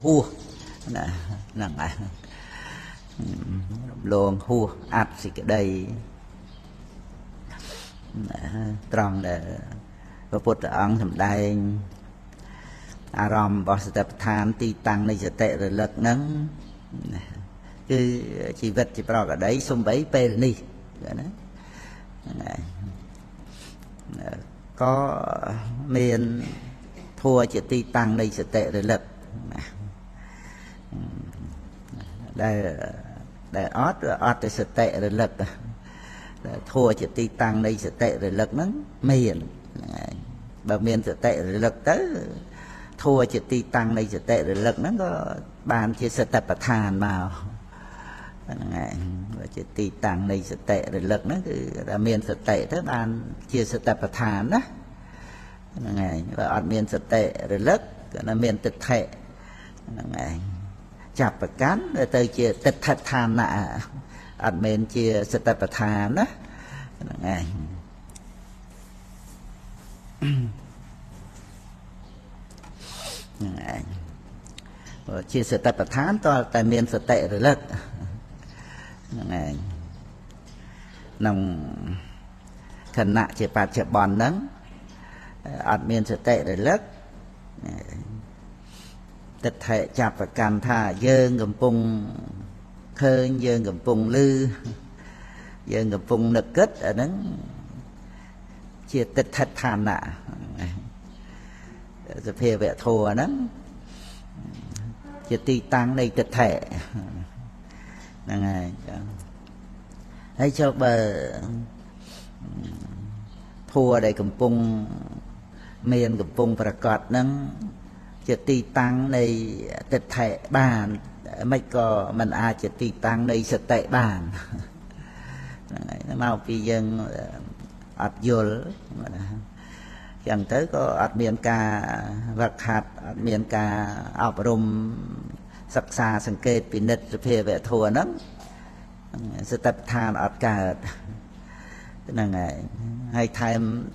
hùa nè luồng hùa ạt gì cái đây tròn để có bột ong thầm đai arom vào sự tập than ti tăng này sẽ tệ rồi lật nắng cứ chỉ vật chỉ vào ở đấy xung bấy pe ni có miền thua chỉ ti tăng này sẽ tệ rồi lật để ót thì sẽ tệ rồi lật thua chỉ ti tăng đây sẽ tệ rồi lật nắng miền bờ miền sẽ tệ rồi lật tới thua chỉ ti tăng đây sẽ tệ rồi lật nó có bàn chia sẻ tập thàn vào chỉ ti tăng đây sẽ tệ rồi lật nó là miền sẽ tệ tới bàn chia sẻ tập thàn đó ngày và ở miền sẽ tệ rồi lật là miền tịch thệ ngày chạp và cán rồi tới chia tịch thật thàn nạ ở miền chia sẻ tập thàn đó ngày chia sẻ tập thán to tại miền sẽ tệ rồi lật nòng khẩn nạ chỉ bạt chỉ bòn nắng ở miền sẽ tệ rồi lật tịch thể chạp và càn thà dơ ngầm pung khơi dơ ngầm pung lư dơ ngầm pung nực kết ở nắng chia tịch thật thàn nạ sẽ phê vẽ thua nắng chỉ ti tăng này tịch thể này hãy cho bờ thua đây cầm pung miền cầm pung và cọt nắng chỉ ti tăng này tịch thể bàn mấy có mình ai chỉ ti tăng đây sẽ tệ bàn nó mau phi dân ập vô chẳng tới có ạt miền ca vật hạt ạt miền ca ảo rùm sắc xaสังเกต ពិនិត្យ phê vẽ thua nắng sự tập than ạt cả năng ngày hay thêm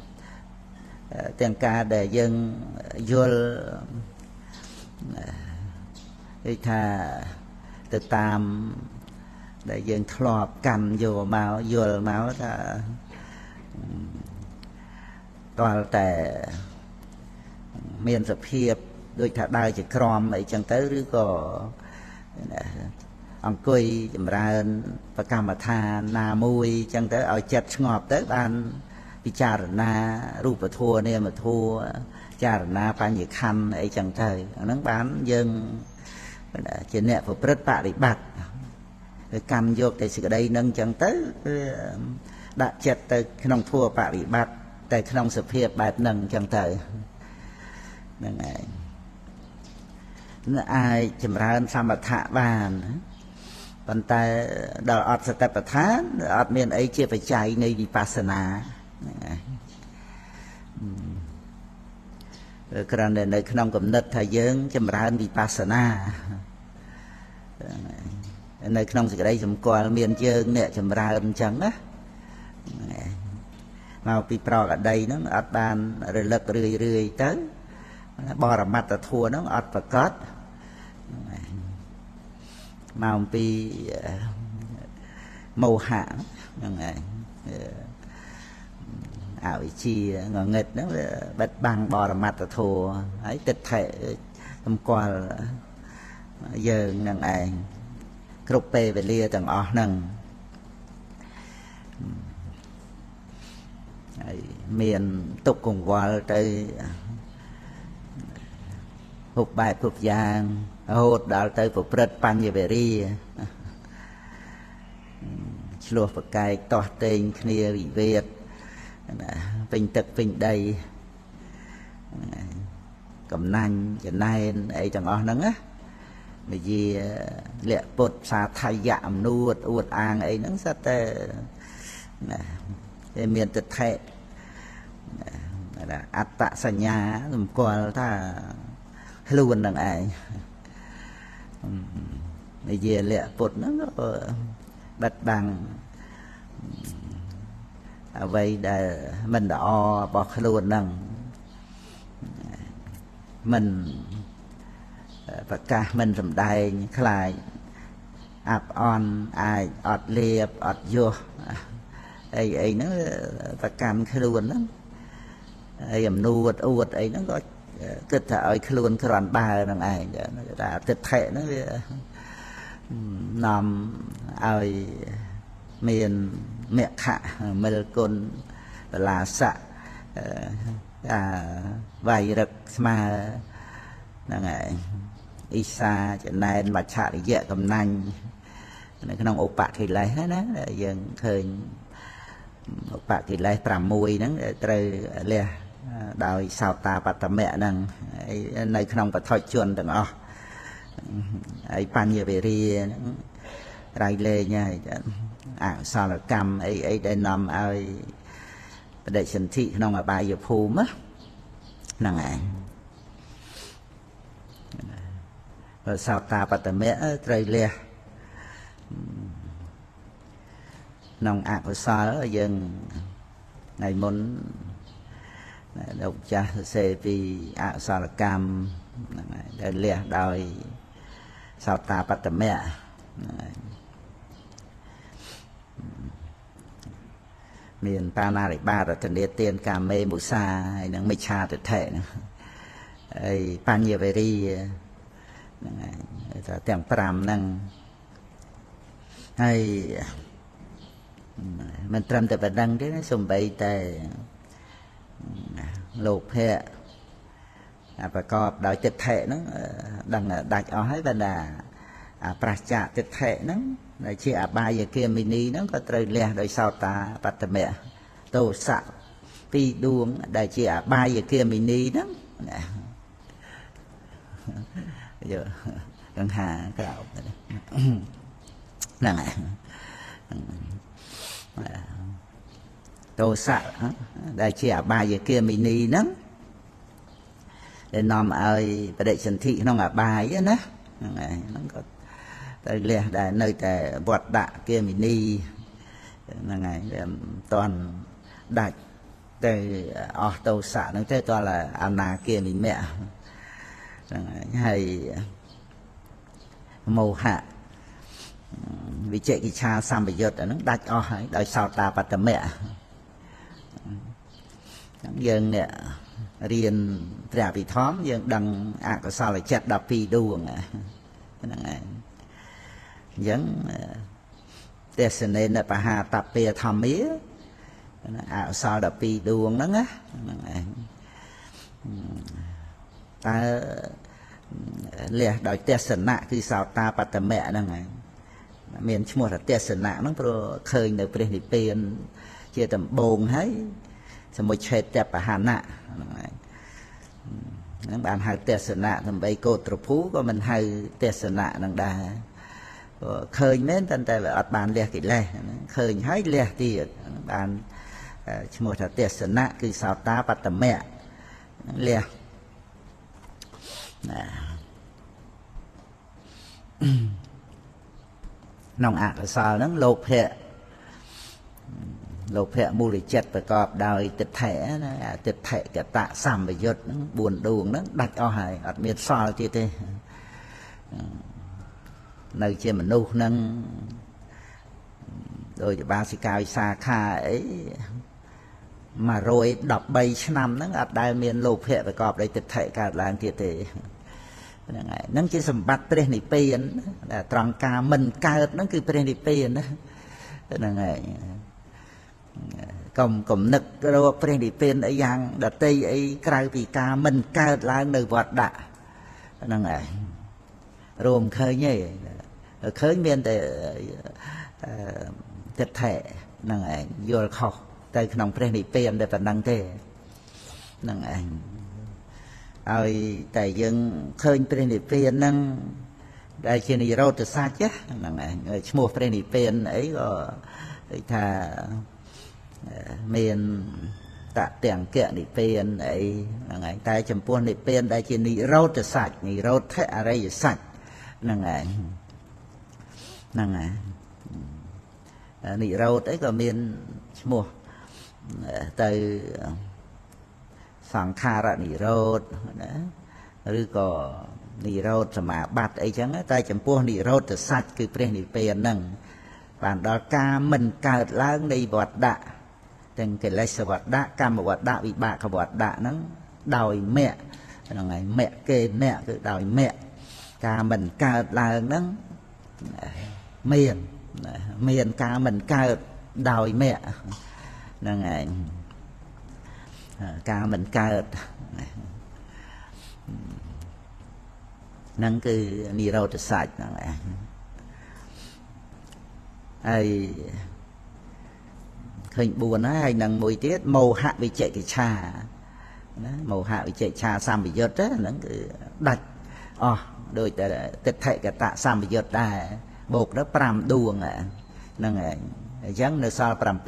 tiền ca để dân vô hay thà từ tam để dân thọp cầm vô máu ta toànแต่miềnสเพียบโดยถ้าได้จะครอมไอ้จังเตอหรือก็អង្គុយចម្រើនប្រកម្មដ្ឋានណាមួយចឹងទៅឲ្យចិត្តស្ងប់ទៅបានពិចារណារូបធម៌នាមធម៌ពិចារណាបញ្ញខណ្ឌអីចឹងទៅអាហ្នឹងបានយើងជាអ្នកប្រព្រឹត្តបរិបត្តិកម្មយកតែសេចក្តីនឹងចឹងទៅដាក់ចិត្តទៅក្នុងធម៌បរិបត្តិតែក្នុងសភាពបែបហ្នឹងចឹងទៅហ្នឹងហើយអាចចម្រើនសមថៈបានប៉ុន្តែដល់អត់សតិប្បដ្ឋានអត់មានអីជាបច្ច័យនៃវិបស្សនាហ្នឹងហើយគ្រាន់តែនៅក្នុងគំនិតថាយើងចម្រើនវិបស្សនានៅក្នុងសេចក្តីសម្គាល់មានយើងអ្នកចម្រើនអញ្ចឹងណាមកពីប្រកអដីហ្នឹងអត់បានរលឹករឿយទៅបរមត្តធัวហ្នឹងអត់ប្រកបមកពីមោហៈហ្នឹងហើយអវិជ្ជាងងឹតហ្នឹងវាបិទបាំងបរមត្តធัวហើយទិដ្ឋិសម្គាល់យើងនឹងឯងគ្រប់ពេលវេលាទាំងអស់ហ្នឹងហើយមានទុកកង្វល់ទៅគ្រប់បែបគ្រប់យ៉ាងរហូតដល់ទៅប្រព្រឹត្តបញ្ញវេរាឆ្លោះប្រកែកតោះតេងគ្នាវិវេទពេញទឹកពេញដីកំណាញ់ចំណែនអីទាំងអស់ហ្នឹងណានិយាយលក្ខពុទ្ធសាថយៈអំនួតអួតអាងអីហ្នឹងសិតតែមានទិដ្ឋិអត្តសញ្ញាសម្គាល់ថាខ្លួននឹងឯងនិយាយលក្ខពុទ្ធហ្នឹងក៏បិទបាំងអ្វីដែលមិនល្អរបស់ខ្លួនហ្នឹងមិន ប្រកាសមិនសម្ដែងខ្លាចអាប់អន់អាចអត់លៀបអត់យោអីហ្នឹងប្រកាន់ខ្លួនហ្នឹងហើយអំនួតអួតអីហ្នឹងក៏គិតថាឲ្យខ្លួនក្រាន់បើហ្នឹងឯងតែទិដ្ឋិហ្នឹងវានាំឲ្យមានមគ្គមិលគុណបលាស័កវាយរឹកស្មើហ្នឹងឯងអ៊ីសាចំណែនមច្ឆរិយៈកំណាញ់នៅក្នុងឧបកិលេសណាយើងឃើញឧបកិលេស6ហ្នឹងត្រូវលះដោយសោតាបត្តមៈហ្នឹងនៅក្នុងបឋិជនទាំងអស់ហើយបញ្ញវេរាហ្នឹងរៃលែងហើយអកុសលកម្មអីដែលនាំឲ្យបដិសន្ធិក្នុងអបាយភូមិហ្នឹងឯងសោតាបត្តមៈត្រូវលះក្នុងអកុសលយើងថ្ងៃមុនលោកចាស់សរសេរពីអកុសលកម្មហ្នឹងហើយដែលលះដោយសោតាបត្តមៈហ្នឹងហើយមានបាណារិបាតរតនេទានកាមេមុសាហើយនឹងមិច្ឆាទិដ្ឋិហ្នឹងហើយបញ្ញវេរីហ្នឹងហើយថាទាំង5ហ្នឹងហើយមិនត្រឹមតែប៉ុណ្្នឹងទេសំបីតែលោភៈប្រកបដោយទិដ្ឋិហ្នឹងដឹងដាច់អស់ហើយបើថាប្រឆាទិដ្ឋិហ្នឹងដែលជាអបាយគាមិនីហ្នឹងក៏ត្រូវលះដោយសោតាបត្តមៈទោសៈ2ដួងដែលជាអបាយគាមិនីហ្នឹងណាយកកង្ហាក្រោបហ្នឹងហើយទោសៈដែលជាអបាយគាមិនីហ្នឹងដែលនាំឲ្យបដិសន្ធិក្នុងអបាយណាហ្នឹងហើយហ្នឹងក៏ទៅលះដែលនៅតែវត្តដាក់គាមិនីហ្នឹងហើយមិនតាន់ដាច់ទៅអស់ទោសៈហ្នឹងទៅតើអនាគាមិមៈហ្នឹងហើយមោហៈវិជកិច្ឆាសម្បយុទ្ធអាហ្នឹងដាច់អស់ហើយដោយសោតាបត្តមៈយើងអ្នករៀនព្រះអភិធម្មយើងដឹងអកុសលចិត្ត12ដួងហ្នឹងហើយអញ្ចឹងទេសនេនបហាតពេធម្មាអកុសល12ដួងហ្នឹងណាហ្នឹងឯងតើលះដោយទេសនៈគឺសោតាបត្តមៈហ្នឹងឯងមានឈ្មោះថាទេសនៈហ្នឹងព្រោះឃើញនៅព្រះនិព្វានជាដំបូងហើយសមុច្ឆេតបហានៈហ្នឹងឯងហ្នឹងបានហៅទេសនៈដើម្បីកោត្រភូក៏មិនហៅទេសនៈហ្នឹងដែរឃើញមែនតែអត់បានលះកិលេសឃើញហើយលះទៀតបានឈ្មោះថាទេសនៈគឺសោតាបត្តមៈលះណាក្នុងអកុសលហ្នឹងលោភៈមូលចិត្តប្រកបដោយទិដ្ឋិណាទិដ្ឋិកតៈសម្បយុទ្ធហ្នឹង4ដួងហ្នឹងដាច់អស់ហើយអត់មានសល់ទៀតទេនៅជាមនុស្សហ្នឹងដោយជាបាសិកាវិសាខាអី113ឆ្នាំហ្នឹងអត់ដែលមានលោភៈប្រកបដោយទិដ្ឋិកើតឡើងទៀតទេហ្នឹងហើយហ្នឹងជាសម្បត្តិព្រះនិព្វានដែលត្រង់ការមិនកើតហ្នឹងគឺព្រះនិព្វានណាហ្នឹងហើយកុំនឹករកព្រះនិព្វានអីយ៉ាងដតីអីក្រៅពីការមិនកើតឡើងនៅវត្តដាក់ហ្នឹងហើយរួមឃើញទេឃើញមានតែទិដ្ឋិហ្នឹងឯងយល់ខុសទៅក្នុងព្រះនិព្វានតែប៉ុណ្្នឹងទេហ្នឹងឯងឲ្យតែយើងឃើញព្រះនិព្វានហ្នឹងដែលជានិរោធសច្ចហ្នឹងឯងឈ្មោះព្រះនិព្វានអីក៏ដូចថាមានតទាំងកនិព្វានអីហ្នឹងឯងតែចំពោះនិព្វានដែលជានិរោធសច្ចនិរោធអរិយសច្ចហ្នឹងឯងហ្នឹងហើយនិរោធអីក៏មានឈ្មោះទៅសង្ខារនិរោធណាឬក៏ និរោធសមាបត្តិអីចឹងតែចំពោះនិរោធសច្ចគឺព្រះនិព្វានហ្នឹងបានដល់ការមិនកើតឡើងនៃវត្តដាក់ទាំងកិលេសវត្តដាក់កម្មវត្តដាក់វិបាកវត្តដាក់ហ្នឹងដោយមគ្គហ្នឹងហើយមគ្គគេមគ្គគឺដោយមគ្គការមិនកើតឡើងហ្នឹងមានការមិនកើតដោយមគ្គហ្នឹងឯងការមិនកើតហ្នឹងគឺនិរោធសច្ចហ្នឹងឯងហើយឃើញ4ហើយនឹងមួយទៀតមោហៈវិចិកិច្ឆាណាមោហៈវិចិកិច្ឆាសម្បយុទ្ធហ្នឹងគឺដាច់អស់ដោយតែទិដ្ឋិកតៈសម្បយុទ្ធដែរបូកទៅ5ដួងហ្នឹងឯងអញ្ចឹងនៅសល់7ដល់7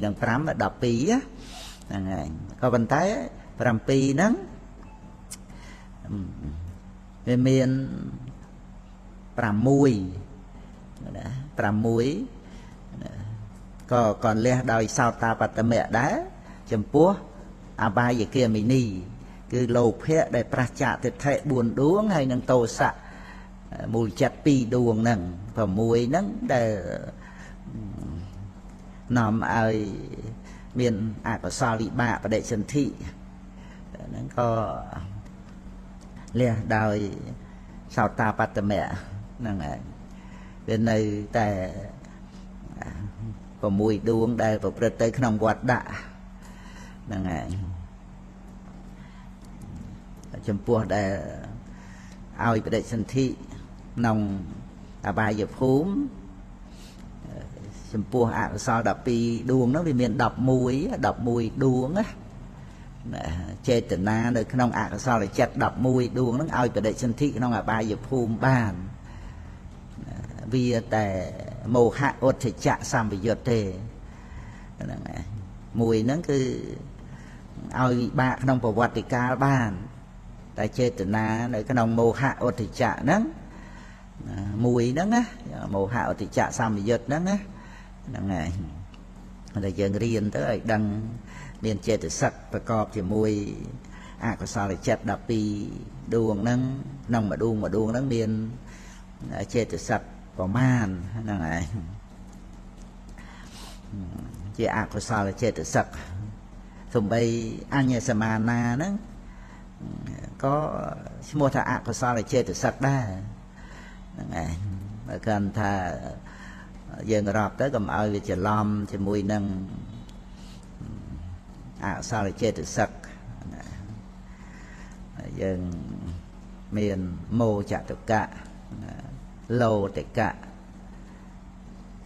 នឹង5ដល់12ហ្នឹងឯងក៏ប៉ុន្តែ7ហ្នឹងវាមាន6ណា6ក៏លះដោយសោតាបត្តមៈដែរចំពោះអបាយគាមិនីគឺលោភៈដែលប្រះចាកទិដ្ឋិ4ដួងហើយនឹងតោសៈមូលចិត្ត2ដួងហ្នឹង6ហ្នឹងដែលនាំឲ្យមានអកុសលវិបាកបដិសន្ធិហ្នឹងក៏លះដោយសោតាបត្តមៈហ្នឹងហើយវានៅតែ6ដួងដែលប្រព្រឹត្តទៅក្នុងវត្តដាក់ហ្នឹងហើយចំពោះដែលឲ្យបដិសន្ធិក្នុងអបាយភូមិចំពោះអកុសល12ដួងនោះវាមាន11ដួងណាចេតនានៅក្នុងអកុសលចិត្ត11ដួងហ្នឹងឲ្យបដិសន្ធិក្នុងអបាយភូមិបានវាតែមោហៈឧទ្ធចៈសម្បយុទ្ធទេហ្នឹងហើយមួយហ្នឹងគឺឲ្យវិបាកក្នុងប្រវត្តិកាលបានតែចេតនានៅក្នុងមោហៈឧទ្ធចៈហ្នឹងមួយហ្នឹងណាមោហៈឧទ្ធចៈសម្បយុទ្ធហ្នឹងណាហ្នឹងហើយតែយើងរៀនទៅឲ្យដឹងមានចេតសិកប្រកបជាមួយអកុសលចិត្ត12ដួងហ្នឹងក្នុងមួយដួងហ្នឹងមានចេតសិកប្រមាណហ្នឹងហើយជាអកុសលចេតសិកសំបីអញ្ញសមាណាហ្នឹងក៏ឈ្មោះថាអកុសលចេតសិកដែរហ្នឹងហើយបើកាន់ថាយើងរាប់ទៅកុំឲ្យវាច្រឡំជាមួយនឹងអកុសលចេតសិកយើងមានមោចតុកៈលោតិកៈ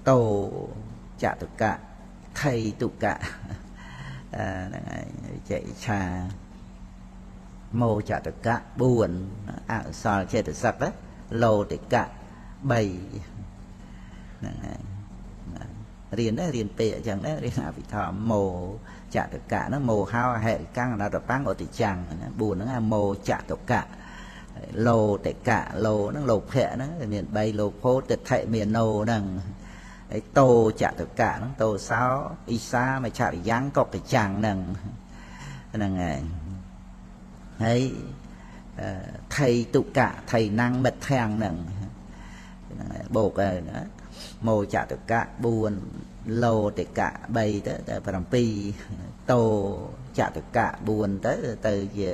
តោចតុកៈថៃតុកៈហ្នឹងហើយចេឆាមោចតុកៈ4អកុសលចេតសិកលោតិកៈ3ហ្នឹងហើយរៀនពេកអញ្ចឹងដែររៀនអភិធម្មមោចតុកៈហ្នឹងមោហោអហិកាំងអនត្តបាំងអតិចាំងណា4ហ្នឹងមោចតុកៈលោតិកៈលោហ្នឹងលោភៈហ្នឹងមាន3លោភោទិដ្ឋិមានណោហ្នឹងហើយតោចតុកៈហ្នឹងតោសោអ៊ីសាមច្ឆរិយ៉ាងកុកចាំងហ្នឹងហ្នឹងហើយថៃតុកៈថៃណាំងមិទ្ធាំងហ្នឹងបូកហើយណាមោចតុកៈ4លោតិកៈ3ទៅ7តោចតុកៈ4ទៅជា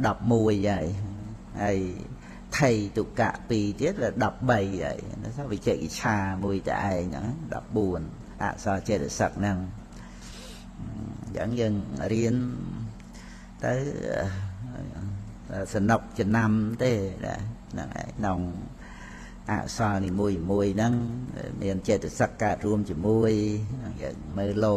11ហើយថៃតុកៈ2ទៀតlà 13ហើយsaoវិចេកិច្ឆាមួយតែឯងហ្នឹង14អក្សរចេតសិកហ្នឹងអញ្ចឹងយើងរៀនទៅសនុកចំណាំទេហ្នឹងហើយក្នុងអក្សរនីមួយហ្នឹងមានចេតសិកកើតរួមជាមួយយើងមើលលោ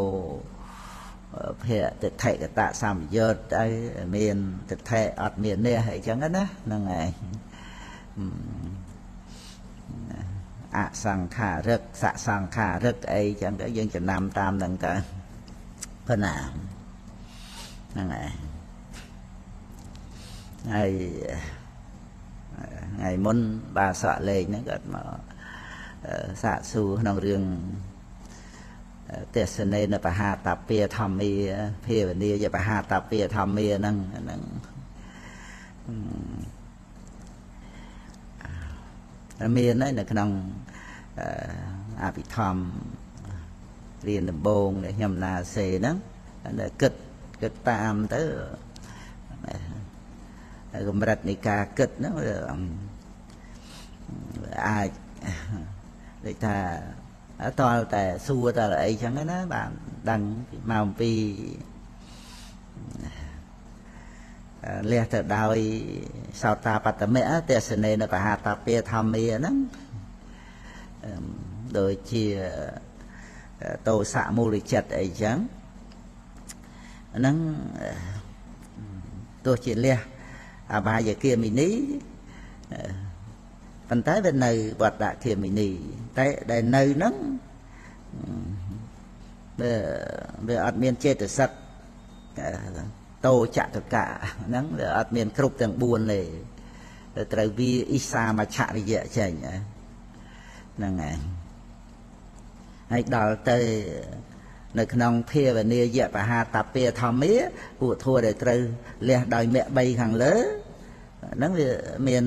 ភៈទិដ្ឋិកតៈសម្បយុទ្ធហើយមានទិដ្ឋិអត់មាននេះអីចឹងណាហ្នឹងហើយអសង្ខារិកសសង្ខារិកអីចឹងទៅយើងចំណាំតាមហ្នឹងទៅប៉ុណ្ណាហ្នឹងហើយថ្ងៃមុនបាសក់លេខហ្នឹងគាត់មកសាកសួរក្នុងរឿង ទេសនេនបហាតាពាធម្មាភាវនាយបហាតាពាធម្មាហ្នឹងមាននៅក្នុងអភិធម្មរៀនដំបូងដែលខ្ញុំណាសេហ្នឹងគិតតាមទៅកម្រិតនៃការគិតហ្នឹងអាចដូចថាតលតែសួរតលអីចឹងណាបានដឹងមកអំពីលះទៅដោយសោតាបត្តមៈទេសនេនបហាតាពាធម្មាហ្នឹងដូចជាតោសៈមូលចិត្តអីចឹងហ្នឹងទោះជាលះអបាយគាមិនីប៉ុន្តែវានៅវត្តគាមិនីតែដែលនៅហ្នឹងវាអត់មានចេតសិកតោចតុកៈហ្នឹងវាអត់មានគ្រប់ទាំង4ទេត្រូវវាអ៊ីសាមច្ឆរិយៈចេញហ្នឹងហើយដល់ទៅនៅក្នុងភាវនាយបហាតាពាធម្មាពួកធัวដែលត្រូវលះដោយមគ្គ3ខាងលើហ្នឹងវាមាន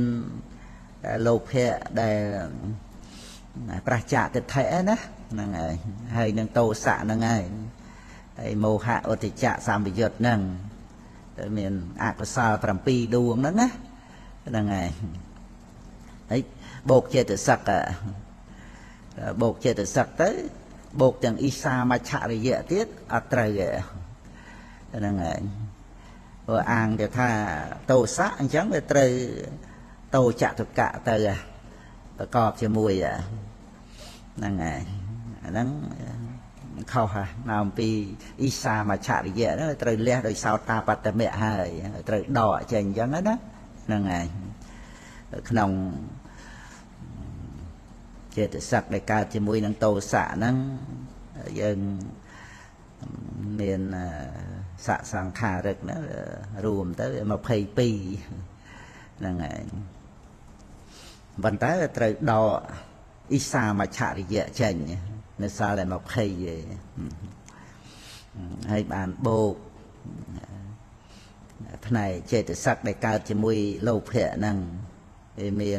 លោភៈដែលប្រឆាទិដ្ឋិណាហ្នឹងហើយនឹងតោសៈហ្នឹងហើយមោហៈឧទចៈសម្បយុទ្ធហ្នឹងមានអកុសល7ដួងហ្នឹងណាហ្នឹងហើយបូកចេតសិកបូកចេតសិកទៅបូកទាំងអ៊ីសាមច្ឆរិយៈទៀតអត់ត្រូវទេហ្នឹងហើយព្រោះអាងទៅថាតោសៈអញ្ចឹងវាត្រូវតោចតុកៈទៅប្រកបជាមួយហ្នឹងហើយអាហ្នឹងខុសមកអំពីអ៊ីសាមច្ឆរិយៈហ្នឹងត្រូវលះដោយសោតាបត្តមៈហើយត្រូវដកចេញអញ្ចឹងណាហ្នឹងហើយក្នុងចេតសិកដែលកើតជាមួយនឹងតោសៈហ្នឹងយើងមានសៈសង្ខារិកហ្នឹងរួមទៅ22ហ្នឹងហើយប៉ុន្តែត្រូវដកអ៊ីសាមច្ឆរិយៈចេញនៅសល់តែ20ទេហើយបានបូកផ្នែកចេតសិកដែលកើតជាមួយលោភៈហ្នឹងវាមា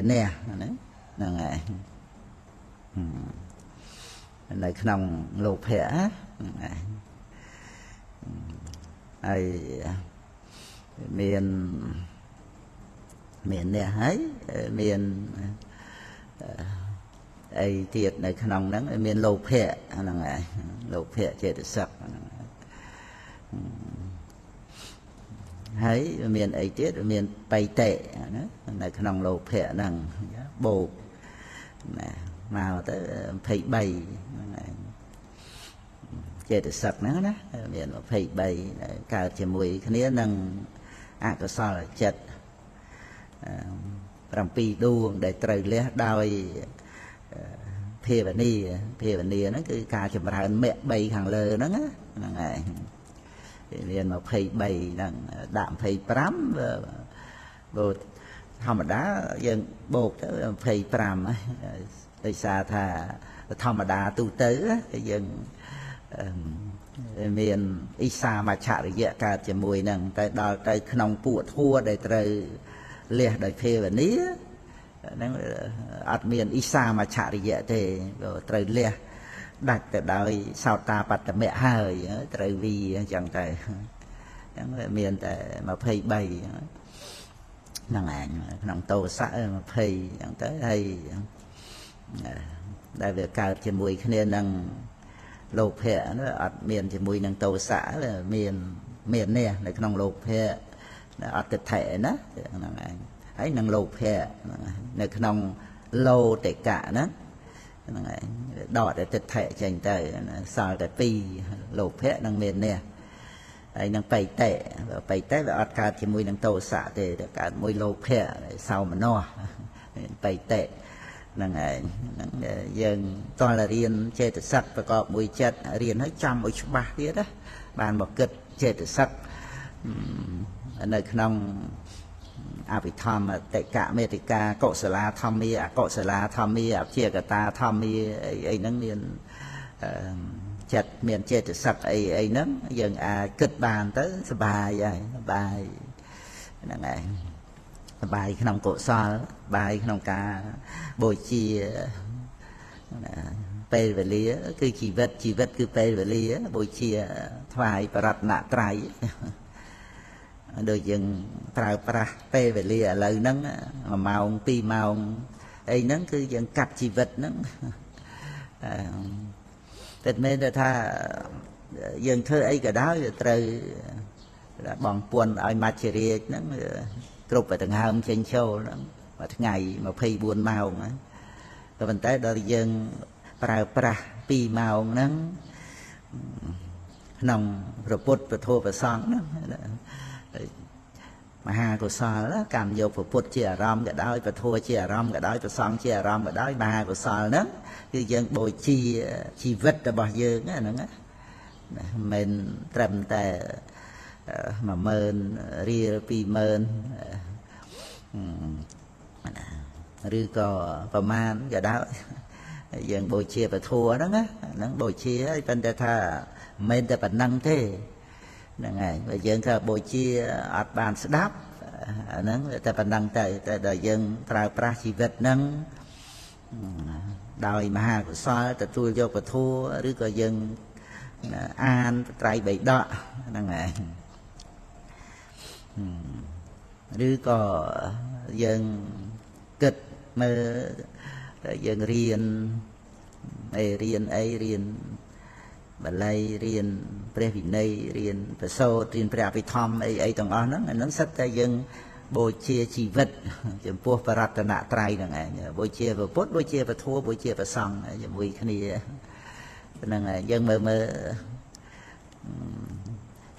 ននេះហ្នឹងហើយនៅក្នុងលោភៈហើយមាននេះហើយមានអីទៀតនៅក្នុងហ្នឹងមានលោភៈហ្នឹងហើយលោភៈចេតសិកហ្នឹងហើយមានអីទៀតមានបៃតេណានៅក្នុងលោភៈហ្នឹងបូកណាមកទៅ23ហ្នឹងហើយចេតសិកហ្នឹងណាមាន23កើតជាមួយគ្នានឹងអកុសលចិត្ត7ដួងដែលត្រូវលះដោយភាវនាហ្នឹងគឺការចម្រើនមគ្គ3ខាងលើហ្នឹងហ្នឹងហើយមាន23ហ្នឹងដាក់25បើធម្មតាយើងបូកទៅ25ដោយសារថាធម្មតាទូទៅយើងមានអ៊ីសាមច្ឆរិយៈកើតជាមួយហ្នឹងតែដល់ទៅក្នុងពួកធัวដែលត្រូវលះដោយភាវនាហ្នឹងអត់មានអ៊ីសាមច្ឆរិយៈទេត្រូវលះដាច់ទៅដោយសោតាបត្តមៈហើយត្រូវវាអញ្ចឹងទៅអញ្ចឹងមានតែ23ហ្នឹងឯងក្នុងតោសៈ20អញ្ចឹងទៅហើយដែលវាកើតជាមួយគ្នានឹងលោភៈអត់មានជាមួយនឹងតោសៈមាននេះនៅក្នុងលោភៈអត្តថេណាហ្នឹងឯងហើយនឹងលោភៈនៅក្នុងលោតិកៈណាហ្នឹងឯងដកតែទិដ្ឋិចេញទៅសល់តែ2លោភៈនឹងមាននេះហើយនឹងបៃតេវាអត់កើតជាមួយនឹងតោសៈទេតែកើតមួយលោភៈសោមនស្សបៃតេហ្នឹងឯងហ្នឹងយើងតលរៀនចេតសិកប្រកបមួយចិត្តរៀនឲ្យចាំឲ្យច្បាស់ទៀតណាបានមកគិតចេតសិកនៅក្នុង អភិធម្មតិកៈមេតិកាកុសលាធម្មាអកុសលាធម្មាអព្យាកតាធម្មាអីហ្នឹងមានចិត្តមានចេតសិកអីហ្នឹងយើងអាចគិតបានទៅសบายហើយសบายហ្នឹងឯងសบายក្នុងកុសលសบายក្នុងការបូជាពេលវេលាគឺជីវិតគឺពេលវេលាបូជាថ្វាយបរតនត្រ័យដូចយើងប្រើប្រាស់ពេលវេលាឥឡូវហ្នឹង1ម៉ោង2ម៉ោងអីហ្នឹងគឺយើងកាត់ជីវិតហ្នឹងតែមែនថាយើងធ្វើអីក៏ដោយត្រូវបងពួនឲ្យមច្ចរាជហ្នឹងគ្រប់ដង្ហើមចេញចូលហ្នឹងមួយថ្ងៃ24ម៉ោងក៏ប៉ុន្តែដល់យើងប្រើប្រាស់2ម៉ោងហ្នឹងក្នុងព្រះពុទ្ធពធព្រះសង្ឃហ្នឹងមហាកុសលកម្មយកព្រះពុទ្ធជាអារម្មណ៍ក៏ដោយពធជាអារម្មណ៍ក៏ដោយព្រះសង្ឃជាអារម្មណ៍ក៏ដោយមហាកុសលហ្នឹងគឺយើងបូជាជីវិតរបស់យើងហ្នឹងមិនមែនត្រឹមតែ10000រៀល20000ឬក៏ប្រមាណក៏ដោយយើងបូជាពធហ្នឹងបូជាហើយប៉ុន្តែថាមិនមែនតែប៉ុណ្ណឹងទេហ្នឹងហើយបើយើងក៏បូជាអត់បានស្ដាប់អាហ្នឹងតែប៉ុណ្ណឹងតែដល់យើងប្រើប្រាស់ជីវិតហ្នឹងដោយមហាកុសលទទួលយកពធឬក៏យើងអានត្រៃបិដកហ្នឹងហើយឬក៏យើងគិតមើលយើងរៀនបាលីរៀនព្រះវិន័យរៀនប្រសូតរៀនព្រះអភិធម្មអីទាំងអស់ហ្នឹងអាហ្នឹងសិតតែយើងបូជាជីវិតចំពោះបរតនត្រ័យហ្នឹងឯងបូជាព្រះពុទ្ធបូជាព្រះធម៌បូជាព្រះសង្ឃជាមួយគ្នាហ្នឹងហើយយើងមើល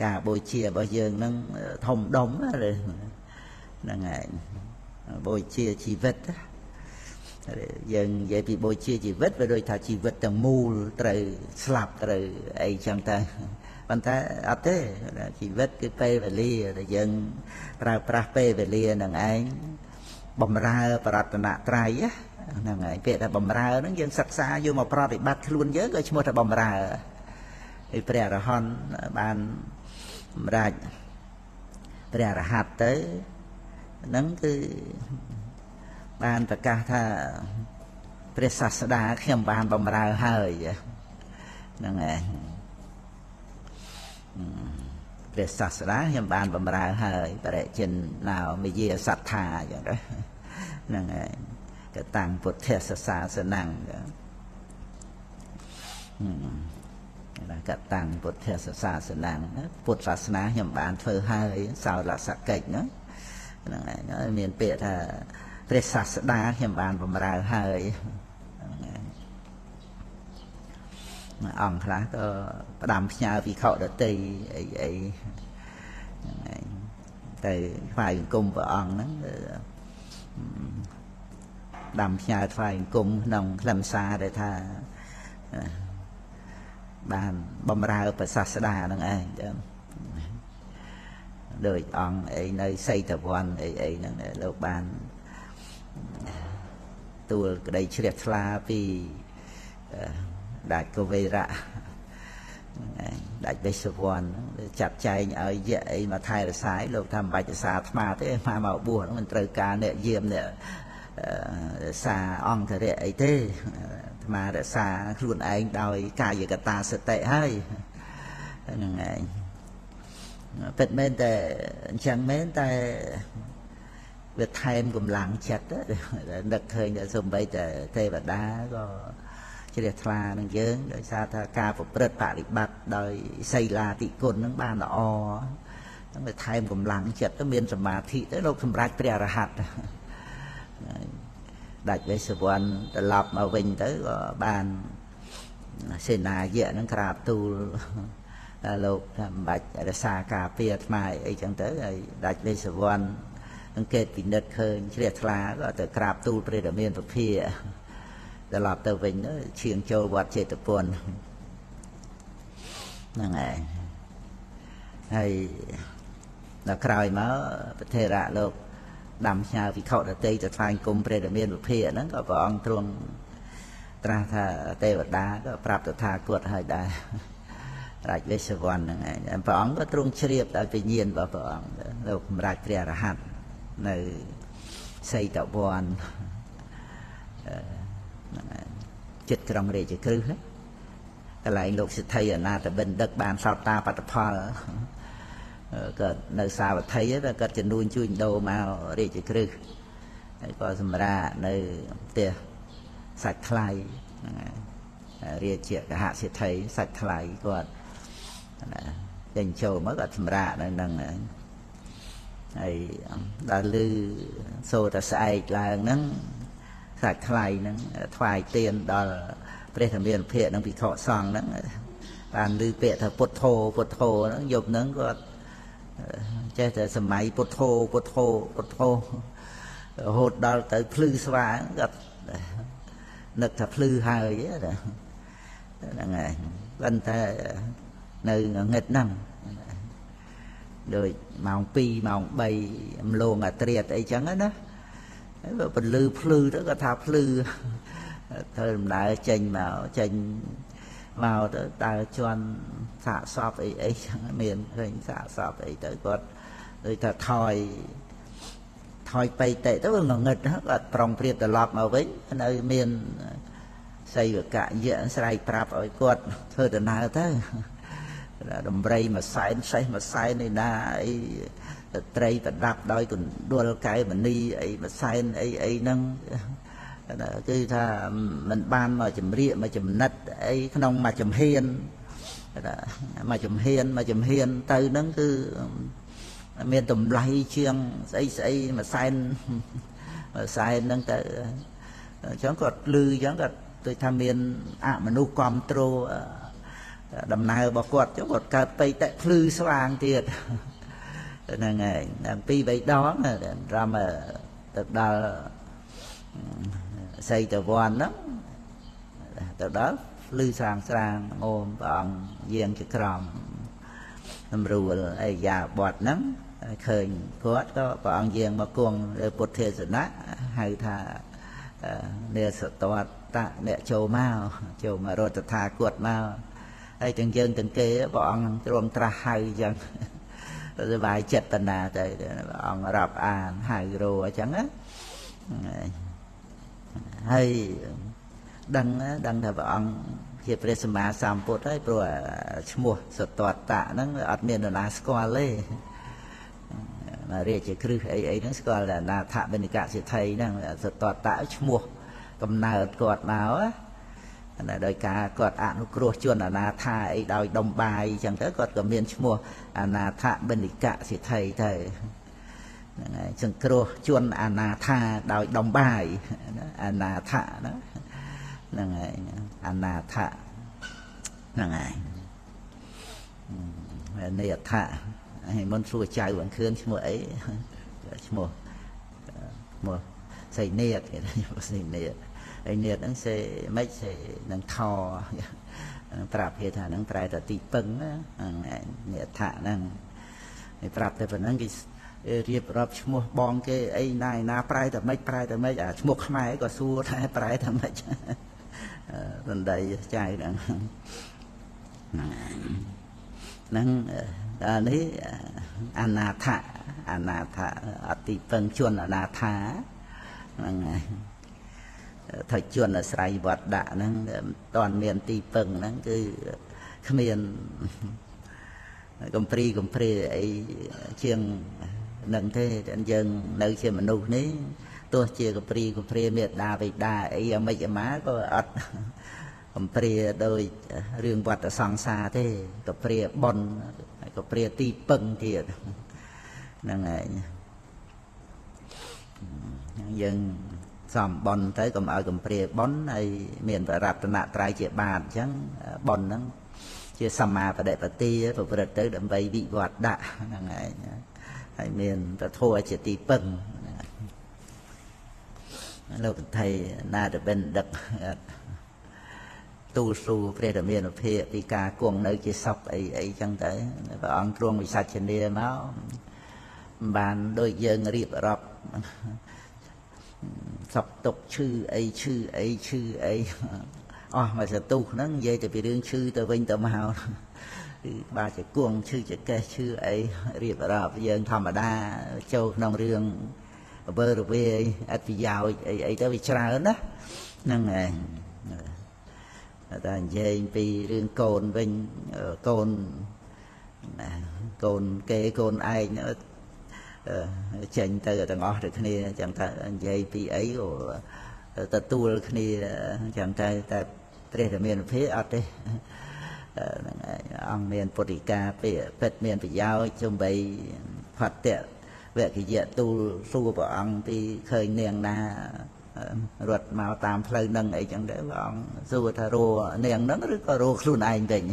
ការបូជារបស់យើងហ្នឹងធំដុំហ្នឹងហើយបូជាជីវិតយើងនិយាយពីបូជាជីវិតវាដូចថាជីវិតទាំងមូលត្រូវស្លាប់ត្រូវអីចឹងទៅប៉ុន្តែអត់ទេជីវិតគឺពេលវេលាដែលយើងប្រើប្រាស់ពេលវេលានឹងឯងបំរើបរតនត្រ័យហ្នឹងហើយពាក្យថាបំរើហ្នឹងយើងសិក្សាយកមកប្រតិបត្តិខ្លួនយើងក៏ឈ្មោះថាបំរើហើយព្រះអរហន្តបានសម្រេចព្រះអរហន្តទៅហ្នឹងគឺបានប្រកាសថាព្រះសាស្តាខ្ញុំបានបំរើហើយហ្នឹងឯងព្រះសាស្តាខ្ញុំបានបំរើហើយបរិចិនណោមយាសត្ថាអញ្ចឹងហ្នឹងឯងកតាំងពុទ្ធសាសនាកតាំងពុទ្ធសាសនាពុទ្ធសាសនាខ្ញុំបានធ្វើហើយសោលសកិច្ចហ្នឹងឯងមានពាក្យថាព្រះសាស្តាខ្ញុំបានបំរើហើយអង្គខ្លះក៏ផ្ដាំផ្ញើវិខដតីអីហ្នឹងទៅថ្វាយបង្គំព្រះអង្គហ្នឹងផ្ដាំផ្ញើថ្វាយបង្គំក្នុងខ្លឹមសារដែលថាបានបំរើព្រះសាស្តាហ្នឹងឯងដោយអង្គអីនៅសីតវ័នអីហ្នឹងលោកបានទួលក្តីជ្រះថ្លាពីដាច់កវេរៈដាច់បេសវ័នចាត់ចែងឲ្យយៈអីមកថែរក្សាយលោកថាមិនបាច់រក្សាអាត្មាទេអាត្មាមកបួសមិនត្រូវការអ្នកយាមអ្នករក្សាអង្គធរៈអីទេអាត្មារក្សាខ្លួនឯងដោយកាយកតាសតិហើយហ្នឹងឯងពិតមែនតែអញ្ចឹងមែនតែវាថែមកម្លាំងចិត្តនឹកឃើញតែសំបីតែទេវតាក៏ជ្រះថ្លានឹងយើងដោយសារថាការប្រព្រឹត្តបរិបត្តិដោយសីលាតិគុណនឹងបានល្អហ្នឹងវាថែមកម្លាំងចិត្តទៅមានសមាធិទៅលោកសម្រាប់ព្រះអរហន្តដាច់វេសវ័នត្រឡប់មកវិញទៅក៏បានសេនាយៈនឹងក្រាបទូលលោកថាមិនបាច់រក្សាការពារអាត្មាអីចឹងទៅហើយដាច់វេសវ័នអង្កេតពិនិត្យឃើញជ្រះថ្លាក៏ទៅក្រាបទូលព្រះរាមាពភាត្រឡប់ទៅវិញឈៀងចូលវត្តចេតពុនហ្នឹងឯងហើយដល់ក្រោយមកប្រធេរៈលោក ដាំផ្ញើវិខតតីទៅថ្វាយគុំព្រះរាមានុភាហ្នឹងក៏ព្រះអង្គទ្រង់ត្រាស់ថាទេវតាក៏ប្រាប់ទៅថាគាត់ហើយដែររាជវេស្សវណ្ណហ្នឹងឯងព្រះអង្គក៏ទ្រង់ជ្រាបដោយវិញ្ញាណរបស់ព្រះអង្គលោកសម្រាប់ព្រះអរហន្តនៅសីតវ័នចិត្តក្រុងរាជក្រឹសកន្លែងលោកសិទ្ធិអនាតបិណ្ឌិកបានសោតតាបត្តផលក៏នៅសាវត្ថីតែគាត់ចំនួនជួយដូរមករាជក្រឹសហើយក៏សម្រាប់នៅផ្ទះសាច់ថ្លៃរាជកហសិទ្ធិសាច់ថ្លៃគាត់ចេញចូលមកគាត់សម្រាប់នៅនឹងហើយដល់លឺសូត្រស្អែកឡើងហ្នឹងសាច់ថ្លៃហ្នឹងថ្វាយទៀនដល់ព្រះធម្មានុភាពនិងភិក្ខុសង្ឃហ្នឹងបានឮពាក្យថាពុទ្ធោពុទ្ធោហ្នឹងយប់ហ្នឹងគាត់ចេះតែសម័យពុទ្ធោពុទ្ធោពុទ្ធោរហូតដល់ទៅភ្លឺស្វាងគាត់នឹកថាភ្លឺហើយហ្នឹងហើយប៉ុន្តែនៅងឹតហ្នឹងដូចម៉ោង2ម៉ោង3អំឡងអាត្រៀតអីចឹងណាហើយពលឺភ្លឺទៅគាត់ថាភ្លឺធ្វើដំណើរចេញមកទៅដើរជន់សាកសពអីចឹងមានឃើញសាកសពអីទៅគាត់ដូចថាថយបៃតិទៅងងឹតគាត់ប្រុងព្រៀបត្រឡប់មកវិញនៅមានសីវកៈយៈស្រ័យប្រាប់ឲ្យគាត់ធ្វើដំណើរទៅដំរីមួយសែនសេះមួយសែននេះណាអីត្រីប្រដាប់ដោយកណ្ដុលកែមនីអីមួយសែនអីហ្នឹងគឺថាมันបានមកចម្រៀកមកចំណិតអីក្នុងមួយចំហៀនមួយចំហៀនទៅហ្នឹងគឺមានតម្លៃជាងស្អីមួយសែនហ្នឹងទៅអញ្ចឹងគាត់លឺអញ្ចឹងគាត់ដូចថាមានអមនុស្សគ្រប់គ្រងដំណើររបស់គាត់ចុះគាត់កើតបៃតៈភ្លឺស្វាងទៀតហ្នឹងហើយដល់2 3ដងរំទៅដល់សីតវ័នហ្នឹងទៅដល់ភ្លឺស្រាងអូមព្រះអង្គយាងជាក្រមសម្រួលអីយ៉ាបត់ហ្នឹងឃើញគាត់ក៏ព្រះអង្គយាងមកគង់លើពុទ្ធទេសនៈហៅថានេសតវតៈអ្នកចូលមករត់ថាគាត់មកហើយទាំងយើងទាំងគេព្រះអង្គទ្រង់ត្រាស់ហៅអញ្ចឹងទៅបាយចិត្តណាទៅព្រះអង្គរាប់អានហៅរោអញ្ចឹងណាហើយដឹងថាព្រះអង្គជាព្រះសម្មាសម្ពុទ្ធហើយព្រោះឈ្មោះសតវតៈហ្នឹងអត់មាននរណាស្គាល់ទេរាជក្រឹសអីហ្នឹងស្គាល់តែអនាថបិណ្ឌិកសិទ្ធិហ្នឹងសតវតៈឈ្មោះកំណើតគាត់មកដោយការគាត់អនុគ្រោះជនអនាថាអីដោយដុំបាយអញ្ចឹងទៅគាត់ក៏មានឈ្មោះអនាថបិណ្ឌិកសិទ្ធិទៅហ្នឹងហើយសង្គ្រោះជនអនាថាដោយដុំបាយអនាថណាហ្នឹងហើយអនាថហ្នឹងហើយនេថៈហើយមុនសួរចៅបងខឿនឈ្មោះអីឈ្មោះសីនេតគេថាសីនេតហើយនេតហ្នឹងសេមិនសេនឹងថប្រាប់គេថាហ្នឹងប្រែតែទីពឹងហ្នឹងនេថៈហ្នឹងហើយប្រាប់តែប៉ុណ្្នឹងគេរៀបរាប់ឈ្មោះបងគេអីណាប្រែតែម៉េចអាឈ្មោះខ្មែរក៏សួរតែប្រែតែម៉េចរំដីចៅហ្នឹងដល់នេះអនាថអតិពឹងជនអនាថាហ្នឹងហើយថាជនអាស្រ័យវត្តដាក់ហ្នឹងតន់មានទីពឹងហ្នឹងគឺគ្មានកំព្រីអីជាងនឹងទេតែយើងនៅជាមនុស្សនេះទោះជាកំព្រីមេត្តាបិតាអីអាម៉េចអាម៉ាក៏អត់កំព្រាដោយរឿងវត្តសង្សារទេកំព្រាបុណ្យកំព្រាទីពឹងទៀតហ្នឹងហើយយើងសំបុណ្យទៅកុំឲ្យកំព្រាបុណ្យហើយមានបរតនត្រ័យជាបាតអញ្ចឹងបុណ្យហ្នឹងជាសម្មាបដិបទាប្រព្រឹត្តទៅដើម្បីវិវត្តដាក់ហ្នឹងហើយមានពធជាទីពឹងលោកថៃណាតបិណ្ឌិកទូលស៊ូព្រះរាមានុភាពពីការគង់នៅជាសុខអីចឹងទៅព្រះអង្គទ្រង់វិសាចនាមក bàn đôi dân riệp rập sọc tục chư ấy mà sẽ tu nó vậy thì bị đương chư từ vinh từ màu bà chỉ cuồng chư chỉ kê chư ấy riệp rập dân thầm mà đa châu nông riêng bơ rồi về ăn bị giàu ấy tới bị trà đó năng này ta về bị riêng cồn vinh cồn kê cồn ai nữa chênh từ tầng ngõ được kia chẳng ta về bị ấy của ta tu được kia chẳng ta ta tre miền phía ở đây ông miền Portica về miền bị giao chuẩn bị phát triển về cái diện tu su của ông thì khơi niềng na ruột màu tam phơi nâng ấy chẳng để ông su thà rùa niềng nó rất có rùa luôn anh tình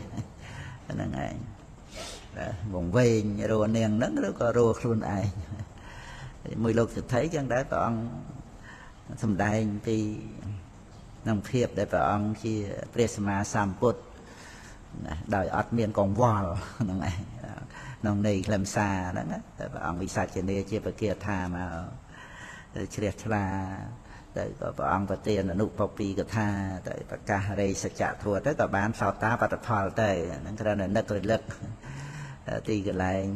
là ngày vùng về rùa niềng nó rất có rùa luôn ai mười lục thì thấy chẳng để ông thầm đại thì nông nghiệp để ông khi Presma Samput đòi ọt miền còn vò này nông này làm xa đó ông bị sạch trên đây chia bậc kia thà mà chia ra để có ông và tiền là nụ bọc bì cái tha để cả đây sẽ trả thua tới cả bán sao ta bắt thò tới nên cái này nấc lực thì cái lại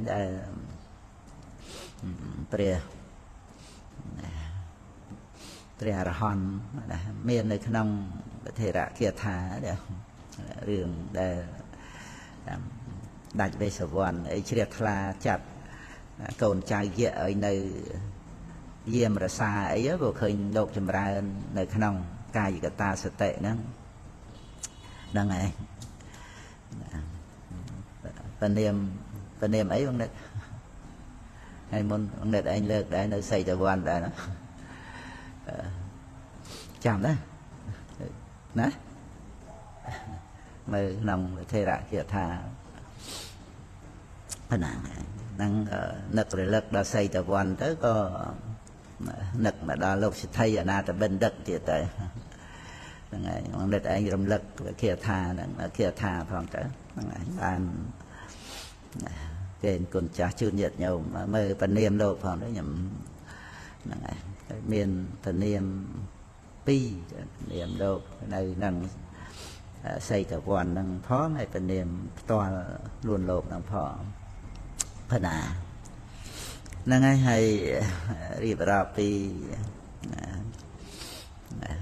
Prea Rahon miền nơi nông thể ra kia thà để riêng để đại về sở vườn ấy chia ra chặt cồn trai dễ ở nơi diêm ra xa ấy vừa khơi lột chầm ra nơi khăn ông cài gì cả ta sẽ tệ nữa đang này phần niềm ấy ông đấy hay muốn ông đấy anh lược đấy nơi xây cho vườn đấy nó chạm đó nè mơ nông thê ra kia thà phần năng nực rồi lực đã xây tập quan tới có nực mà đã lúc sẽ thay ở na tập bên đất thì tới ngày ông đất anh rầm lực kia thà phòng tới ngày ban trên con cha chưa nhiệt nhau mà mơ phần niềm đâu phòng đấy nhầm miền phần niềm pi niềm đâu này năng xây tập quan năng phó hay phần niềm to luôn lộp năng phó phần năng ai hay riêng ra pi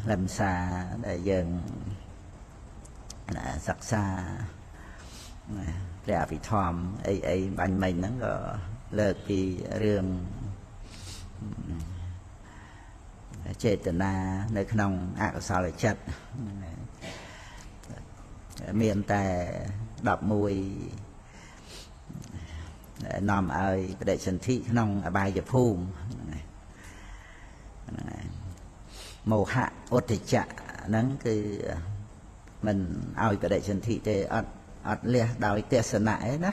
làm xa để dần sắc xa để bị thòm ấy bánh mình nó có lợt thì riêng chế tình na nơi nông sao lại chặt miền tây đập mùi nằm ở để sinh thị nông ở bài dập phùm màu hạ ốt thì chạ nắng cứ mình ao để để sinh thị để ọt lia đào tiệt sân nãy đó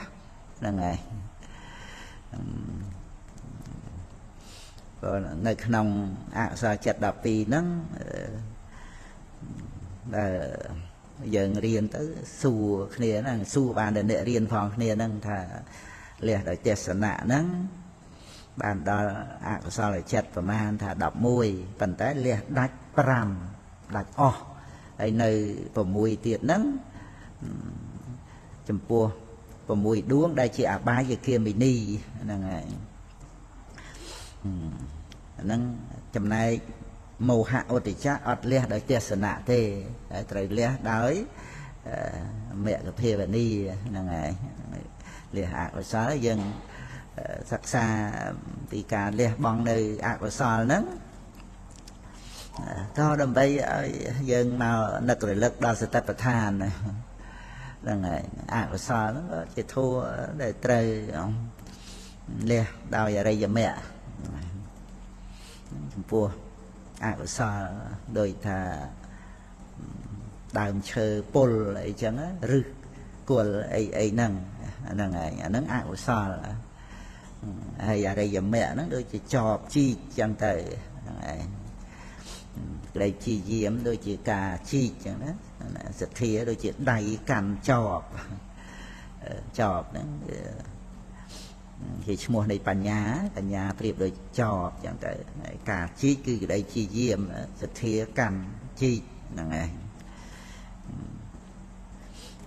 là ngày còn nơi nông sao chặt đập pi nắng là giờ riêng tới xu kia nó xu bàn để riêng phòng kia nó thà lìa đợi tiệt sân nạ nắng bàn đó sao lại chặt và man thà đập mùi phần tới lìa đạch pram đạch ấy nơi và mùi tiệt nắng chấm pua và mùi đuông đây chỉ ba giờ kia mini là ngày nắng chấm này màu hạ ô thì chắc ọt lìa đợi tiệt sân nạ thế trời lìa đói mẹ cái phê và ni là ngày lìa hạ và xóa dân sắc xa thì cả lìa bong nơi hạ và xóa nắng cho đầm bay dân nào nực rồi lực đó sẽ tập than này là ngày hạ và xóa nó chỉ thua để trời lìa đào vào đây giờ mẹ vua hạ và xóa đôi thà đàm chơi pol lại chẳng á rư của ấy năng ngày nắng ảo sao là hay ở đây giờ mẹ nó đôi chỉ chọp chi chẳng tới đây chi diễm đôi chỉ cà chi chẳng đó sự thia đôi chỉ đầy cành chọp đó thì mua này bả nhà priệp rồi cho chẳng tới cả chi cứ đây chi diêm sẽ thía căn chi này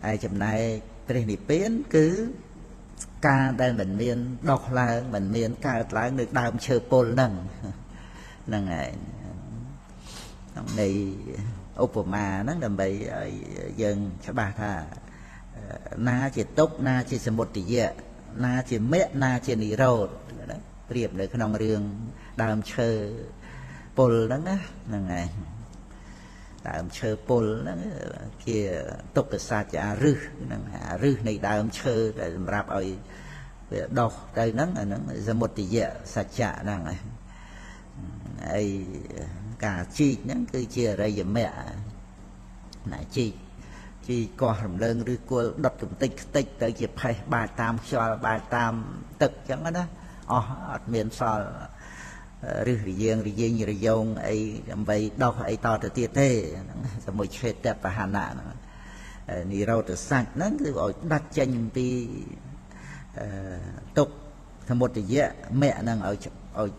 ai chậm này cái này biến cứ ca đây mình miên đọc là mình miên ca lại được đàm chơi pol nâng này này Opama nó làm bậy dân các bà thà na chỉ tốc na chỉ sầm một tỷ vậy na chỉ mẹ na chỉ nỉ râu priệp để cái nòng riêng đàm chơi pol đó này đàm chơi pol đó kia tốc cái sa chả rư này đàm chơi để rạp ở đọc đây nó là một tỷ vậy sa chả đang này ai cả chi nó cứ chia ra giùm mẹ này chi co hầm lơn rư cô đập tụm tích tới chụp hay bài tam tật chẳng đó miền so rư riêng như dông ấy vậy đâu ấy to từ tiệt thế rồi một chuyện đẹp và hà nạ nì rau từ sạch nó cứ gọi đặt chân đi tục thằng một thì dễ mẹ năng ở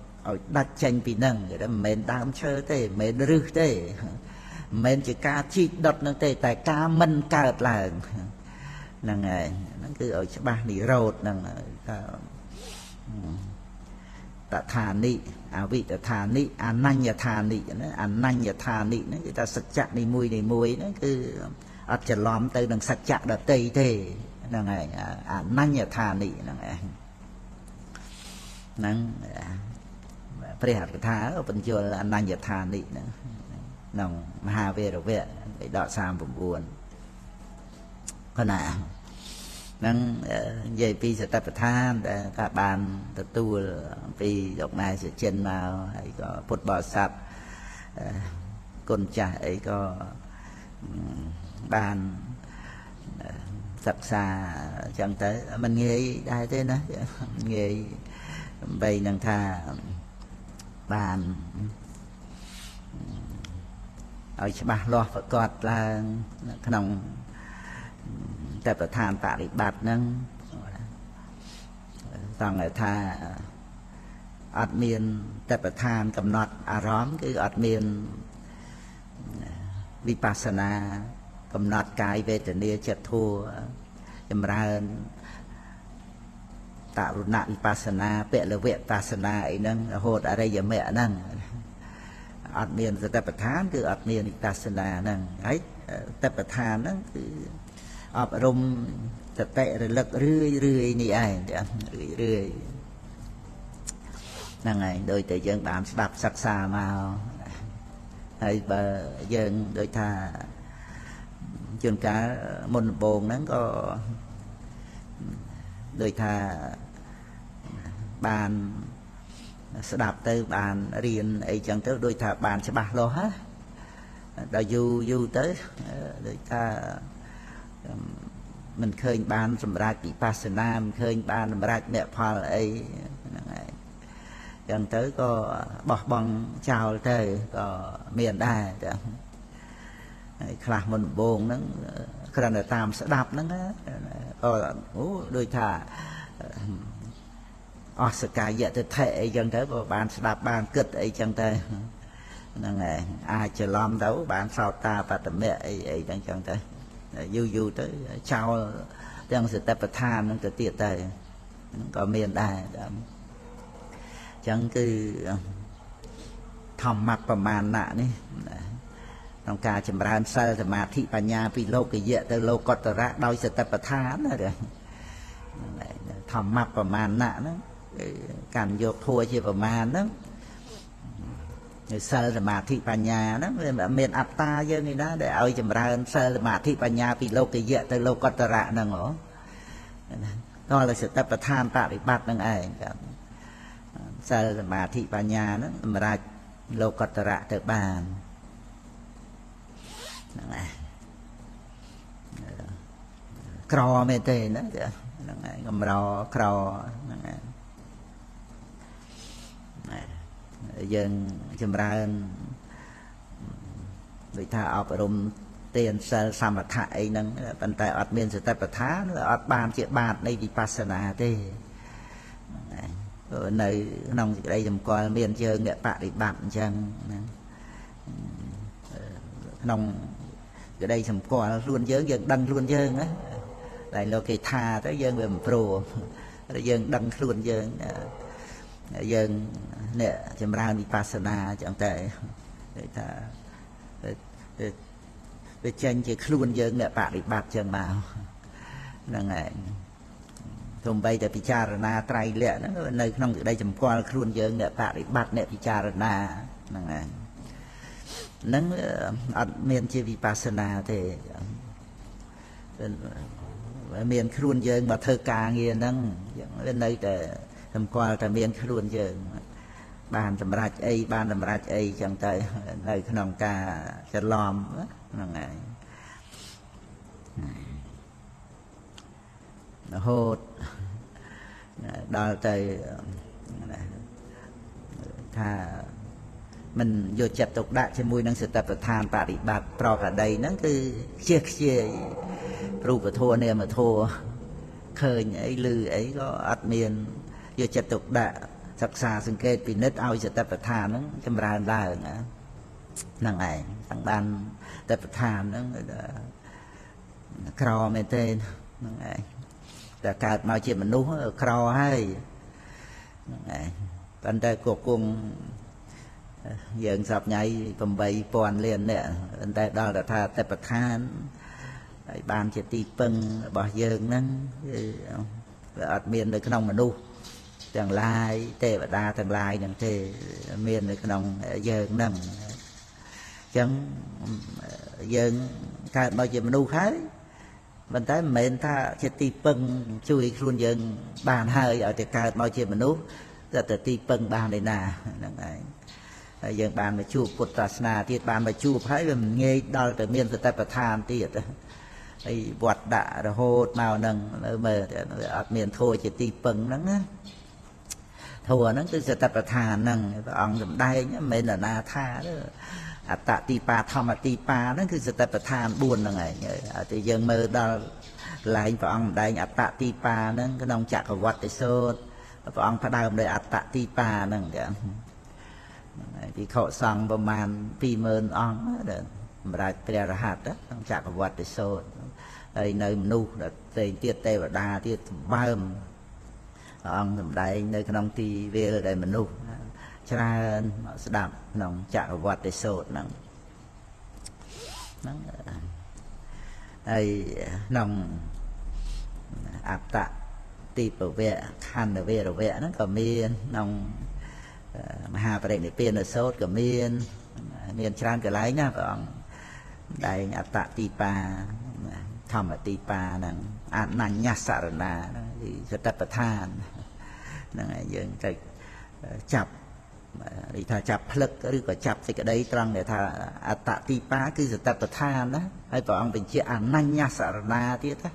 đặt tranh vì nâng rồi đó mình đam chơi thế mình rư thế mình chỉ ca chi đợt năng thế tại ca mình ca là năng này nó cứ ở ba nỉ rột năng tạ thà nị vị tạ thà nị nanh nhà thà nị nanh nhà thà nị nó người ta sạch chặt đi mùi nó cứ ở chợ lõm tới đằng sạch chặt đợt tây thế năng này nanh nhà thà nị năng này năng phải hạt cái thá ở bên chỗ là nanh nhà thà nị nòng hà về rồi về để đọ sam vùng buồn con nào năng về pi sẽ tập than để các bạn tập tu pi dọc này sẽ chân vào hay có phút bò sạch con trai ấy có bàn sạch xa chẳng tới mình nghe ai thế đó nghe bây năng tha bàn ở ba lo phải cọt là cái nòngแต่ประธานปฏิบัตินั้นต้องให้ท่าอัดเมียนแต่ประธานกำหนดอารมณ์คืออัดเมียนวิปัสสนากำหนดกายเวทนาจิตทั่วจำเริญตารุณะวิปัสสนาเปะละเวทปัสสนาไอ้นั่งโหดอะไรอย่างแม่นั่งอัดเมียนแต่ประธานคืออัดเมียนวิปัสสนานั่งไอ้แต่ประธานนั่นคืออบรมจะเตะระลึกเรื่อยนี่ไอ้เรื่อยนั่งไงโดยแต่ยังตามดับศักษามาให้บยังโดยท่าจนcảมนโบงนั้นก็โดยท่าบานสดับเตอร์บานเรียนไอ้จังเตอร์โดยท่าบานฉบับโลฮะเราอยู่เตอร์โดยท่าmình khơi ban sầm rạch bị pasana mình khơi ban sầm rạch mẹ phal ấy gần tới có bỏ bằng chào thời có miền đài khạc mình buồn nó khả năng tam sẽ đạp nó có đôi thà Oscar vậy thì thể gần tới có ban sẽ đạp ban kịch ấy chẳng tới này ai chờ làm đấu bạn sao ta và tầm mẹ ấy chẳng tới du tới chào đang sự tập tham nó tự tiệt tới có miền đài chẳng cứ thầm mặtประมาณ nạ ní trong ca chìm ra sơ thì mà thị bà nhà vì lâu cái dễ tới lâu có tờ ra đôi sự tập tham rồi thầm mặt ประมาณ nạ đó càng vô thua chỉ ประมาณ đó sơ là mà thị bà nhà đó miền áp ta dân này đó để ở chìm ra sơ là mà thị bà nhà vì lâu cái dễ tới lâu có tờ ra nè ngõ đó là sự tập tham tạ để bắt nâng ai sơ là mà thị bà nhà đó mà ra lâu có tờ ra tới bàn cro mê tê đó ngầm rò cro dân chìm ra vì ta ọp rùm tiền sơ xăm mặt thại nâng bần tay ọt miên sự tập thá ọt bàn chuyện bạt đây vì pasana thế នៅក្នុងសេចក្តីសម្គាល់មានយើងអ្នកបដិបត្តិអញ្ចឹងណាក្នុងសេចក្តីសម្គាល់ខ្លួនយើងដឹងខ្លួនយើងណាតែលោកគេថាទៅយើងវាមិនព្រោះយើងដឹងខ្លួនយើងអ្នកចម្រើនវិបស្សនាអញ្ចឹងតែថាវាចេញជាខ្លួនយើងអ្នកបដិបត្តិអញ្ចឹងមកហ្នឹងហើយទោះបីតែពិចារណាត្រៃលក្ខណ៍ហ្នឹងនៅក្នុងសេចក្តីសម្គាល់ខ្លួនយើងអ្នកបដិបត្តិអ្នកពិចារណាហ្នឹងហើយហ្នឹងអត់មានជាវិបស្សនាទេមានខ្លួនយើងមកធ្វើការងារហ្នឹងវានៅតែសម្គាល់តែមានខ្លួនយើងបានសម្រេចអីបានសម្រេចអីចឹងទៅនៅក្នុងការច្រឡំហ្នឹងហើយរហូតដល់ទៅថាមិនយកចិត្តទុកដាក់ជាមួយនឹងសតិប្បដ្ឋានបរិបត្តិប្រកដីហ្នឹងគឺខ្ជិលរូបធម៌នាមធម៌ឃើញអីឮអីក៏អត់មានយកចិត្តទុកដាក់សិក្សាសង្កេតពិនិត្យឲ្យសតិប្បដ្ឋានហ្នឹងចម្រើនឡើងហ្នឹងឯងទាំងបានសតិប្បដ្ឋានហ្នឹងក្រមែនទេហ្នឹងឯងតែកើតមកជាមនុស្សក្រហើយហ្នឹងឯងប៉ុន្តែគង់គង់យើងសពថ្ងៃ 8,000 លាននាក់ប៉ុន្តែដល់តែថាសតិប្បដ្ឋានហើយបានជាទីពឹងរបស់យើងហ្នឹងគឺវាអត់មាននៅក្នុងមនុស្សទាំងឡាយទេវតាទាំងឡាយហ្នឹងទេមាននៅក្នុងយើងហ្នឹងអញ្ចឹងយើងកើតមកជាមនុស្សហើយប៉ុន្តែមិនមែនថាជាទីពឹងជួយខ្លួនយើងបានហើយឲ្យតែកើតមកជាមនុស្សតែទីពឹងបានឯណាហ្នឹងឯងហើយយើងបានមកជួបពុទ្ធសាសនាទៀតបានមកជួបហើយវាមិនងាយដល់ទៅមានសតិប្បដ្ឋានទៀតហើយវត្តដាក់រហូតមកហ្នឹងនៅមើលអត់មានធម៌ជាទីពឹងហ្នឹងណាធម៌ហ្នឹងគឺសតិប្បដ្ឋានហ្នឹងព្រះអង្គសម្ដែងមិនមែនណាថាអត្តទីបាធម្មទីបាហ្នឹងគឺសតិប្បដ្ឋាន4ហ្នឹងឯងតែយើងមើលដល់កន្លែងព្រះអង្គសម្ដែងអត្តទីបាហ្នឹងក្នុងចក្រវត្តិសូត្រព្រះអង្គផ្ដើមដោយអត្តទីបាហ្នឹងចាភិក្ខុសង្ឃប្រមាណ 20000 អង្គដែលសម្រាប់ព្រះរហ័តក្នុងចក្រវត្តិសូត្រហើយនៅមនុស្សដែលផ្សេងទៀតទេវតាទៀតសម្បើមព្រះអង្គសម្ដែងនៅក្នុងទីវាលដែលមនុស្សច្រើនមកស្ដាប់ក្នុងចក្រវត្តិសូត្រហ្នឹងហើយក្នុងអត្តទីពវៈខណ្ឌវេរវៈហ្នឹងក៏មានក្នុងមហាបរិនិព្វានសូត្រក៏មានច្រើនកន្លែងណាព្រះអង្គដែងអត្តទីបាធម្មទីបាហ្នឹងអនញ្ញសរណាគឺសតិប្បដ្ឋានហ្នឹងហើយយើងត្រូវចាប់និយាយថាចាប់ផ្លឹកឬក៏ចាប់សេចក្តីត្រង់ដែលថាអត្តទីបាគឺសតិប្បដ្ឋានណាហើយព្រះអង្គបញ្ជាក់អនញ្ញសរណាទៀតណា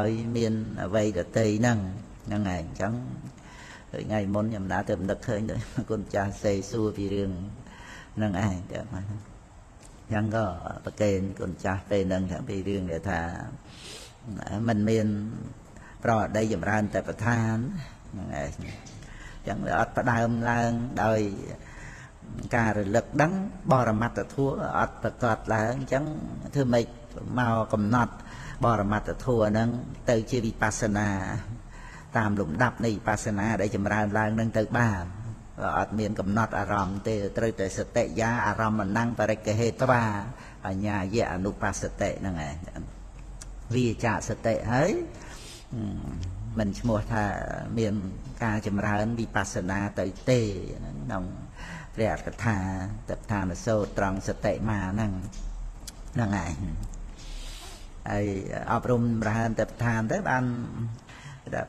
ឲ្យមានអ្វីដតីហ្នឹងហ្នឹងហើយអញ្ចឹងថ្ងៃមុនខ្ញុំណាទៅនឹកឃើញទៅគុណចាស់សេសួរពីរឿងហ្នឹងឯងតែអញ្ចឹងក៏ប្រកេនគុណចាស់ពេលហ្នឹងថាពីរឿងដែលថាมันមានប្រអដីចម្រើនតែប្រឋានហ្នឹងឯងអញ្ចឹងវាអត់ផ្ដើមឡើងដោយការរលឹកដឹងបរមត្តធម៌អត់ប្រកបឡើងអញ្ចឹងធ្វើម៉េចមកកំណត់បរមត្តធម៌ហ្នឹងទៅជាវិបស្សនាតាមលំដាប់នៃវិបស្សនាដែលចម្រើនឡើងនឹងទៅបានអត់មានកំណត់អារម្មណ៍ទេត្រូវតែសតិយាអារម្មណ៍បរិក្ខហេត្វាបញ្ញាយៈអនុបស្សតិហ្នឹងឯងវាចាសតិហើយមិនឈ្មោះថាមានការចម្រើនវិបស្សនាទៅទេក្នុងព្រះអត្ថកថាតដ្ឋានសូត្រត្រង់សតិមាហ្នឹងហ្នឹងឯងហើយអប់រំចម្រើនតដ្ឋានទៅបាន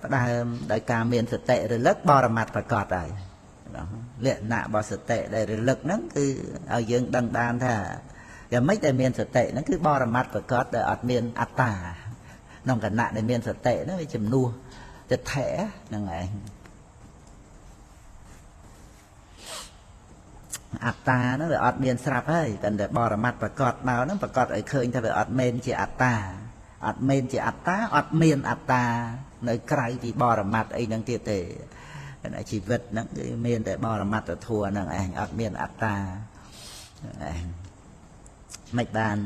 ផ្ដើមដោយការមានសតិរលឹកបរមត្តប្រកបហើយលក្ខណៈរបស់សតិដែលរលឹកហ្នឹងគឺឲ្យយើងដឹងបានថាយ៉ាងម៉េចដែលមានសតិហ្នឹងគឺបរមត្តប្រកបដែលអត់មានអត្តាក្នុងគណៈដែលមានសតិហ្នឹងវាជំនួសទិដ្ឋិហ្នឹងឯងអត្តាហ្នឹងវាអត់មានស្រាប់ហើយតែបរមត្តប្រកបមកហ្នឹងប្រកបឲ្យឃើញថាវាអត់មែនជាអត្តាអត់មែនជាអត្តាអត់មានអត្តានៅក្រៅពីបរមត្តអីហ្នឹងទៀតទេ ជីវិតហ្នឹងគឺមានតែបរមត្តធម៌ហ្នឹងឯងអត់មានអត្តាមិនបាន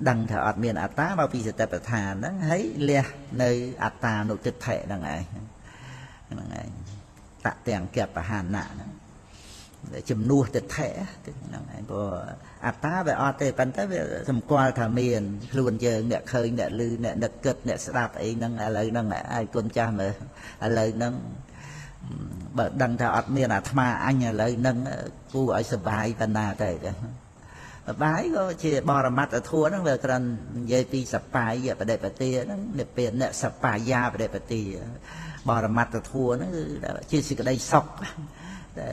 ដឹងថាអត់មានអត្តាមកពីសតិប្បដ្ឋានហ្នឹងហើយលះនៅអត្តានុទិដ្ឋិហ្នឹងឯងហ្នឹងឯងតទាំងកបហានៈហ្នឹងជំនួសទិដ្ឋិហ្នឹងឯងព្រោះអត្តាវាអត់ទេប៉ុន្តែវាសម្គាល់ថាមានខ្លួនយើងអ្នកឃើញអ្នកឮអ្នកនឹកគិតអ្នកស្ដាប់អីហ្នឹងឥឡូវហ្នឹងឯងគុណចាស់មើលឥឡូវហ្នឹងបើដឹងថាអត់មានអាត្មាអញឥឡូវហ្នឹងគួរឲ្យសុបាយប៉ុណ្ណាទៅបាយក៏ជាបរមត្តធម៌ហ្នឹងវាគ្រាន់និយាយពីសបាយបដិបទាហ្នឹងនិព្វានសបាយាបដិបទាបរមត្តធម៌ហ្នឹងគឺជាសេចក្តីសុខតែ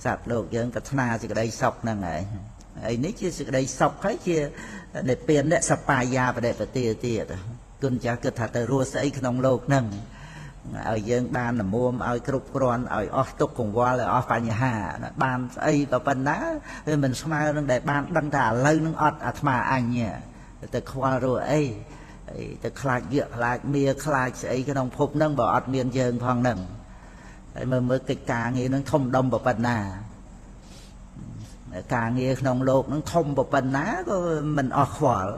សត្វលោកយើងប្រាថ្នាសេចក្តីសុខហ្នឹងហើយហើយនេះជាសេចក្តីសុខហើយជានិព្វានសបាយាបដិបទាទៀតគុណចាស់គិតថាទៅរស់ស្អីក្នុងលោកហ្នឹងឲ្យយើងបានលមុំឲ្យគ្រប់គ្រាន់ឲ្យអស់ទុក្ខកង្វល់ឲ្យអស់បញ្ហាបានស្អីក៏ប៉ុណ្ណាវាមិនស្មើនឹងដែលបានដឹងថាឥឡូវនឹងអត់អាត្មាអញទៅខ្វល់រស់អីទៅខ្លាចវាខ្លាចមៀខ្លាចស្អីក្នុងភពហ្នឹងបើអត់មានយើងផងហ្នឹងហើយមើលកិច្ចការងារហ្នឹងធំដុំប៉ុណ្ណាការងារក្នុងលោកហ្នឹងធំប៉ុណ្ណាក៏មិនអស់ខ្វល់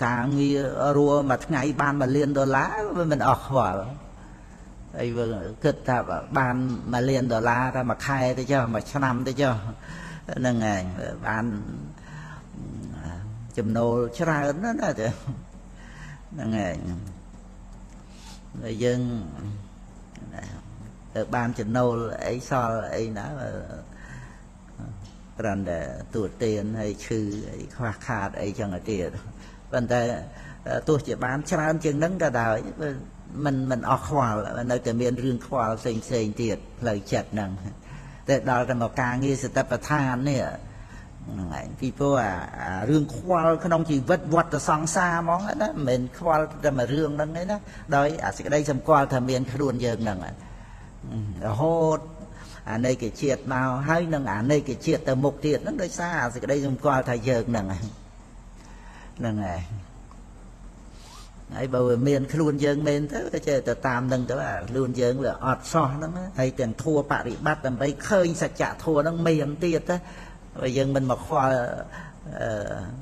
ការងាររួមួយថ្ងៃបាន$1លានវាមិនអស់ខ្វល់ហើយវាគិតថាបាន$1លានតែមួយខែទៅចុះមួយឆ្នាំទៅចុះហ្នឹងឯងបានចំណូលច្រើនណាស់ទៅហ្នឹងឯងហើយយើងទៅបានចំណូលអីសល់អីណាព្រមតែទួទានហើយឈឺអីខ្វះខាតអីចឹងទៀតប៉ុន្តែទោះជាបានច្រើនជាងហ្នឹងក៏ដោយមិនអស់ខ្វល់នៅតែមានរឿងខ្វល់ផ្សេងទៀតផ្លូវចិត្តហ្នឹងតែដល់តែមកការងារសតិប្បដ្ឋាននេះហ្នឹងឯងពីព្រោះអារឿងខ្វល់ក្នុងជីវិតវត្តសង្សារហ្មងណាមិនមែនខ្វល់តែមួយរឿងហ្នឹងទេណាដោយអាសេចក្តីសម្គាល់ថាមានខ្លួនយើងហ្នឹងរហូតអានៃកិជាតិមកហើយនឹងអានៃកិជាតិទៅមុខទៀតហ្នឹងដោយសារអាសេចក្តីសម្គាល់ថាយើងហ្នឹងហ្នឹងហើយបើវាមានខ្លួនយើងមែនទៅក៏ចេះទៅតាមនឹងទៅខ្លួនយើងវាអត់សោះហ្នឹងហើយទាំងធัวបរិបត្តិដើម្បីឃើញសច្ចធัวហ្នឹងមានទៀតទៅបើយើងមិនមកខ្វល់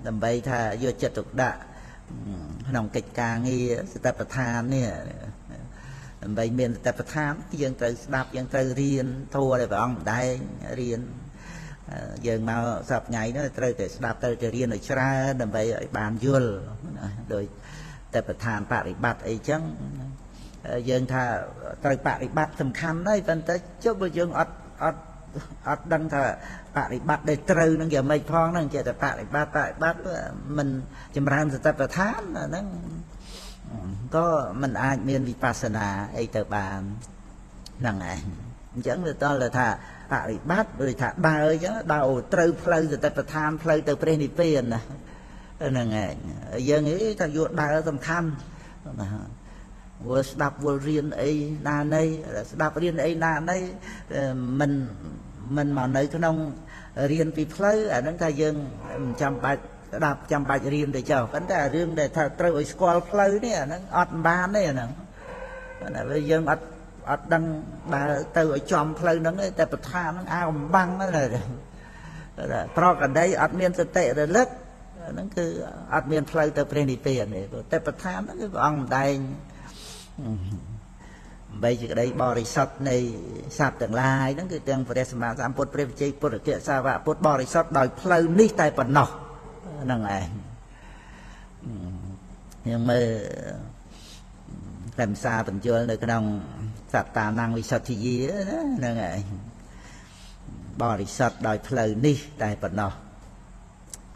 ដើម្បីថាយកចិត្តទុកដាក់ក្នុងកិច្ចការងារសតិប្បដ្ឋាននេះដើម្បីមានសតិប្បដ្ឋានយើងត្រូវស្ដាប់យើងត្រូវរៀនធัวដែលព្រះអង្គម្ដែងរៀនយើងមកសប្ថ្ងៃនេះត្រូវតែស្ដាប់ត្រូវតែរៀនឲ្យច្រើនដើម្បីឲ្យបានយល់ដោយតែប្រធានបរិបត្តិអីចឹងយើងថាត្រូវបរិបត្តិសំខាន់ហើយប៉ុន្តែចុះបើយើងអត់ដឹងថាបរិបត្តិដែលត្រូវនឹងយ៉ាងម៉េចផងហ្នឹងចេះតែបរិបត្តិមិនចម្រើនសតិប្បដ្ឋានហ្នឹងក៏មិនអាចមានវិបស្សនាអីទៅបានហ្នឹងឯងអញ្ចឹងវាតល់ថាបរិបត្តិដូចថាដើរអញ្ចឹងដើរត្រូវផ្លូវសតិប្បដ្ឋានផ្លូវទៅព្រះនិព្វានណាហ្នឹងឯងយើងនិយាយថាយកដើរសំខាន់ណាវល់ស្ដាប់វល់រៀនអីណានៃស្ដាប់រៀនអីណានៃមិនមកនៅក្នុងរៀនពីផ្លូវអាហ្នឹងថាយើងមិនចាំបាច់ស្ដាប់ចាំបាច់រៀនទៅចុះប៉ុន្តែរឿងដែលថាត្រូវឲ្យស្គាល់ផ្លូវនេះអាហ្នឹងអត់បានទេអាហ្នឹងតែយើងអត់ដឹងដើរទៅឲ្យចំផ្លូវហ្នឹងតែប្រធានហ្នឹងអាកំបាំងហ្នឹងប្រកដីអត់មានសតិរលឹកហ្នឹងគឺអត់មានផ្លូវទៅព្រះនិព្វានទេតែប្រធានហ្នឹងគឺព្រះអង្គម្ដែងបីជាក្តីបរិសុទ្ធនៃសត្វទាំងឡាយហ្នឹងគឺទាំងព្រះសម្មាសម្ពុទ្ធព្រះវិជ័យពុទ្ធអគ្គសាវកពុទ្ធបរិសុទ្ធដោយផ្លូវនេះតែប៉ុណ្ណោះហ្នឹងឯងយើងមើលកម្មសាបញ្យលនៅក្នុងសត្តានងវិសុទ្ធិយាហ្នឹងឯងបរិសុទ្ធដោយផ្លូវនេះតែប៉ុណ្ណោះ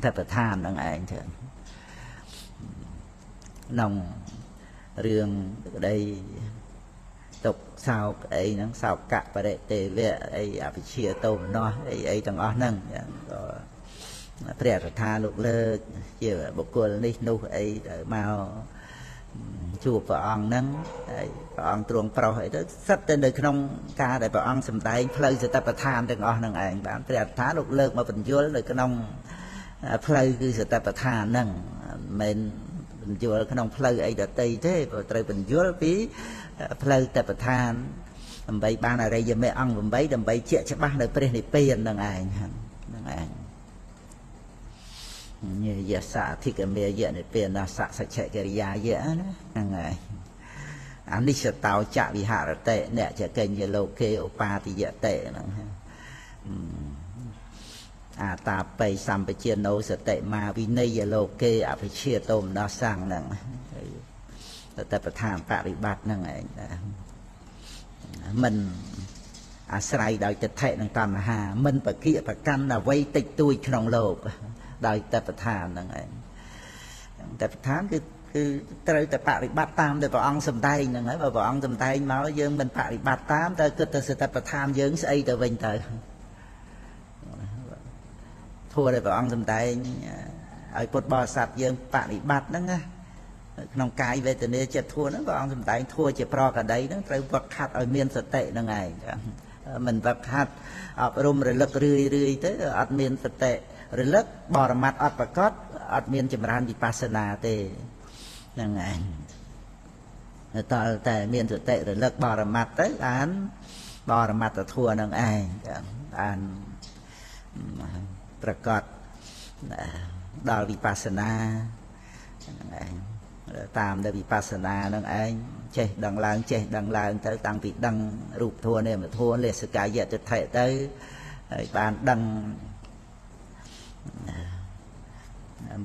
តែប្រធានហ្នឹងឯងទៅក្នុងរឿងក្តីទុកសោកអីហ្នឹងសោកៈបរិទេវៈអីអភិជាតោមនោះអីទាំងអស់ហ្នឹងក៏ព្រះរដ្ឋាលោកលើកជាបុគ្គលនេះនោះអីទៅមកជួបព្រះអង្គហ្នឹងហើយព្រះអង្គទ្រង់ប្រោសអីទៅសិតទៅនៅក្នុងការដែលព្រះអង្គសម្ដែងផ្លូវសតិប្បដ្ឋានទាំងអស់ហ្នឹងឯងបានព្រះរដ្ឋាលោកលើកមកបញ្យល់នៅក្នុងផ្លូវគឺសតិប្បដ្ឋានហ្នឹងមិនបញ្យល់ក្នុងផ្លូវអីដតីទេព្រោះត្រូវបញ្យល់ពីផ្លូវតបដ្ឋាន đầm bay ban ở đây giờ mẹ ăn đầm bay chia cho bác đời pre này tiền đằng ảnh như giờ xạ thì cái mẹ giờ này tiền là xạ sạch chạy cái giá dễ đằng ảnh anh đi sẽ tao chạm bị hạ là tệ nè chả kênh như lô kê opa thì dễ tệ ta bay xăm bay chia nấu sẽ tệ mà vì nay giờ lô kê phải chia tôm nó sang nèแต่ประธานปฏิบัตินั่นเองมันอาศัยโดยจะเทนั่งตามหามันประเกียประกันเอาไว้ติดตัวขนมโลกโดยแต่ประธานนั่นเองแต่ประธานคือแต่ปฏิบัติตามแต่พระองค์สมได้นั่นไงพระองค์สมได้มาแล้วยังมันปฏิบัติตามแต่คือแต่ประธานยังใส่แต่เวงแต่ทั่วแต่พระองค์สมได้ไอ้พุทธบริษัทยังปฏิบัตินั่นไงนองกายเวทเนจะทั่วนั้นก็องสมได้ทั่วจะปลอกระไดนั้นไปวักขัดเอาเมียนสเตะนั่งไงมันวักขัดอบรมระลึกเรื่อยๆtớiอัดเมียนสเตะระลึกบรมัดอัดประกอบอัดเมียนจำรานวิปัสสนาเตนั่งไงแต่เมียนสเตะระลึกบรมัดtớiอ่านบรมัดแต่ทั่วนั่งไงอ่านประกอบดาววิปัสสนาตามได้วิปัสสนานั่นเองเจดังลางtớiตั้งปีดังรูปทัวเนี่ยมาทัวเลสกายจะเทtớiบานดัง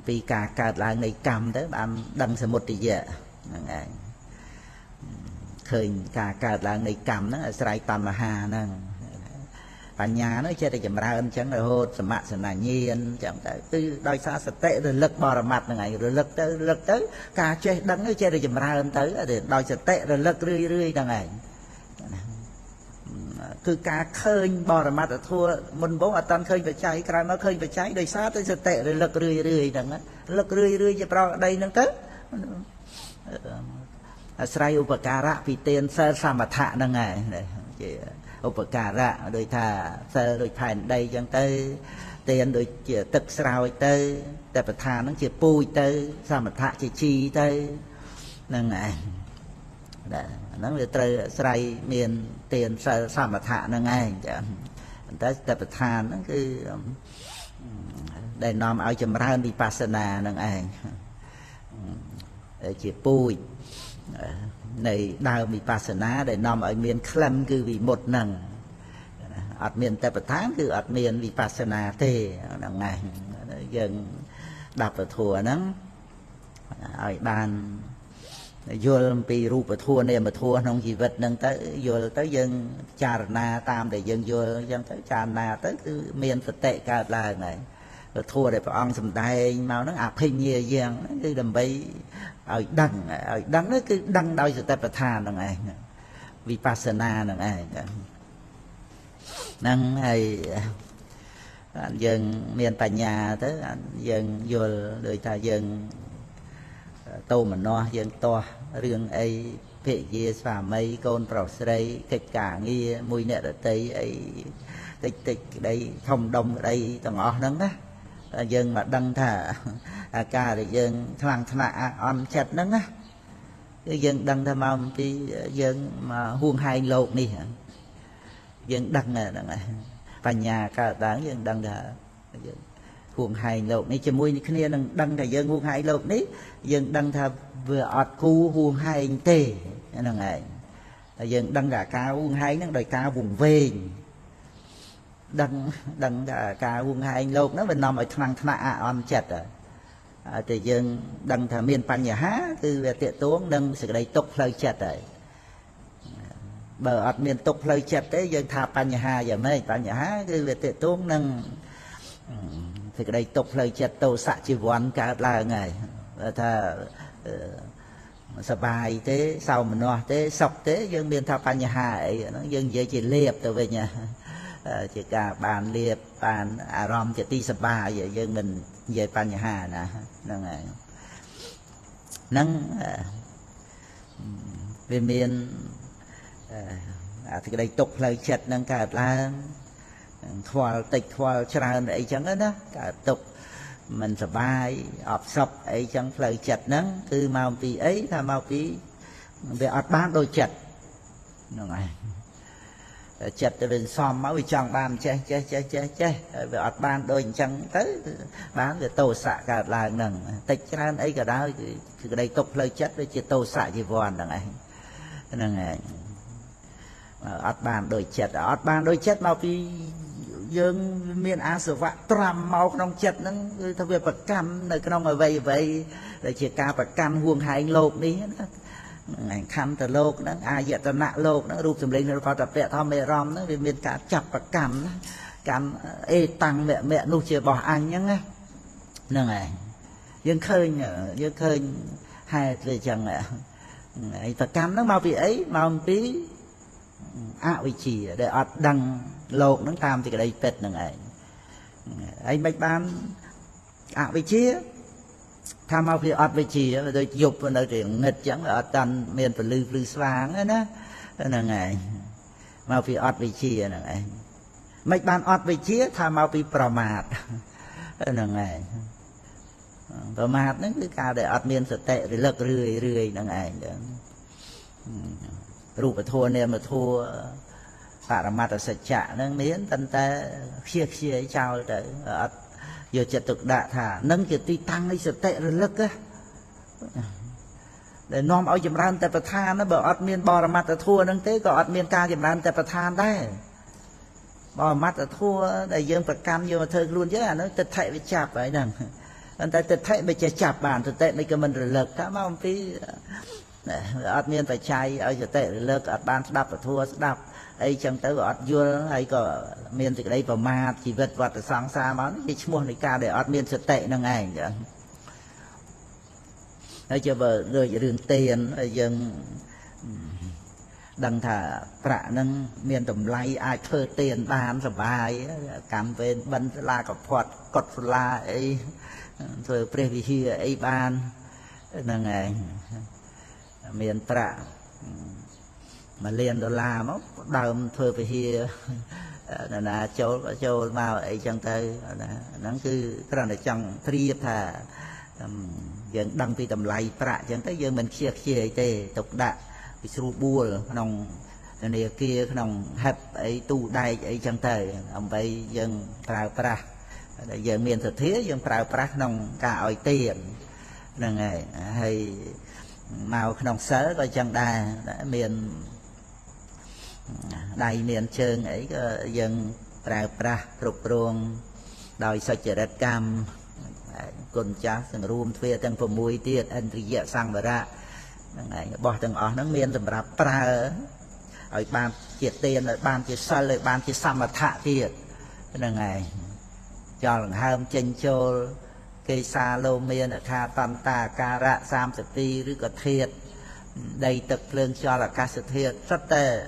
ปีกาการลางในกรรมtớiบานดังสมุติเยอะนั่นเองเคยการลางในกรรมนั่นสายตันมาหานั่นปัญญาnó chơi để chậm ra ân chẳng là hốt sầm mạ sầm nà nhiên chẳng tới từ đôi xa sạch tệ rồi lực bò mặt là ngày rồi lực tới cả chơi đắng nó chơi để chậm ra ân tới để đôi sạch tệ rồi lực rưỡi là ngày cứ cả khơi bò mặt là thua mình bố ở tan khơi phải cháy cái nó khơi phải cháy đôi xa tới sạch tệ rồi lực rưỡi đằng á lực rưỡi cho pro đây nó tới sai upakara vì tiền sơ samatha là ngày nàyอุปการะโดยท่าเซอร์โดยแผ่นใดจังเตยเตียนโดยเจียตึกสาวเตยแต่ประธานนั่งเจียปุยเตยสามถะเจียชีเตยนั่นไงนั่นเลยเตยใส่เมียนเตียนเซอร์สามถะนั่นไงจ้ะแต่ประธานนั่นคือได้นำเอาจำราญวิปัสสนานั่นเองเจียปุยในดาวมีปัสนาได้นำไอเมียนคลำคือวิหมดนั่งอัดเมียนแต่ประธานคืออัดเมียนวิปัสนาเทนั่งไงยังดับประทัวนั้นไอ้บ้านโยนปีรูปประทัวเนี่ยประทัวน้องชีวิตนั่งtớiโยนtớiยังจารณาตามแต่ยังโยนยังtớiจารณาtớiคือเมียนสเตะการลายไงประทัวได้พระองค์สมได้มานั่งอาภัยเยี่ยยังคือดำไปดังนั่นคือดังโดยสติปัฏฐานนั่นเองวิปัสสนานั่นเองนั่งไอ้ยังเมียนปัญญาtớiยังโยนโดยท่ายังโตมันน้อยังตัวเรื่องไอ้เพศเยสาไม่โกนปลอกใส่กิจการเงี้ยมวยเนี่ยตีไอ้ติดđây thông đông đây tầng ngõ nắng đó dân mà đăng thà ca thì dân thằng on chặt nắng á dân đăng tham ông thì dân mà huông hai lột đi dân đăng này và nhà cả đáng dân đăng là huông hai lột này cho mui kia đăng là dân huông hai lột ní dân đăng thà vừa ọt khu huông hai tê là ngày dân đăng là ca huông hai nó đời ca vùng về đăng cả vùng hai lột nó bên nằm ở thằng on chặt thì dân đăng thà miền pan nhà há từ về tiện tuống đăng sự đây tục lời chặt rồi bờ ở miền tục lời chặt đấy dân thà pan nhà ha giờ mấy pan nhà há từ về tiện tuống nâng thì đây tục lời chặt tô xạ chỉ vòn cả là ngày thàสบายthế sau mình no thế sọc thế dân miền thà pan nhà ha ấy nó dân dễ chỉ liệp từ về nhà chỉ cả bàn liệp bàn arom chỉ ti sập ba vậy dân mình về pan nhà hà nè năng này năng về miền thì đây tục lời chật năng cả là khoa tịch khoa tràn ấy chẳng đó cả tục mình sập bài ọp sập ấy chẳng lời chật năng từ màu tí ấy là màu tí về ọt bán đôi chật năng này chật đến xóm máu vì chọn bàn che vì ọt bàn đôi chẳng tới bán về tô xạ cả là nằng tịch ra ấy cả đó thì đây tục lời chất với chỉ tô xạ chỉ vòn nằng này ọt bàn đôi chất mau vì dương miền Á sửa vạ trầm mau trong chất nó thôi về bậc căn nơi trong ở vậy để chỉ ca bậc căn huông hai lột đi ngày khăn từ lột đó ai vậy từ nạ lột nó rụp sầm lên nó vào tập vẽ thom mẹ rom nó vì miền cả chập bậc căn ê tăng mẹ nuôi chia bỏ anh nhá nè này dương khơi hai về chẳng ấy bậc căn nó mau vì ấy mau tí vị chỉ để ọt đằng lột nó tam thì cái đây tết này anh bạch ban vị trí tham ao khi ọt vị trí rồi dục vào nơi chuyện nghịch chẳng ở tận miền phải lư sáng ấy đó là ngày mau vì ọt vị trí là ngày bạch ban ọt vị trí tham ao vì promad là ngày promad nó cứ cao để ọt miền sạch tệ để lật rười là ngày rụp thua nè mà thua phải là mặt sạch chạ nó miếng tân ta khia chào để giờ chợt thực đạ thả nâng cái ti tăng ấy sẽ tệ rồi lực á để nom ở chấm ran tạiประธาน nó bảo ọt miên bò là mặt thua nâng thế có ọt miên ca chấm ran tạiประธาน đấy bò mặt thua để dươngประกัน vô mà thơ luôn chứ nó tịch thệ với chạp vậy đằng anh ta tịch thệ với chạp bản thực tệ mấy cái mình rồi lực cả mà ông tí ọt miên phải chay ở giờ tệ rồi lực ọt ban đập thua đập ấy chẳng tới ọt vua ấy có miền thì đây vào ma chỉ vật vật sáng xa mà cái mua này ca để ọt miền sẽ tệ năng ảnh vậy nói cho vợ rồi đường tiền dân đằng thả trả năng miền tầm lay ai thơ tiền bàn sờ bài cảm về bắn la cọt phọt cọt la ấy rồi previ ấy ban năng ảnh miền trả mà liền đô la mốc đầm thưa về here là châu vào ấy chẳng tới nó cứ cái là chẳng tri thà dân đăng ti tầm lầy trả chẳng tới giờ mình chia tê tục đạ bị sưu bùa nòng này kia nòng hẹp ấy tu đai ấy chẳng tới ông vậy dân pra giờ miền thực thế dân pra nòng cả ỏi tiền là ngày hay màu nòng sớ coi chẳng đà miền đầy miền trơn ấy dân pra rụp ruộng đòi sạch rệt cam con cháu từng rùm thuê từng phần mùi tiết anh thì dễ sang và ra bỏ từng ở nó miền từng pra ở ban chiết tiền ở ban chiết sơ ở ban chiết xăm mà thạ tiết là ngày cho lần hôm chân châu cây xa lô miền ở kha tam ta ca rạ sam sập ti rứ có thiệt đầy tập lương cho là ca sự thiệt rất tệ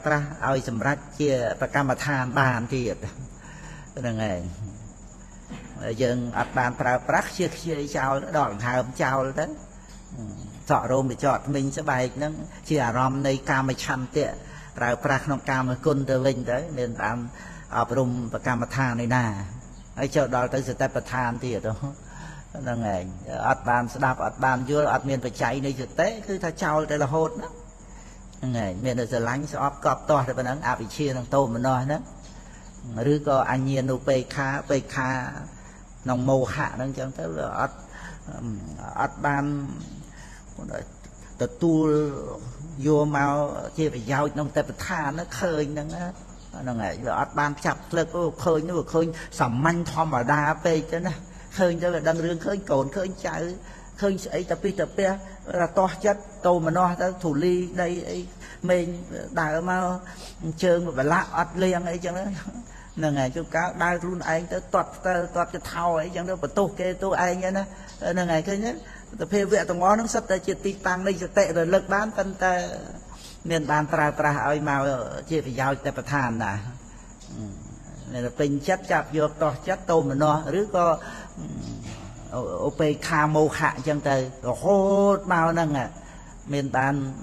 pra ao sầm rách chiaประกรรมฐานบานที่นั่นไงยังอัดบานpraเชี่ยเจ้าดอกหามเจ้าแล้วนั้นเจาะโรมไปจอดมิงสบายนั่งเชี่ยรอมในกามชันเตะpraนองกามกุลเตวิงđấy nênตามอบรมประกรรมฐานในหน้าไอ้เจ้าดอกtớiสเตปประธานที่đóนั่นไงอัดบานสดับอัดบานยั่วอัดเมียนไปใจในจุดเตะคือถ้าเจ้าแต่ละโหดนะngày miền là lánh sẽ ốp cọp to thì bên anh áp chia thằng tôm mà nói đó rứa có anh nhiên nụ pê kha nòng màu hạ đang chẳng tới là ớt ban tự tu vô màu chia phải giao nông tập tha nó khơi nó ngày ớt ban chập lực khơi nó khơi sầm manh thom mà đa pê chứ nè khơi cho là đang rương khơi cồn khơi chạy khơi ấy tập pe là to chất tô mà no ta thủ ly đây mình đào mà chơi mà lạ ọt liền ấy chẳng đó là ngày chú cá đai luôn anh tới toát cái thao ấy chẳng đó mà tô kê tô anh nhá là ngày thứ nhất tập phê vệ tầng ngó nó sắp tới chuyện ti tăng đây sẽ tệ rồi lực bán tân ta miền bàn tra ấy màu chia phải giao tạiประธานnè này là tình chất chạp vô to chất tô mà no rứa có ô pê kha mô hạ chẳng tới hốt bao năng à miền bàn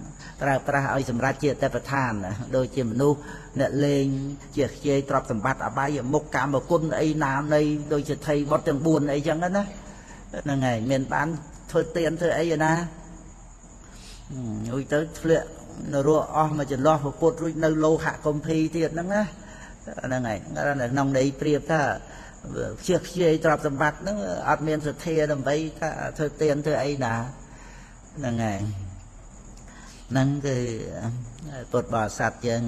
tra ấy sầm ra chia tạiประธานđôi chim nu nè lên chia chia trọp sầm bát ở bãi một cả một quân ấy nào đây đôi chia thầy bớt từng buồn ấy chẳng đó là ngày miền bàn thôi tiền thôi ấy rồi na ui tới រស់អស់មកចន្លោះពុទ្ធរួចនៅលោហៈកំភីទៀតហ្នឹងណាហ្នឹងហើយក្នុងន័យប្រៀបថាខ្ជិះខ្ជាយទ្រព្យសម្បត្តិហ្នឹងអត់មានសទ្ធាដើម្បីថាធ្វើទានធ្វើអីណាហ្នឹងហើយហ្នឹងគឺពុទ្ធបរិស័ទយើង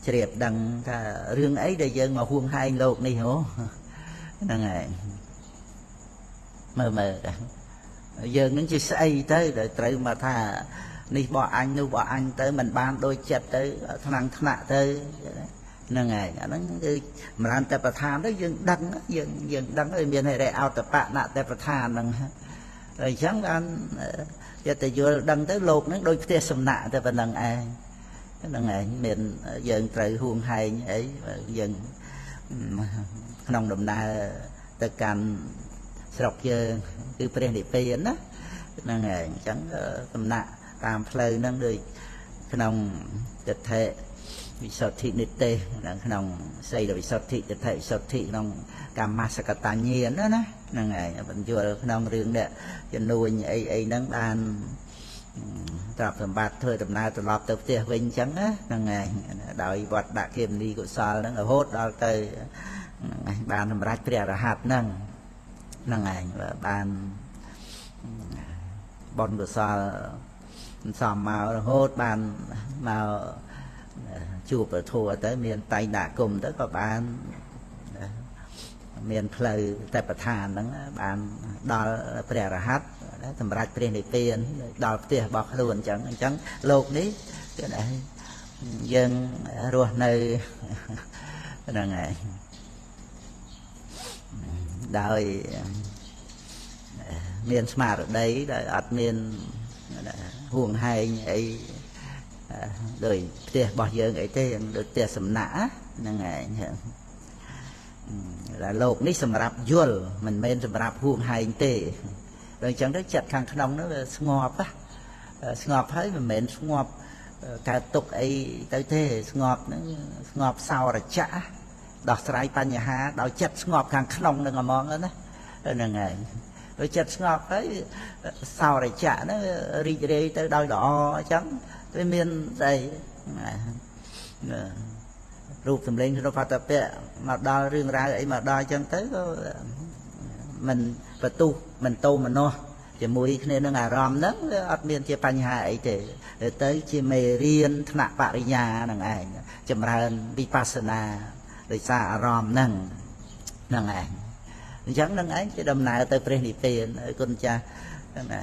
ជ្រាបដឹងថារឿងអីដែលយើងមកហួងហែងលោកនេះហ៎ហ្នឹងហើយមើលយើងនឹងជាស្អីទៅដែលត្រូវមកថានេះបោះអញនោះបោះអញទៅមិនបានដូចចិត្តទៅថ្នាំងថ្នាក់ទៅហ្នឹងហើយអាហ្នឹងគឺមរណតប្រធានទៅយើងដឹងយើងដឹងហើយមានហិរិអោតបៈណតប្រធានហ្នឹងហើយអញ្ចឹងបានចិត្តយល់ដឹងទៅលោកហ្នឹងដូចផ្ទះសំណាក់តែប៉ុណ្្នឹងឯងហ្នឹងឯងមានយើងត្រូវហួងហែងអីយើងក្នុងដំណើរទៅកាន់ស្រុកយើងគឺព្រះនិព្វានណាហ្នឹងហើយអញ្ចឹងសំណាក់តាមផ្លូវហ្នឹងដូចក្នុងទិដ្ឋិវិសុទ្ធិនិទេសក្នុងសីលវិសុទ្ធិទិដ្ឋិវិសុទ្ធិក្នុងកម្មសកតញ្ញាណណាហ្នឹងហើយបញ្យល់ក្នុងរឿងនេះជំនួញអីហ្នឹងបានទ្រព្យសម្បត្តិធ្វើដំណើរត្រឡប់ទៅផ្ទះវិញអញ្ចឹងណាហ្នឹងហើយដោយវត្តដាក់គិមនីកុសលហ្នឹងរហូតដល់ទៅបានសម្រេចព្រះអរហន្តហ្នឹងហ្នឹងឯងបានបុណ្យកុសលសំមករហូតបានមកជួបព្រះធម៌ទៅមានតៃដាក់គុំទៅក៏បានមានផ្លូវតែប្រធានហ្នឹងបានដល់ព្រះអរហន្តសម្រាប់ព្រះនិព្វានដល់ផ្ទះរបស់ខ្លួនអញ្ចឹងលោកនេះគឺយើងរស់នៅហ្នឹងហើយដោយមានស្មារតីដែលអត់មានហួងហែងអីដោយផ្ទះរបស់យើងអីទេដូចផ្ទះសំណាក់ហ្នឹងឯងដែលលោកនេះសម្រាប់យល់មិនមែនសម្រាប់ហួងហែងទេដូចអញ្ចឹងទៅចិត្តខាងក្នុងនោះវាស្ងប់ស្ងប់ហើយមិនមែនស្ងប់កើតទុកអីទៅទេស្ងប់ហ្នឹងស្ងប់សោរចៈដោះស្រាយបញ្ហាដោយចិត្តស្ងប់ខាងក្នុងនឹងហ្មងណាហ្នឹងហើយដោយចិត្តស្ងប់ហើយសោរចៈហ្នឹងរីករាយទៅដោយល្អអញ្ចឹងវាមានស្អីរូបសម្លេងរូបផតពៈមកដល់រឿងរ៉ាវអីមកដល់អញ្ចឹងទៅក៏មិនបន្ទុះមិនតោមនោះជាមួយគ្នានឹងអារម្មណ៍ហ្នឹងវាអត់មានជាបញ្ហាអីទេទៅជាមេរៀនថ្នាក់បរិញ្ញាហ្នឹងឯងចម្រើនវិបស្សនាដោយសារអារម្មណ៍ហ្នឹងឯងអញ្ចឹងនឹងឯងជាដំណើរទៅព្រះនិព្វានគុណចាស់ណា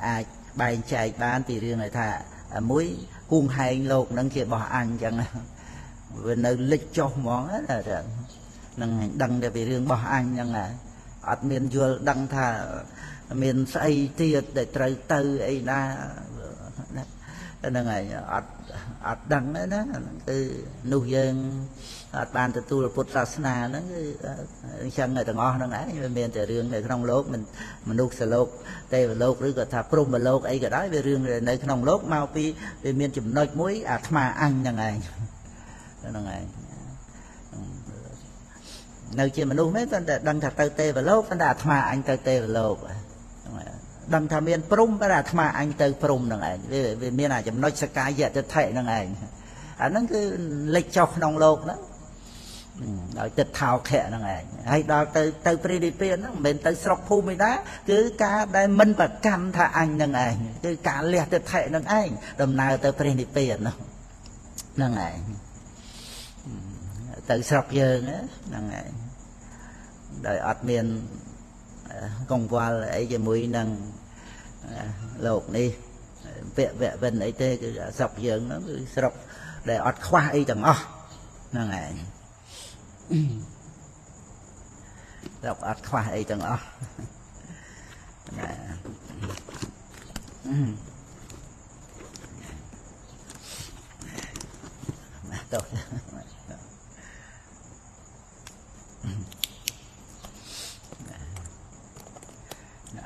អាចបែងចែកបានពីរឿងថាមួយហួងហែងលោកហ្នឹងជារបស់អញអញ្ចឹងវានៅលិចចុះហ្មងណាហ្នឹងដឹងតែពីរឿងរបស់អញហ្នឹងអត់មានយល់ដឹងថាមានស្អីទៀតដែលត្រូវទៅអីណាហ្នឹងហើយអត់ដឹងណាគឺនោះយើងអត់បានទទួលពុទ្ធសាសនាហ្នឹងគឺអញ្ចឹងទាំងអស់ហ្នឹងឯងវាមានតែរឿងនៅក្នុងលោកមិនមនុស្សលោកទេវលោកឬក៏ថាព្រហ្មលោកអីក៏ដោយវារឿងនៅក្នុងលោកមកពីវាមានចំណុចមួយអាត្មាអញហ្នឹងឯងហ្នឹងឯងនៅជាមនុស្សមែនតែដឹងថាទៅទេវលោកតែអាត្មាអញទៅទេវលោកដឹងថាមានព្រំតែអាត្មាអញទៅព្រំហ្នឹងឯងវាមានអាចំណុចសកាយតិដ្ឋិហ្នឹងឯងអាហ្នឹងគឺលេចចុះក្នុងលោកហ្នឹងដោយទឹកថោខៈហ្នឹងឯងហើយដល់ទៅព្រះនិព្វានហ្នឹងមិនមែនទៅស្រុកភូមិឯណាគឺការដែលមិនប្រកម្មថាអញហ្នឹងឯងគឺការលះទិដ្ឋិហ្នឹងឯងដំណើរទៅព្រះនិព្វានហ្នឹងឯងទៅស្រុកយើងហ្នឹងឯងដោយអត់មានកង្វល់អីជាមួយនឹងលោកនេះវៈវិនអីទេគឺស្រុកយើងហ្នឹងគឺស្រុកដែលអត់ខ្វះអីទាំងអស់ហ្នឹងឯងស្រុកអត់ខ្វះអីទាំងអស់ណាតោះ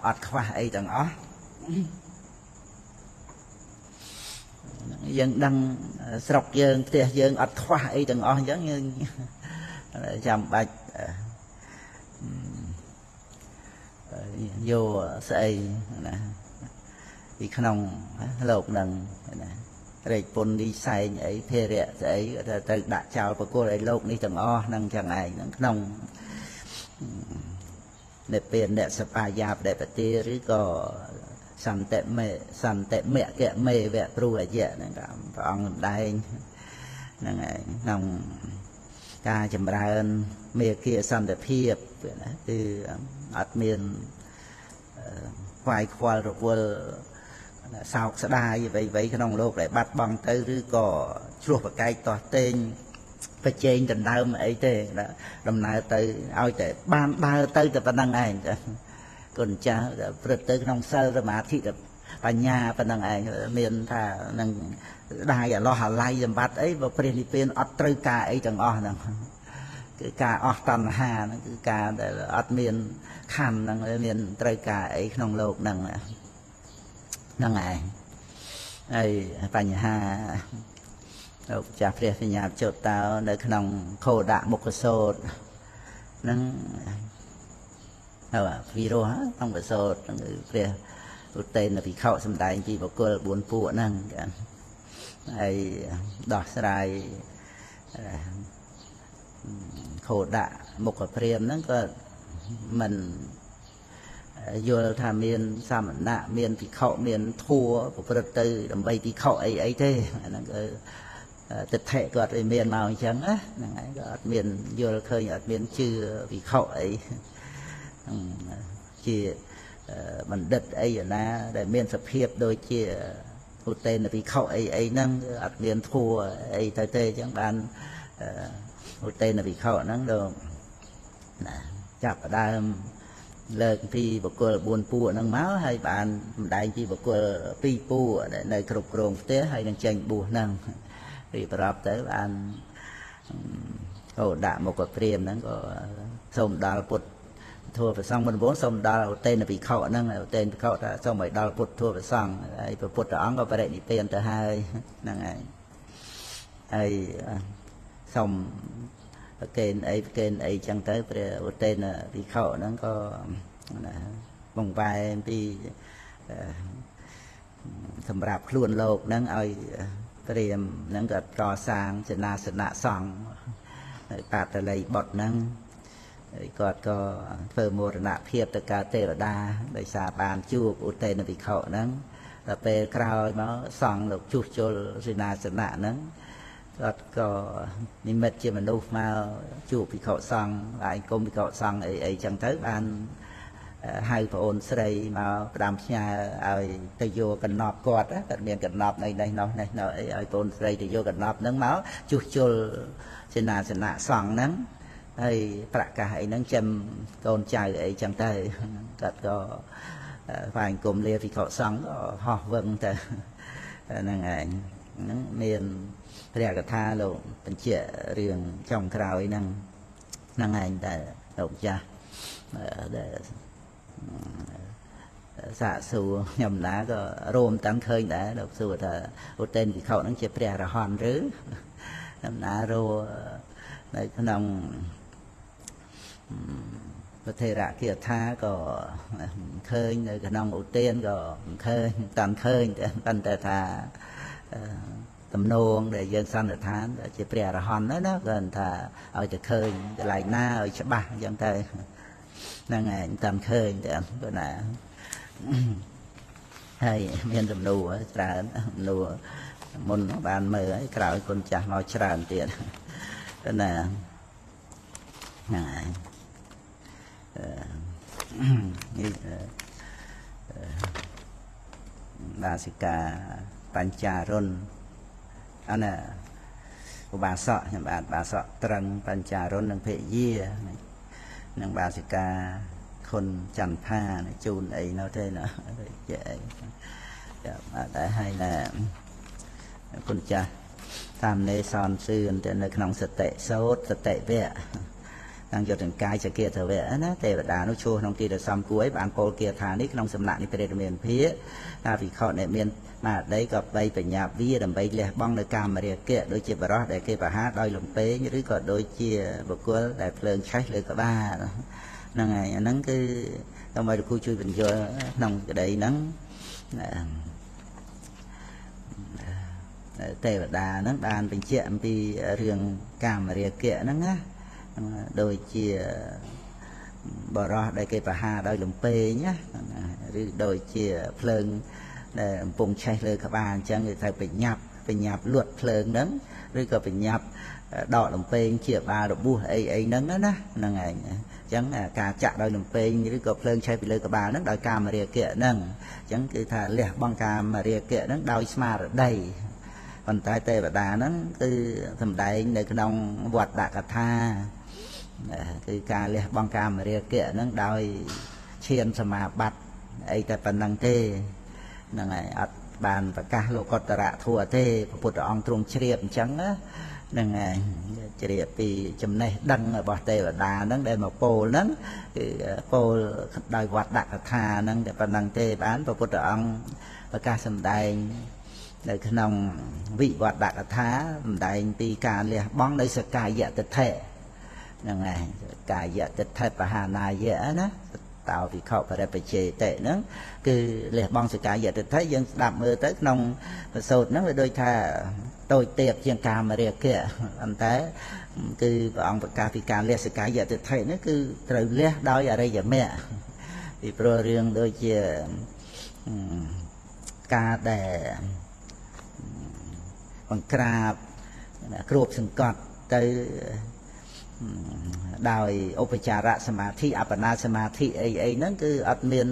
អត់ខ្វះអីទាំងអស់យើងដឹងស្រុកយើងផ្ទះយើងអត់ខ្វះអីទាំងអស់អញ្ចឹងយើងចាំបាច់យកស្អីណា ពីក្នុងលោកនឹងណារែកពុននេះសែងអីភេរៈស្អីទៅដាក់ចោលប្រគល់ឲ្យលោកនេះទាំងអស់នឹងចឹងឯងហ្នឹងក្នុងនៅពេលអ្នកសបាយាបដេបតិឬក៏សន្តិមគ្គមេវៈព្រោះអយៈហ្នឹងព្រះអង្គសម្ដែងហ្នឹងឯងក្នុងការចម្រើនមេគាសន្តិភាពណាគឺអត់មានខ្វាយខ្វល់រវល់សោកស្ដាយអ្វីៗក្នុងលោកដែលបាត់បង់ទៅឬក៏ឆ្លោះប្រកែកតោះតេងប្រជែងដណ្ដើមអីទេដំណើរទៅឲ្យតែបានដើរទៅតែប៉ុណ្្នឹងឯងចាគុណចាស់ព្រឹត្តទៅក្នុងសិលសមាធិបញ្ញាប៉ុណ្្នឹងឯងមានថានឹងស្ដាយអឡោះអាល័យសម្បត្តិអីបើព្រះនិព្វានអត់ត្រូវការអីទាំងអស់ហ្នឹងគឺការអស់តណ្ហាហ្នឹងគឺការដែលអត់មានខណ្ឌហ្នឹងមានត្រូវការអីក្នុងលោកហ្នឹងហ្នឹងឯងហើយបញ្ហាលោកចាស់ព្រះសញ្ញាចុតតើនៅក្នុងខោដមុខសោតហ្នឹងហើយវិរោះក្នុងបសោតហ្នឹងគឺព្រះឧត្តេនភិក្ខុសម្ដែងពីបុគ្គល4ពួកហ្នឹងហើយដោះស្រាយខោដមុខព្រាមហ្នឹងក៏មិនយល់ថាមានសមណៈមានភិក្ខុមានធัวប្រព្រឹត្តទៅដើម្បីភិក្ខុអីទេហ្នឹងគឺទិដ្ឋិគាត់វាមានមកអញ្ចឹងណាហ្នឹងហើយក៏អត់មានយល់ឃើញអត់មានជឿភិក្ខុអីជាបណ្ឌិតអីណាដែលមានសភាពដូចជាឧត្តេនភិក្ខុអីហ្នឹងអត់មានធัวអីទៅទេអញ្ចឹងបានឧត្តេនភិក្ខុហ្នឹងដល់ចាប់ផ្ដើមលើកពីបុគ្គល4ពួកហ្នឹងមកហើយបានសម្ដែងពីបុគ្គល2ពួកដែលនៅគ្រប់គ្រងផ្ទះហើយនឹងចេញបួសហ្នឹងរីប្រອບទៅបានដាក់មុខព្រាមហ្នឹងក៏សូមដល់ពុទ្ធធម៌ប្រសង្ឃមុនបងសូមដល់ឧត្តេនភិក្ខុហ្នឹងឧត្តេនភិក្ខុថាសូមឲ្យដល់ពុទ្ធធម៌ប្រសង្ឃហើយព្រះពុទ្ធអង្គក៏បរិនិព្វានទៅហើយហ្នឹងហើយសូមប្រកេនអីចឹងទៅព្រះឧត្តេនភិក្ខុហ្នឹងក៏បង្វែរពីសម្រាប់ខ្លួនលោកហ្នឹងឲ្យព្រាមហ្នឹងក៏កសាងសេនាសនៈសង្ឃនៅបាតល័យបុត្រហ្នឹងហើយគាត់ក៏ធ្វើមរណភាពទៅកើតទេវតាដោយសារបានជួបឧត្តេនភិក្ខុហ្នឹងដល់ពេលក្រោយមកសង្ឃលោកជួសជុលសេនាសនៈហ្នឹងគាត់ក៏និមិត្តជាមនុស្សមកជួបភិក្ខុសង្ឃហើយគុំភិក្ខុសង្ឃអីចឹងទៅបានហៅប្អូនស្រីមកផ្ដាំផ្ញើឲ្យទៅយកកណ្ដប់គាត់គាត់មានកណ្ដប់នេះនោះអីឲ្យប្អូនស្រីទៅយកកណ្ដប់ហ្នឹងមកជួសជុលសេនាសនៈសង្ឃហ្នឹងហើយប្រកាសអីហ្នឹងចាំកូនចៅអីចឹងទៅគាត់ក៏ស្វែងគុំលាភិក្ខុសង្ឃក៏ហោះវឹងទៅហ្នឹងឯងហ្នឹងមានព្រះកថាលោកបញ្ជាក់រឿងចុងក្រោយហ្នឹងឯងតែលោកចាស់ដែលសាកសួរខ្ញុំណាក៏រួមតាំងឃើញដែរលោកសួរថាឧត្តេនភិក្ខុហ្នឹងជាព្រះអរហន្តឬខ្ញុំណារੂនៅក្នុងពធេរគាថាក៏ឃើញនៅក្នុងឧទានក៏មិនឃើញតាមឃើញតែប៉ុន្តែថាទំនងដែលយើងសន្និដ្ឋានជាព្រះអរហន្តណាគាត់ថាឲ្យទៅឃើញកន្លែងណាឲ្យច្បាស់អញ្ចឹងទៅហ្នឹងឯងតាមឃើញតែប៉ុណ្ណាហើយមានទំនួលច្រើនទំនួលមុនបានមើលហើយក្រោយគុណចាស់មកច្រើនទៀតប៉ុណ្ណាហ្នឹងឯងនេះបាសិកាបញ្ចារុនអណាឧបាសកខ្ញុំបាទបាសកត្រឹងបញ្ចារុននិងភរិយានឹងបាសិកាខុនចន្ទផាជូនអីនៅទេណាចេះអីចាំតែឲ្យណាគុណចាស់តាមនេសនសឿនទៅនៅក្នុងសតិសោតសតិវៈតាំងយកទាំងកាយសគាធវៈណាទេវតានោះឈ្មោះក្នុងទីដែលសំគួរឲ្យបានពោលគាថានេះក្នុងសំណាក់នេះព្រះរាមាភិថាវិខអ្នកមានបាទដីក៏បីបញ្ញាវាដើម្បីលះបង់នៅកាមរាគៈដូចជាបរោះដែលគេប្រហារដោយលំពេងឬក៏ដូចជាបុគ្គលដែលភ្លើងឆេះលើក្បាលហ្នឹងហើយអាហ្នឹងគឺដើម្បីលោកគ្រូជួយបញ្យល់ក្នុងក្តីហ្នឹង ទេវតាហ្នឹងបានបញ្ជាក់អំពីរឿងកាមរាគៈហ្នឹងណាដូចជាបរោះដែលគេប្រហារដោយលំពេងណាឬដូចជាភ្លើងដែលកំពុងឆេះលើក្បាលអញ្ចឹងគេត្រូវបញ្ញាប់លួតភ្លើងហ្នឹងឬក៏បញ្ញាប់ដកលំពេងជាបាលរបួសអីហ្នឹងណាហ្នឹងឯងអញ្ចឹងការចាក់ដោយលំពេងឬក៏ភ្លើងឆេះពីលើក្បាលហ្នឹងដោយកាមរាគៈហ្នឹងអញ្ចឹងគឺថាលះបង់កាមរាគៈហ្នឹងដោយស្មារតីប៉ុន្តែទេវតាហ្នឹងគឺសម្ដែងនៅក្នុងវត្តកថាគឺការលះបង់កាមរាគៈហ្នឹងដោយឈានសមាបត្តិអីតែប៉ុណ្្នឹងទេហ្នឹងហើយអត់បានប្រកាសលោកុត្តរធម៌ទេព្រះពុទ្ធអង្គទ្រង់ជ្រាបអញ្ចឹងហ្នឹងហើយជ្រាបពីចំណេះដឹងរបស់ទេវតាហ្នឹងដែលមកពោលហ្នឹងគឺពោលដោយវត្តកថាហ្នឹងតែប៉ុណ្្នឹងទេបានព្រះពុទ្ធអង្គប្រកាសសម្ដែងនៅក្នុងវិវត្តកថាសម្ដែងពីការលះបង់នៃសកាយតិដ្ឋិហ្នឹងហើយកាយតិដ្ឋិបហានាយៈណាតោវិខបរិបជេតិហ្នឹងគឺលះបង់សកាយតិដ្ឋិយើងស្ដាប់មើលទៅក្នុងប្រសូតហ្នឹងវាដូចថាតូចទៀបជាងកាមរាគៈប៉ុន្តែគឺព្រះអង្គប្រកាសពីការលះសកាយតិដ្ឋិហ្នឹងគឺត្រូវលះដោយអរិយមគ្គពីព្រោះរឿងដូចជាការដែលបង្ក្រាបគ្របសង្កត់ទៅដោយឧបចារសមាធិអបណាសមាធិអីហ្នឹងគឺអត់មាន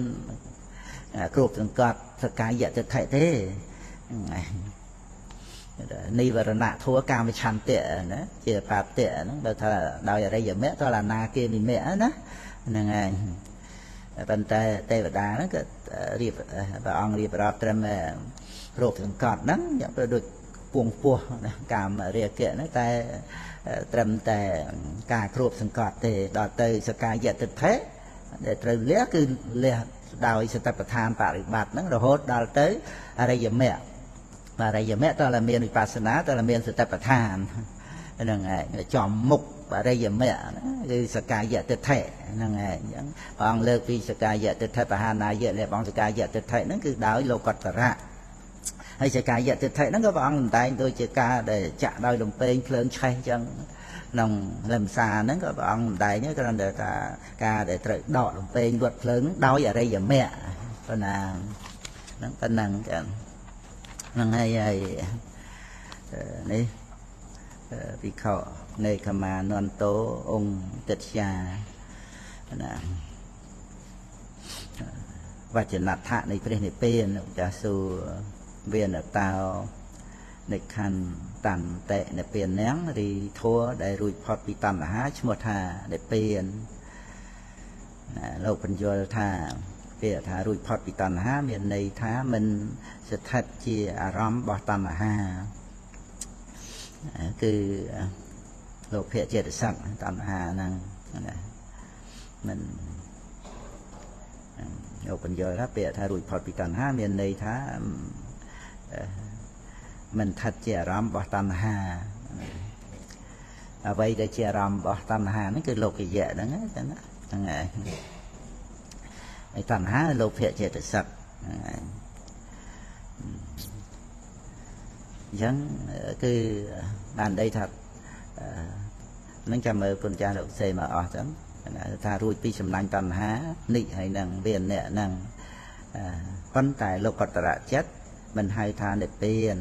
គ្របសង្កត់សកាយតិដ្ឋិទេនិវរណៈធัวកាមឆន្ទៈណាជាបាបតិហ្នឹងបើថាដោយអរិយមគ្គតលណាគាមិមគ្គណាហ្នឹងហើយប៉ុន្តែទេវតាហ្នឹងក៏រៀបព្រះអង្គរៀបរាប់ត្រឹមគ្របសង្កត់ហ្នឹងយ៉ាងដូចពងពោះកាមរាគៈហ្នឹងតែត្រឹមតែការគ្របសង្កត់ទេដល់ទៅសកាយតិដ្ឋិដែលត្រូវលះគឺលះដោយសតិប្បដ្ឋានបរិបត្តិហ្នឹងរហូតដល់ទៅអរិយមគ្គអរិយមគ្គតើមានវិបស្សនាតើមានសតិប្បដ្ឋានហ្នឹងឯងចំមុខអរិយមគ្គគឺសកាយតិដ្ឋិហ្នឹងឯងអញ្ចឹងព្រះអង្គលើកពីសកាយតិដ្ឋិបហានាយៈលះបង់សកាយតិដ្ឋិហ្នឹងគឺដោយលោកុត្តរៈហើយសកាយតិដ្ឋិហ្នឹងក៏ព្រះអង្គសម្ដែងដូចជាការដែលចាក់ដោយលំពេងភ្លើងឆេះអញ្ចឹងក្នុងលំសាហ្នឹងក៏ព្រះអង្គសម្ដែងគ្រាន់តែថាការដែលត្រូវដកលំពេងវត្តភ្លើងដោយអរិយមគ្គប៉ុណ្ណាហ្នឹងប៉ុណ្ណឹងចឹងហ្នឹងហើយនេះវិខនៃកមានន្តោអង្គទិត្យាណាវចនដ្ឋៈនៃព្រះនិព្វានចាសួរវានតោនិខន្តន្តៈនិព្វាននាងរីធัวដែលរួចផុតពីតណ្ហាឈ្មោះថានិព្វានលោកបញ្យល់ថាពាក្យថារួចផុតពីតណ្ហាមានន័យថាមិនស្ថិតជាអារម្មណ៍របស់តណ្ហាគឺលោកភៈចេតសិកតណ្ហាហ្នឹងមិនលោកបញ្យល់ថាពាក្យថារួចផុតពីតណ្ហាមានន័យថាមិនស្ថិតជាអារម្មណ៍របស់តណ្ហាអ្វីដែលជាអារម្មណ៍របស់តណ្ហាហ្នឹងគឺលោកយៈហ្នឹងចឹងណាហ្នឹងហើយតណ្ហាលោកភៈចេតសិកអញ្ចឹងគឺបានន័យថានឹងចាំមើលគុណចាស់លោកសេមកអស់ចឹងថារួចពីសម្លាញ់តណ្ហានិចហើយនឹងវាអ្នកហ្នឹងប៉ុន្តែលោកុត្តរចិត្តមិនហៅថានិព្វាន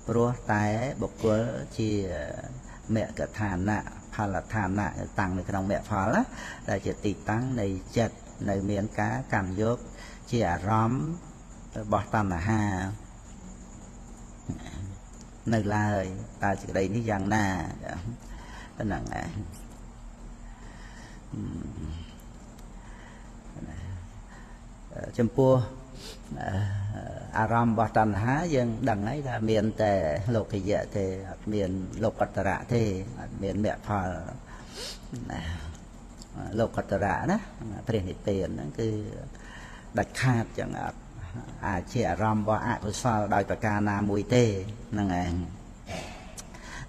ព្រោះតែបុគ្គលជាមគ្គឋានៈផលឋានៈតាំងនៅក្នុងមគ្គផលណាដែលជាទីតាំងនៃចិត្តនៅមានការកម្មយកជាអារម្មណ៍របស់តណ្ហានៅឡើយតើសេចក្តីនេះយ៉ាងណាហ្នឹងឯងចំពោះអារម្មណ៍របស់តណ្ហាយើងដឹងហើយថាមានតែលោកយៈទេអត់មានលោកុត្តរៈទេអត់មានមគ្គផលលោកុត្តរៈណាព្រះនិព្វានហ្នឹងគឺដាច់ខាតចឹងអត់អាចជាអារម្មណ៍របស់អកុសលដោយប្រការណាមួយទេហ្នឹងឯង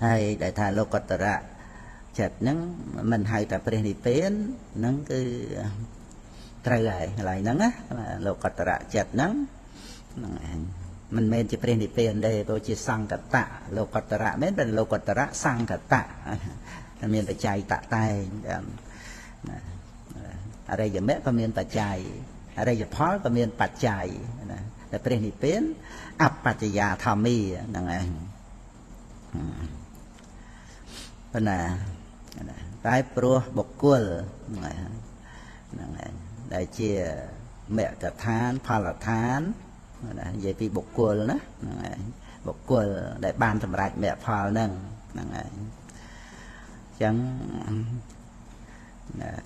ហើយដែលថាលោកុត្តរៈចិត្តហ្នឹងមិនហៅតែព្រះនិព្វានហ្នឹងគឺត្រូវហើយកន្លែងហ្នឹងណាលោកុត្តរៈចិត្តហ្នឹង mình men chỉ preh niết bàn đây tôi chỉ sang cật tạ lô cật tara menเป็น lô cật tara sang cật tạមានបច្ច័យតតែងអរិយមគ្គក៏មានបច្ច័យអរិយផលក៏មានបច្ច័យណាតែព្រះនិព្វានអបច្ចយាធម្មីហ្នឹងឯងប៉ុណ្ណាតែព្រោះបុគ្គលហ្នឹងឯងដែលជាមគ្គដ្ឋានផលដ្ឋានណានិយាយពីបុគ្គលណាហ្នឹងឯងបុគ្គលដែលបានសម្រេចមគ្គផលហ្នឹងហ្នឹងឯងចឹង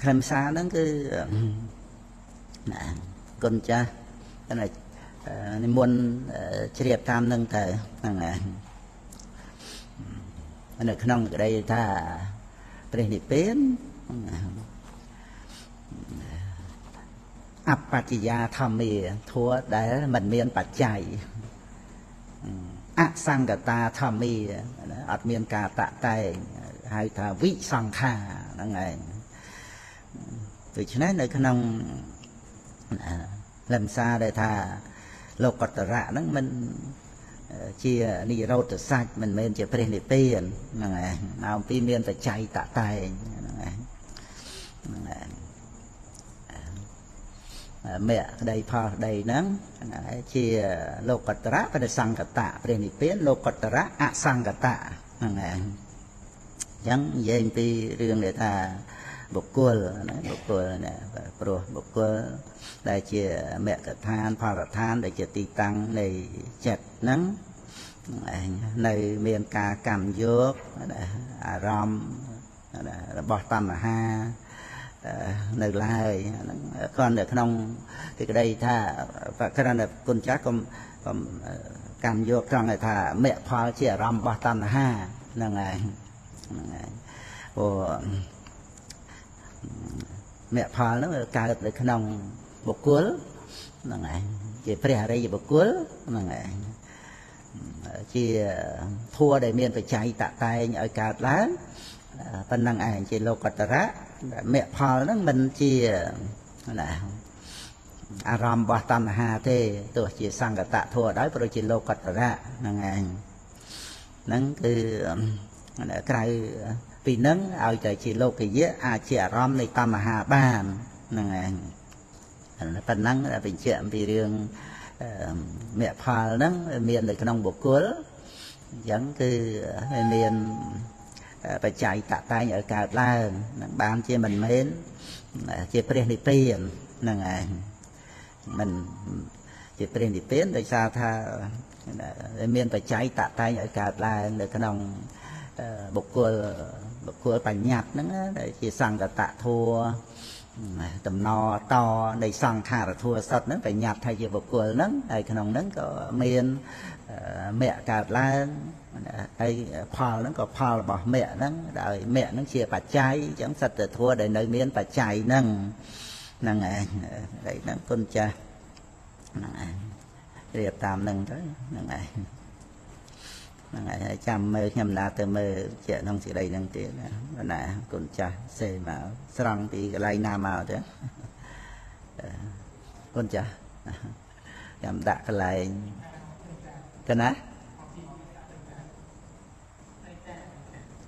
ខ្លឹមសារហ្នឹងគឺណាគុណចាស់តែនិមន្តជ្រាបតាមហ្នឹងទៅហ្នឹងឯងនៅក្នុងក្តីថាព្រះនិព្វានអបច្ចយាធម្មាធัวដែលមិនមានបច្ច័យអសង្កតាធម្មាអត់មានការតាក់តែងហៅថាវិសង្ខារហ្នឹងឯងដូច្នេះនៅក្នុងលំសារដែលថាលោកតរៈហ្នឹងមិនជានិរោធសច្ចមិនមែនជាព្រះនិព្វានហ្នឹងឯងអំពីមានបច្ច័យតាក់តែងហ្នឹងឯងមគ្គក្តីផលក្តីហ្នឹងជាលោកតរៈបដិសង្កតៈព្រះនិព្វានលោកតរៈអសង្កតៈហ្នឹងឯងអញ្ចឹងនិយាយពីរឿងដែលថាបុគ្គលណាបុគ្គលណាព្រោះបុគ្គលដែលជាមគ្គដ្ឋានផលដ្ឋានដែលជាទីតាំងនៃចិត្តហ្នឹងនៅមានការកម្មយកអារម្មណ៍របស់តណ្ហានៅឡើយហ្នឹងគ្រាន់តែក្នុងទីក្តីថាគ្រាន់តែគុណចាស់កុំកម្មយកត្រង់ថាមគ្គផលជាអារម្មណ៍របស់តណ្ហាហ្នឹងឯងហ្នឹងឯងព្រោះមគ្គផលហ្នឹងកើតនៅក្នុងបុគ្គលហ្នឹងឯងជាព្រះអរិយបុគ្គលហ្នឹងឯងជាធัวដែលមានបច្ច័យតតែងឲ្យកើតឡើងប៉ុណ្ណឹងឯងជាលោកតរៈមគ្គផលហ្នឹងមិនជាណាអារម្មណ៍របស់តណ្ហាទេទោះជាសង្កតធัวដែរព្រោះជាលោកតរៈហ្នឹងឯងហ្នឹងគឺក្រៅពីហ្នឹងឲ្យតែជាលោកយៈអាចជាអារម្មណ៍នៃតណ្ហាបានហ្នឹងឯងប៉ុណ្ណឹងបញ្ជាក់អំពីរឿងមគ្គផលហ្នឹងមាននៅក្នុងបុគ្គលអញ្ចឹងគឺមានបច្ច័យតតែងឲ្យកើតឡើងនឹងបានជាមិនមែនជាព្រះនិព្វានហ្នឹងឯងមិនជាព្រះនិព្វានដោយសារថាមានបច្ច័យតតែងឲ្យកើតឡើងនៅក្នុងបុគ្គលបញ្ញត្តិហ្នឹងដែលជាសង្កតធัวតំណតនៃសង្ខារធัวសុទ្ធហ្នឹងបញ្ញត្តិថាជាបុគ្គលហ្នឹងហើយក្នុងហ្នឹងក៏មានមគ្គកើតឡើងហើយផលហ្នឹងក៏ផលរបស់មគ្គហ្នឹងដោយមគ្គហ្នឹងជាបច្ច័យអញ្ចឹងសត្វធัวដែលនៅមានបច្ច័យហ្នឹងហ្នឹងឯងហើយហ្នឹងគុណចាស់ហ្នឹងឯងរៀបតាមហ្នឹងទៅហ្នឹងឯងហ្នឹងហើយចាំមើលខ្ញុំណាទៅមើលជាក្នុងសេចក្តីហ្នឹងទៀតណាគុណចាស់សេមកស្រង់ពីកន្លែងណាមកទៅគុណចាស់ចាំដាក់កន្លែងទៅណា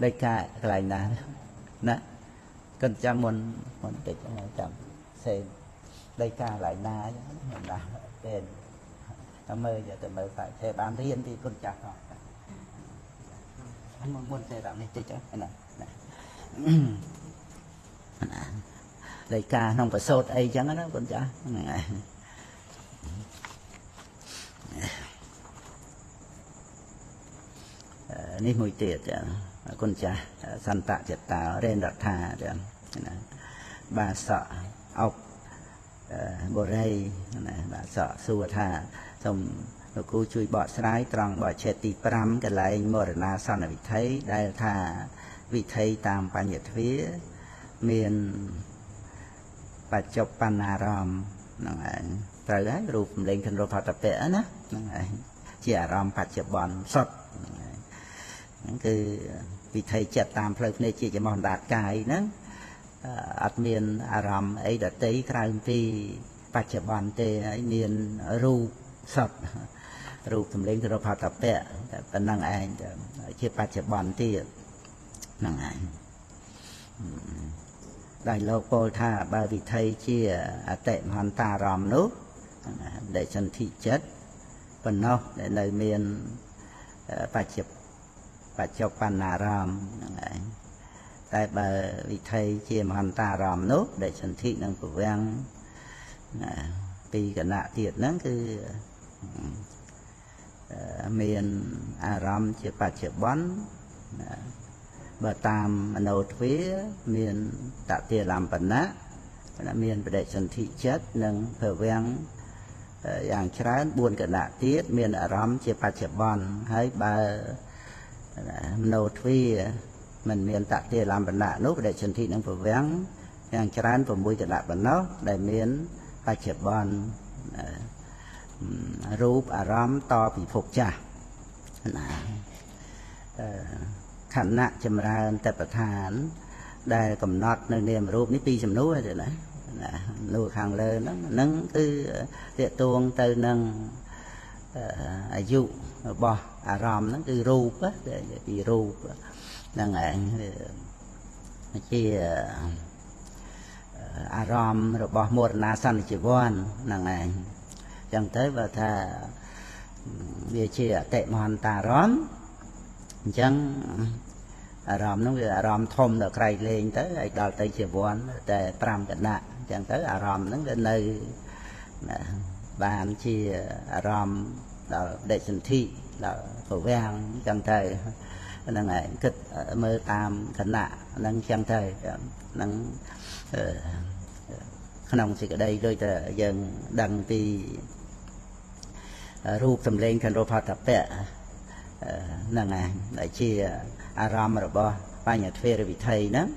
ដីកាកន្លែងណាណាគុណចាំមុនតិចចាំសេដីកាកន្លែងណាខ្ញុំណាទេតែមើលទៅមើលតែទេបានរៀនពីគុណចាស់មុនទេតាមនេះតិចណាដីកាក្នុងប្រសូតអីចឹងណាគុណចាស់ហ្នឹងហើយនេះមួយទៀតគុណចាស់សន្តចតារេនរដ្ឋាចឹងណាបាសកអុកបុរីណាបាសកសួរថាសូមលោកគ្រូជួយបកស្រាយត្រង់បទឆេទទី5កន្លែងមរណាសន្និវិធីដែលថាវិធីតាមបញ្ញទ្វាមានបច្ចុប្បន្នារម្មណ៍ហ្នឹងឯងត្រូវហើយរូបសម្លេងគនរផតពៈណាហ្នឹងឯងជាអារម្មណ៍បច្ចុប្បន្នសុទ្ធហ្នឹងគឺវិធីចិត្តតាមផ្លូវភ្នែកជាចំហអណ្ដាតកាយហ្នឹងអត់មានអារម្មណ៍អីដតីក្រៅពីបច្ចុប្បន្នទេហើយមានរូប សតរូបសម្លេងទៅរកផតពៈតែប៉ុណ្ណឹងឯងជាបច្ចុប្បន្នទៀតហ្នឹងឯងដែលលោកពោលថាបើវិថីជាអតិមហន្តារម្មណ៍នោះដែលសន្ធិចិត្តប៉ុណ្ណោះដែលនៅមានបច្ចុប្បន្នារម្មណ៍ហ្នឹងឯងតែបើវិថីជាមហន្តារម្មណ៍នោះដែលសន្ធិនឹងពវាំងពីគណៈទៀតហ្នឹងគឺមានអារម្មណ៍ជាបច្ចុប្បន្នបើតាមមโนទ្វាមានតតិលំបណៈមានបដិសន្ធិចិត្តនិងពវាំងយ៉ាងច្រើន4គណៈទៀតមានអារម្មណ៍ជាបច្ចុប្បន្នហើយបើមโนទ្វាមិនមានតតិលំបណៈនោះបដិសន្ធិនិងពវាំងយ៉ាងច្រើន6គណៈប៉ុណ្ណោះដែលមានបច្ចុប្បន្នរូបអារម្មណ៍តពិភពចាស់ណាខណៈចម្រើនតបឋានដែលកំណត់នៅនាមរូបនេះ2សំណួរទេណានោះខាងលើហ្នឹងគឺទាក់ទងទៅនឹងអាយុរបស់អារម្មណ៍ហ្នឹងគឺរូបពីរូបហ្នឹងឯងជាអារម្មណ៍របស់មរណាសន្និជីវ័នហ្នឹងឯងចឹងទៅបើថាវាជាអតិមហន្តារម្មណ៍អញ្ចឹងអារម្មណ៍ហ្នឹងវាអារម្មណ៍ធំដល់ក្រៃលែងទៅហើយដល់ទៅជាវ័នតែ5គណៈអញ្ចឹងទៅអារម្មណ៍ហ្នឹងវានៅបានជាអារម្មណ៍ដល់បដិសន្ធិដល់ពវាំងអញ្ចឹងទៅហ្នឹងឯងគិតមើលតាមគណៈហ្នឹងអញ្ចឹងទៅហ្នឹងក្នុងសេចក្តីដូចតែយើងដឹងពីរូបសម្លេងខណ្ឌរផតពៈហ្នឹងឯងដែលជាអារម្មណ៍របស់បញ្ញទ្វេរវិថីហ្នឹង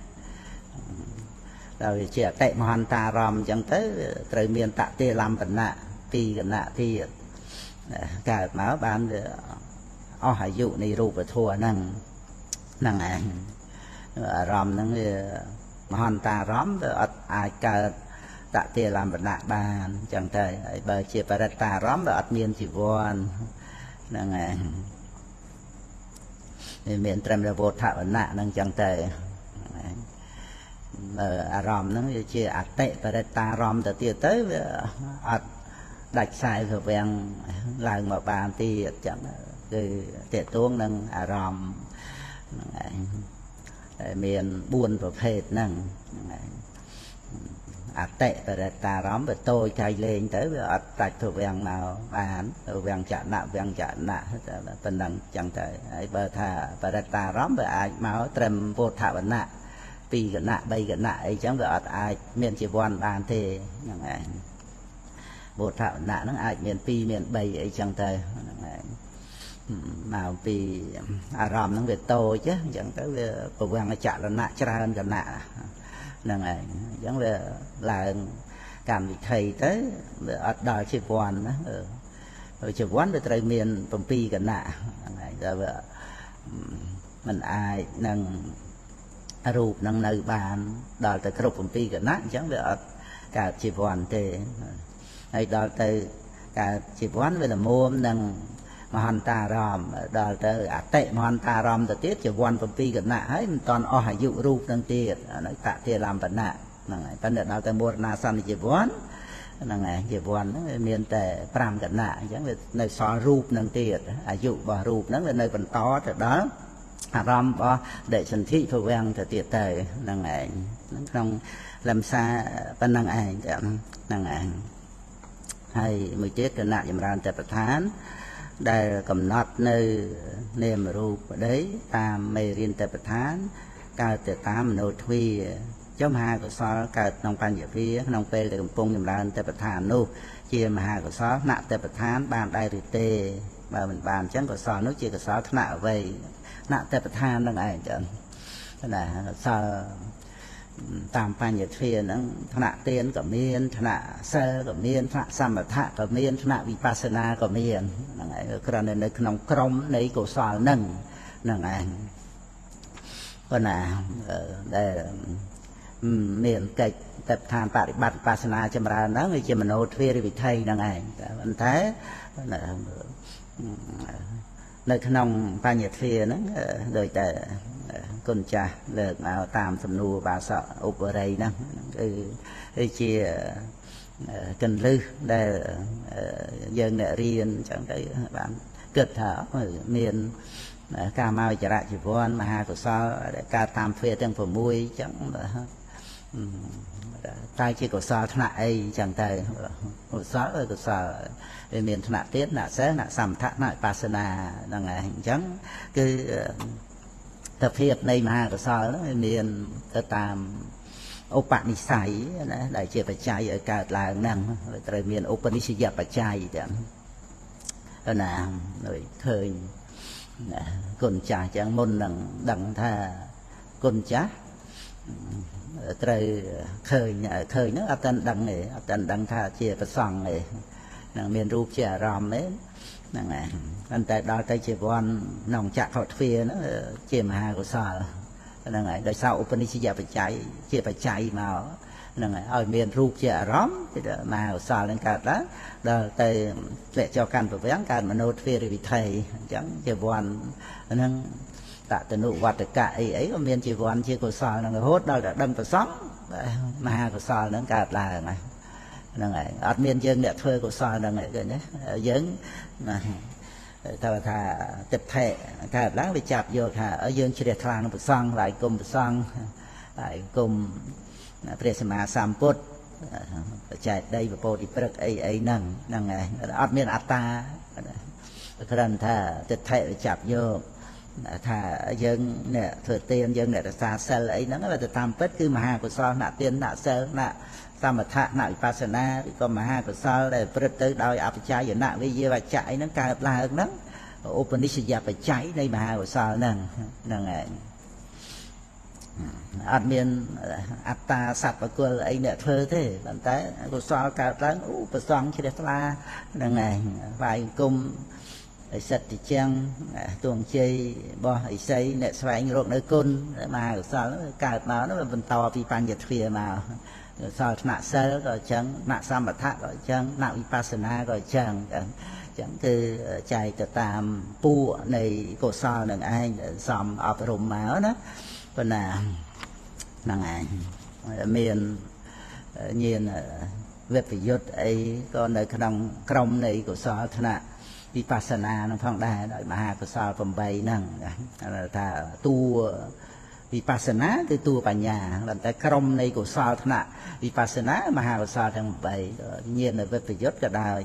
ដល់វាជាអតិមហន្តារម្មណ៍អញ្ចឹងទៅត្រូវមានតតិលំបណៈពីគណៈទៀតកើតមកបានវាអស់អាយុនៃរូបធម៌ហ្នឹងហ្នឹងឯងអារម្មណ៍ហ្នឹងវាមហន្តារម្មណ៍វាអត់អាចកើតតតិលំបណៈបានអញ្ចឹងទៅហើយបើជាបរិត្តារម្មណ៍វាអត់មានជីវ័នហ្នឹងឯងមានត្រឹមរវោធវណៈហ្នឹងចឹងទៅអារម្មណ៍ហ្នឹងវាជាអតិបរិត្តារម្មណ៍ទៅទៀតទៅវាអត់ដាច់ខ្សែរវាងឡើងមកបានទៀតចឹងគឺតេតួងនឹងអារម្មណ៍ហ្នឹងឯងតែមាន4ប្រភេទហ្នឹងឯងអតិបរិត្តារម្មណ៍វាតូចកាយលេងទៅវាអត់ដាច់ទៅវាំងមកបានវាំងចណៈវាំងចណៈប៉ុណ្ណឹងចឹងទៅហើយបើថាបរិត្តារម្មណ៍វាអាចមកត្រឹមពោធវណៈ2គណៈ3គណៈអីចឹងវាអត់អាចមានជីវ័នបានទេហ្នឹងឯងពោធវណៈហ្នឹងអាចមាន2មាន3អីចឹងទៅហ្នឹងឯងមកពីអារម្មណ៍ហ្នឹងវាតូចអញ្ចឹងទៅវាប្រវាំងចលណៈច្រើនគណៈហ្នឹងឯងអញ្ចឹងវាឡើងកម្មវិធីទៅវាអត់ដល់ជីវ័នណាជីវ័នវាត្រូវមាន7គណៈហ្នឹងឯងតែវាមិនអាចនឹងរូបនឹងនៅបានដល់ទៅគ្រប់7គណៈអញ្ចឹងវាអត់កើតជីវ័នទេហើយដល់ទៅកើតជីវ័នវាល្មមនឹងមហន្តារម្មណ៍ដល់ទៅអតិមហន្តារម្មណ៍ទៅទៀតជីវ័ន7គណៈហើយមិនតាន់អស់អាយុរូបនឹងទៀតនៅតតិលំបណៈហ្នឹងហើយប៉ុន្តែដល់ទៅមរណាសន្និជីវ័នហ្នឹងហើយជីវ័នហ្នឹងមានតែ5គណៈអញ្ចឹងវានៅសល់រូបនឹងទៀតអាយុរបស់រូបហ្នឹងវានៅបន្តទៅដល់អារម្មណ៍របស់ដេសន្ធិភវាំងទៅទៀតទៅហ្នឹងឯងហ្នឹងក្នុងលំសាប៉ុណ្្នឹងឯងហ្នឹងឯងហើយមួយទៀតគណៈចម្រើនតបឋានដែលកំណត់នៅនាមរូបប្តីតាមមេរៀនតបឋានកើតទៅតាមមโนទ្វាចុះមហាកុសលកើតក្នុងបញ្ញវាក្នុងពេលដែលកំពុងចម្រើនតបឋាននោះជាមហាកុសលថ្នាក់តបឋានបានដែរឬទេបើមិនបានអញ្ចឹងកុសលនោះជាកុសលថ្នាក់អ្វីថ្នាក់តបឋាននឹងឯងចឹងណាកុសលតាមបញ្ញទ្វាហ្នឹងថ្នាក់ទានក៏មានថ្នាក់សិលក៏មានថ្នាក់សមថៈក៏មានថ្នាក់វិបស្សនាក៏មានហ្នឹងឯងគ្រាន់តែនៅក្នុងក្រមនៃកុសលហ្នឹងឯងប៉ុន្តែដែល មានកិច្ចតែឋានបរិបត្តិបាសនាចម្រើនហ្នឹងវាជាមโนទ្វារវិថីហ្នឹងឯងប៉ុន្តែនៅក្នុងបញ្ញទ្វារហ្នឹងដោយតែគុណចាស់លើកមកតាមសំណួរបាសកឧបរិយហ្នឹងគឺជាកន្លឹះដែលយើងអ្នករៀនអញ្ចឹងទៅបានគិតថាមានកាមវិជ្ជរជីវ័នមហាកុសលដែលកើតតាមទ្វារទាំង6អញ្ចឹងតែជាកុសលថ្នាក់អីអញ្ចឹងទៅកុសលវាមានថ្នាក់ទៀតថ្នាក់សិលថ្នាក់សមថៈថ្នាក់វិបស្សនាហ្នឹងឯងអញ្ចឹងគឺទភាពនៃមហាកុសលហ្នឹងវាមានទៅតាមឧបនិស្ស័យណាដែលជាបច្ច័យឲ្យកើតឡើងហ្នឹងត្រូវមានឧបនិស្សយបច្ច័យទាំងណាដូចឃើញគុណចាស់ចឹងមុននឹងដឹងថាគុណចាស់ត្រូវឃើញហ្នឹងអត់ទាន់ដឹងទេអត់ទាន់ដឹងថាជាប្រសង់ទេនឹងមានរូបជាអារម្មណ៍ទេហ្នឹងហើយប៉ុន្តែដល់ទៅជីវ័នក្នុងចក្ខុទ្វារហ្នឹងជាមហាកុសលហ្នឹងហើយដោយសារឧបនិស្សយបច្ច័យជាបច្ច័យមកហ្នឹងហើយឲ្យមានរូបជាអារម្មណ៍គឺមហាកុសលនឹងកើតឡើងដល់ទៅធ្លាក់ចុះកាន់ប្រវាំងកើតមโนទ្វារវិថីអញ្ចឹងជីវ័នហ្នឹងតតនុវត្តកៈអីក៏មានជីវ័នជាកុសលហ្នឹងរហូតដល់តែដឹងប្រសងមហាកុសលហ្នឹងកើតឡើងហ្នឹងហើយអត់មានយើងអ្នកធ្វើកុសលហ្នឹងឯងឃើញទេយើងថាទឹកថេកើតឡើងវាចាប់យកថាយើងជ្រះថ្លាក្នុងប្រសងហើយគុំប្រសងហើយគុំព្រះសម្មាសម្ពុទ្ធបច្ចេកដីពពោធិព្រឹកអីហ្នឹងហើយអត់មានអត្តាគ្រាន់ថាទឹកថេវាចាប់យកថាយើងអ្នកធ្វើទានយើងអ្នករក្សាសិលអីហ្នឹងទៅតាមពិតគឺមហាកុសលអ្នកទានអ្នកសិលអ្នកសមថៈអ្នកវិបស្សនាឬក៏មហាកុសលដែលប្រព្រឹត្តទៅដោយអបច្ច័យនៈវិយវច្ចៈអីហ្នឹងកើតឡើងហ្នឹងឧបនិស្សយបច្ច័យនៃមហាកុសលហ្នឹងឯងអត់មានអត្តាសត្វបកុលអីអ្នកធ្វើទេប៉ុន្តែកុសលកើតឡើងប្រសងជ្រះថ្លាហ្នឹងឯងវាយអង្គមអិសិទ្ធិចឹងទួងជ័យរបស់អិសីអ្នកស្វែងរកនៅគុណមហាកុសលកើតមកនោះបន្តពីបញ្ញទ្វារមកកុសលថ្នាក់សិលក៏អញ្ចឹងថ្នាក់សមថៈក៏អញ្ចឹងថ្នាក់វិបស្សនាក៏អញ្ចឹងគឺចែកទៅតាមពួកនៃកុសលនឹងឯងសំអប់រំមកណាប៉ុណ្ណាហ្នឹងឯងមានញាណវិបយុទ្ធអីក៏នៅក្នុងក្រុមនៃកុសលថ្នាក់វិបស្សនានឹងផងដែរដោយមហាកុសល8ហ្នឹងថាតួវិបស្សនាគឺតួបញ្ញាប៉ុន្តែក្រុមនៃកុសលថ្នាក់វិបស្សនាមហាកុសលទាំង8ញាណវិបយុទ្ធក៏ដោយ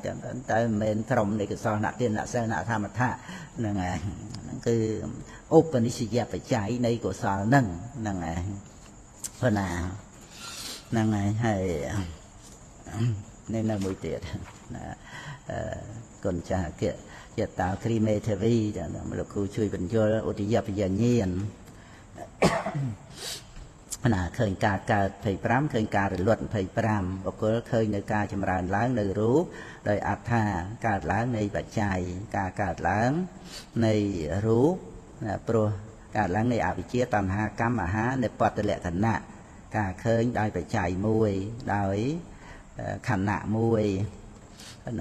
តែមិនមែនក្រុមនៃកុសលអ្នកទានអ្នកសិលអ្នកធម្មថៈហ្នឹងឯងហ្នឹងគឺឧបនិស្សយបច្ច័យនៃកុសលហ្នឹងឯងប៉ុណ្ណាហ្នឹងឯងហើយនៅមួយទៀតគុណចាស់យតាគ្រីមេធាវីលោកគ្រូជួយបញ្យល់ឧទយបញ្ញាណណាឃើញការកើត25ឃើញការរលត់25បុគ្គលឃើញនៅការចម្រើនឡើងនៅរូបដោយអត្ថាកើតឡើងនៃបច្ច័យការកើតឡើងនៃរូបព្រោះកើតឡើងនៃអវិជ្ជាតណ្ហាកម្មអាហានិបត្តិលក្ខណៈការឃើញដោយបច្ច័យ1ដោយខណៈ1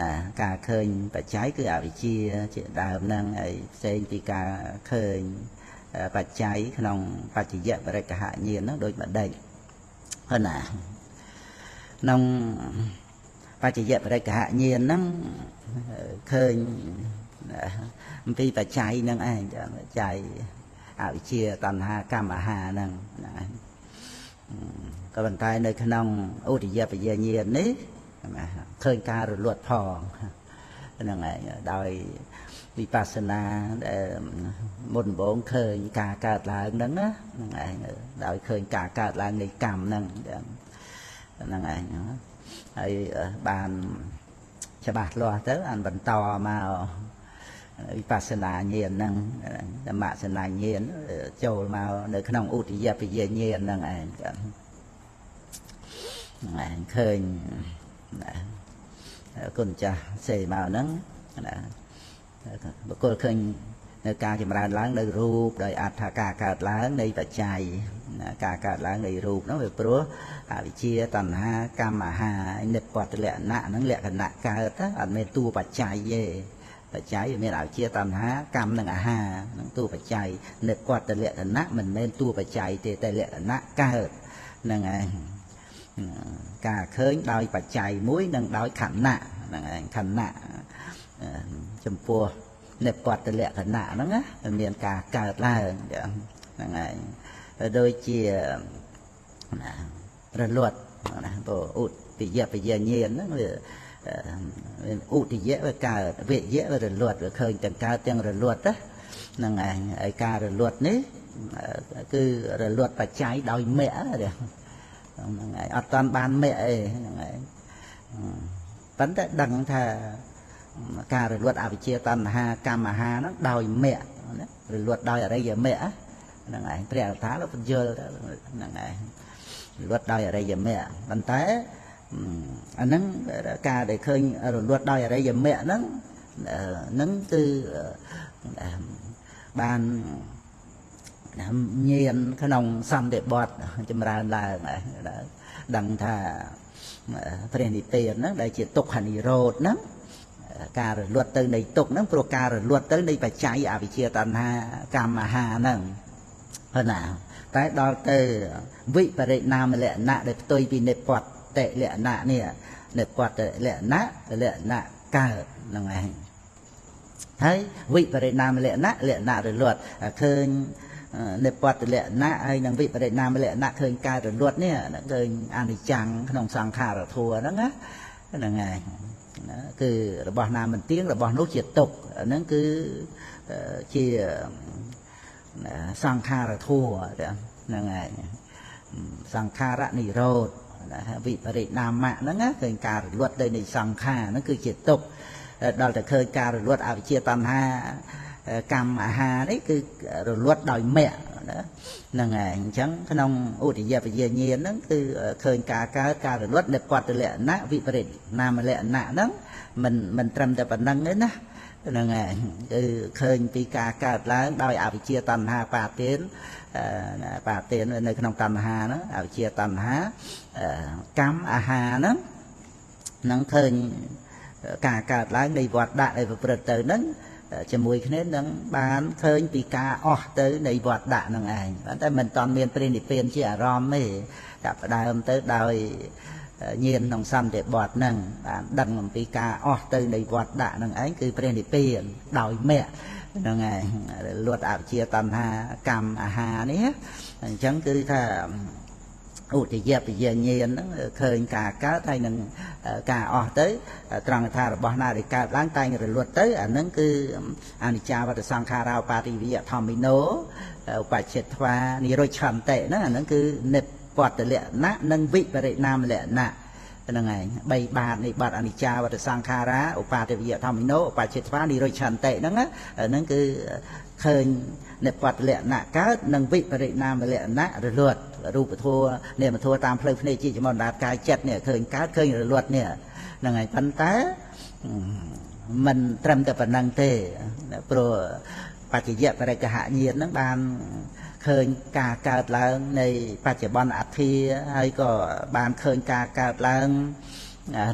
ណាការឃើញបច្ច័យគឺអវិជ្ជាជាដើមហ្នឹងហើយផ្សេងពីការឃើញបច្ច័យក្នុងបច្ចយបរិក្ខហញ្ញាណហ្នឹងដូចម្ដេចណាក្នុងបច្ចយបរិក្ខហញ្ញាណហ្នឹងឃើញអំពីបច្ច័យហ្នឹងឯងបច្ច័យអវិជ្ជាតណ្ហាកម្មអាហារហ្នឹងក៏ប៉ុន្តែនៅក្នុងឧទយបញ្ញាណនេះឃើញការរលត់ផងហ្នឹងឯងដោយវិបស្សនាដែលមុនដំបូងឃើញការកើតឡើងហ្នឹងណាហ្នឹងឯងដោយឃើញការកើតឡើងនៃកម្មហ្នឹងហ្នឹងឯងហើយបានច្បាស់លាស់ទៅអានបន្តមកវិបស្សនាញាណហ្នឹងធម្មសនាញាណចូលមកនៅក្នុងឧទយបញ្ញាណហ្នឹងឯងឃើញគុណចាស់សេមកហ្នឹងណាបុគ្គលឃើញនៅការចម្រើនឡើងនៅរូបដោយអត្ថាការកើតឡើងនៃបច្ច័យ ការកើតឡើងនៃរូបហ្នឹងវាព្រោះអវិជ្ជាតណ្ហាកម្មអាហារនិព្វតលក្ខណៈហ្នឹងលក្ខណៈកើតអត់មែនតួបច្ច័យទេបច្ច័យវាមានអវិជ្ជាតណ្ហាកម្មនិងអាហារហ្នឹងតួបច្ច័យនិព្វតលក្ខណៈមិនមែនតួបច្ច័យទេតែលក្ខណៈកើតហ្នឹងឯងការឃើញដោយបច្ច័យមួយនិងដោយខណៈហ្នឹងឯងខណៈចំពោះនិព្វតលក្ខណៈហ្នឹងណាមានការកើតឡើងហ្នឹងឯងដូចជារលត់ណាព្រោះឧទយបញ្ញាញាណហ្នឹងវាឧទយៈវាកើតវិយៈវារលត់វាឃើញទាំងកើតទាំងរលត់ហ្នឹងឯងហើយការរលត់នេះគឺរលត់បច្ច័យដោយមគ្គហ្នឹងឯងអត់តាន់បានមគ្គអីហ្នឹងឯងប៉ុន្តែដឹងថាការរលត់អវិជ្ជាតណ្ហាកម្មអាហារហ្នឹងដោយមគ្គណារលត់ដោយអរិយមគ្គហ្នឹងឯងព្រះអរថាលោកបញ្យល់ហ្នឹងឯងរលត់ដោយអរិយមគ្គប៉ុន្តែអាហ្នឹងការដែលឃើញរលត់ដោយអរិយមគ្គហ្នឹងគឺបានញៀនក្នុងសន្តិបត្តិចម្រើនឡើងដឹងថាព្រះនិព្វានហ្នឹងដែលជាទុក្ខនិរោធហ្នឹងការរលត់ទៅនៃទុក្ខហ្នឹងព្រោះការរលត់ទៅនៃបច្ច័យអវិជ្ជាតណ្ហាកម្មអាហារហ្នឹងហ្នឹងណាតែដល់ទៅវិបរិណាមលក្ខណៈដែលផ្ទុយពីនិព្វតលក្ខណៈនេះនិព្វតលក្ខណៈកើតហ្នឹងឯងហើយវិបរិណាមលក្ខណៈលក្ខណៈរលត់ឃើញនិព្វតលក្ខណៈហើយនឹងវិបរិណាមលក្ខណៈឃើញការរលត់នេះឃើញអនិច្ចំក្នុងសង្ខារធัวហ្នឹងណាហ្នឹងឯងគឺរបស់ណាមិនទៀងរបស់នោះជាទុក្ខហ្នឹងគឺជាសង្ខារធัวហ្នឹងឯងសង្ខារនិរោធវិបរិណាមៈហ្នឹងឃើញការរលត់ទៅនៃសង្ខារហ្នឹងគឺជាទុក្ខដល់តែឃើញការរលត់អវិជ្ជាតណ្ហាកម្មអាហារនេះគឺរលត់ដោយមគ្គណាហ្នឹងហើយអញ្ចឹងក្នុងឧទយបញ្ញាញាណហ្នឹងគឺឃើញការកើតការរលត់និព្វតលក្ខណៈវិបរិណាមលក្ខណៈហ្នឹងមិនត្រឹមតែប៉ុណ្្នឹងទេណាហ្នឹងហើយគឺឃើញពីការកើតឡើងដោយអវិជ្ជាតណ្ហាបាទាននៅក្នុងតណ្ហាហ្នឹងអវិជ្ជាតណ្ហាកម្មអាហារហ្នឹងឃើញការកើតឡើងនៃវត្តដាក់ដែលប្រព្រឹត្តទៅហ្នឹងជាមួយគ្នានឹងបានឃើញពីការអស់ទៅនៃវត្តដាក់នឹងឯងតែមិនតាន់មានព្រះនិព្វានជាអារម្មណ៍ទេតែផ្ដើមទៅដោយញាណក្នុងសន្តិបត្តិហ្នឹងបានដឹងអំពីការអស់ទៅនៃវត្តដាក់នឹងឯងគឺព្រះនិព្វានដោយមគ្គហ្នឹងឯងលត់អវិជ្ជាតណ្ហាកម្មអាហារនេះអញ្ចឹងគឺថាឧទយបញ្ញាញាណហ្នឹងឃើញការកើតហើយនឹងការអស់ទៅត្រង់ថារបស់ណាដែលកើតឡើងតែងរលត់ទៅអាហ្នឹងគឺអនិច្ចាវតសង្ខារោបាតិវិយធម្មិណោឧបច្ឆេត្វានិរុច្ឆន្តិហ្នឹងអាហ្នឹងគឺនិព្វតលក្ខណៈនិងវិបរិណាមលក្ខណៈហ្នឹងឯង3បាតនៃបាតអនិច្ចាវតសង្ខារាឧបាតិវិយធម្មិណោឧបច្ឆេត្វានិរុច្ឆន្តិហ្នឹងគឺឃើញនិព្វតលក្ខណៈកើតនិងវិបរិណាមលក្ខណៈរលត់រូបធម៌នាមធម៌តាមផ្លូវភ្នែកជាចមណ្ដាតកាយចិត្តនេះឃើញកើតឃើញរលត់នេះហ្នឹងហើយប៉ុន្តែមិនត្រឹមតែប៉ុណ្្នឹងទេព្រោះបច្ចយៈបរិក្ខហញាណហ្នឹងបានឃើញការកើតឡើងនៃបច្ចុប្បន្នអធិហើយក៏បានឃើញការកើតឡើង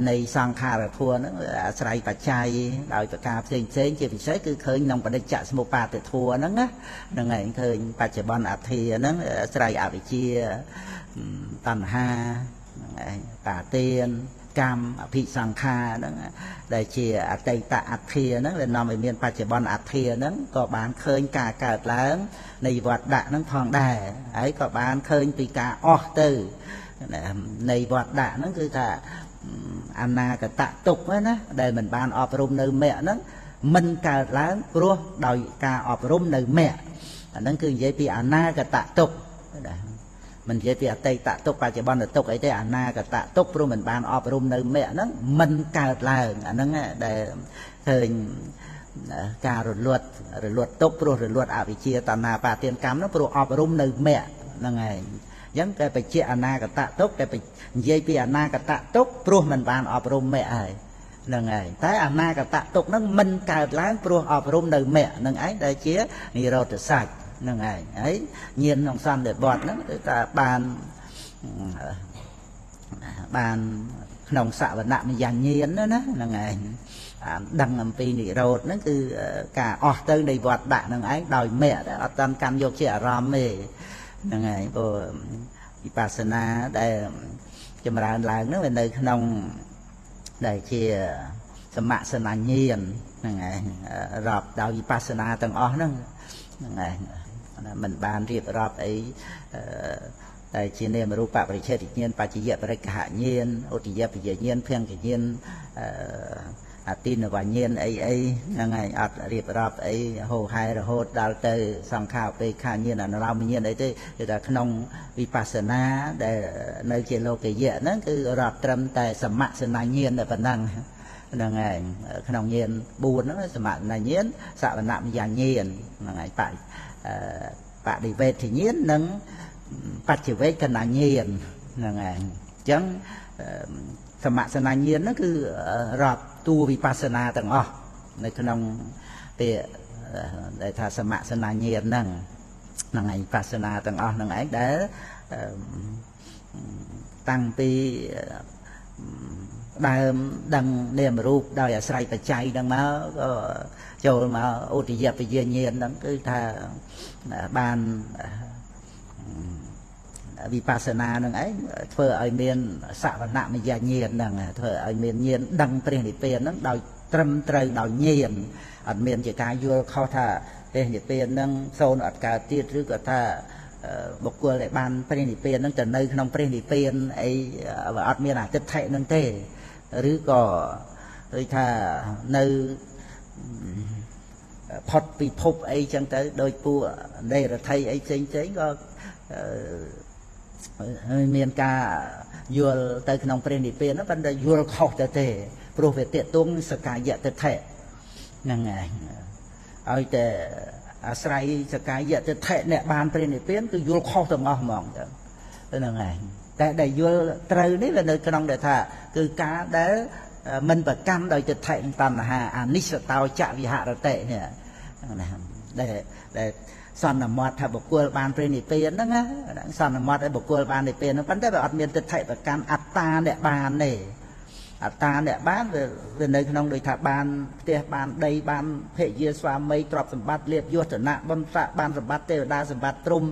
នៃសង្ខារធัวហ្នឹងអាស្រ័យបច្ច័យដោយប្រការផ្សេងជាពិសេសគឺឃើញក្នុងបដិច្ចសមុបាទធัวហ្នឹងណាហ្នឹងឯងឃើញបច្ចុប្បន្នអធិហ្នឹងអាស្រ័យអវិជ្ជាតណ្ហាហ្នឹងឯងតាទានកម្មអភិសង្ខារហ្នឹងដែលជាអតីតអធិហ្នឹងដែលនាំឲ្យមានបច្ចុប្បន្នអធិហ្នឹងក៏បានឃើញការកើតឡើងនៃវត្តដាក់ហ្នឹងផងដែរហើយក៏បានឃើញពីការអស់ទៅនៃវត្តដាក់ហ្នឹងគឺថាអនាគតទុក្ខណាដែលមិនបានអប់រំនៅមគ្គហ្នឹងមិនកើតឡើងព្រោះដោយការអប់រំនៅមគ្គអាហ្នឹងគឺនិយាយពីអនាគតទុក្ខណាមិននិយាយពីអតីតទុក្ខបច្ចុប្បន្នទុក្ខអីទេអនាគតទុក្ខព្រោះមិនបានអប់រំនៅមគ្គហ្នឹងមិនកើតឡើងអាហ្នឹងដែលឃើញការរលត់ទុក្ខព្រោះរលត់អវិជ្ជាតណ្ហាបាទានកម្មហ្នឹងព្រោះអប់រំនៅមគ្គហ្នឹងឯងអញ្ចឹងតែបញ្ជាអនាគតទុក្ខតែនិយាយពីអនាគតទុក្ខព្រោះមិនបានអប់រំមគ្គហើយហ្នឹងឯងតែអនាគតទុក្ខហ្នឹងមិនកើតឡើងព្រោះអប់រំនៅមគ្គហ្នឹងឯងដែលជានិរោធសច្ច ហ្នឹងហើយហើយញៀនក្នុងសន្និបាតហ្នឹងគឺថាបានក្នុងសវនមយញ្ញៀនណាហ្នឹងឯងដឹងអំពីនិរោធហ្នឹងគឺការអស់ទៅនៃវត្តដាក់ហ្នឹងឯងដោយមគ្គអត់តាន់កាន់យកជាអារម្មណ៍ទេហ្នឹងហើយព្រោះវិបស្សនាដែលចម្រើនឡើងហ្នឹងវានៅក្នុងដែលជាសមសនញ្ញាណហ្នឹងឯងរាប់ដោយវិបស្សនាទាំងអស់ហ្នឹងឯងមិនបានរៀបរាប់អីតែជានាមរូបបរិច្ឆេទញ្ញាណបច្ចយៈបរិក្ខញ្ញាណឧទយបយញ្ញាណភង្គញ្ញាណអតិនវញ្ញាណអីហ្នឹងឯងអត់រៀបរាប់អីហោហែរហូតដល់ទៅសង្ខារពេខាញ្ញាណអនុឡោមញ្ញាណអីទេគឺថាក្នុងវិបស្សនាដែលនៅជាលោកយៈហ្នឹងគឺរាប់ត្រឹមតែសមសនញ្ញាណតែប៉ុណ្ណឹងហ្នឹងឯងក្នុងញាណ4ហ្នឹងសមសនញ្ញាណសវនមយញ្ញាណហ្នឹងឯងបដិវេទញ្ញាណនិងបច្ចវេកណញ្ញាណហ្នឹងឯងអញ្ចឹងសមសនញ្ញាណហ្នឹងគឺរាប់តួវិបស្សនាទាំងអស់នៅក្នុងពាក្យដែលថាសមសនញ្ញាណហ្នឹងហ្នឹងឯងវិបស្សនាទាំងអស់ហ្នឹងឯងដែលតាំងពីដើមដឹងនាមរូបដោយអាស្រ័យបច្ច័យហ្នឹងមកក៏ចូលមកឧទយបយញ្ញាណហ្នឹងគឺថាបានវិបស្សនានឹងឯងធ្វើឲ្យមានសវនមយញ្ញាណហ្នឹងធ្វើឲ្យមានញាណដឹងព្រះនិព្វានហ្នឹងដោយត្រឹមត្រូវដោយញាណអត់មានជាការយល់ខុសថាព្រះនិព្វានហ្នឹងសូន្យអត់កើតទៀតឬក៏ថាបុគ្គលដែលបានព្រះនិព្វានហ្នឹងទៅនៅក្នុងព្រះនិព្វានអីអត់មានអតិថិហ្នឹងទេឬក៏ដូចថានៅផុតពិភពអីចឹងទៅដោយពួកនៃរដ្ឋីអីផ្សេងក៏មានការយល់ទៅក្នុងព្រះនិព្វានហ្នឹងប៉ុន្តែយល់ខុសទៅទេព្រោះវាតេតុងសកាយតិថិហ្នឹងឯងឲ្យតែអាស្រ័យសកាយតិថិអ្នកបានព្រះនិព្វានគឺយល់ខុសទាំងអស់ហ្មងចឹងហ្នឹងឯងតែដែលយល់ត្រូវនេះវានៅក្នុងដែលថាគឺការដែលមិនប្រកាន់ដោយតិថិតណ្ហាអនិស្សតោចវិហរតិនេះណាដែលសន្មតថាបុគ្គលបានព្រះនិព្វានហ្នឹងណាសន្មតឲ្យបុគ្គលបាននិព្វានហ្នឹងប៉ុន្តែវាអត់មានទិដ្ឋិប្រកាន់អត្តាអ្នកបានទេអត្តាអ្នកបានវានៅក្នុងដូចថាបានផ្ទះបានដីបានភរិយាស្វាមីទ្រព្យសម្បត្តិលៀបយសឋានៈបុណ្យស័ក្តិបានសម្បត្តិទេវតាសម្បត្តិទ្រង់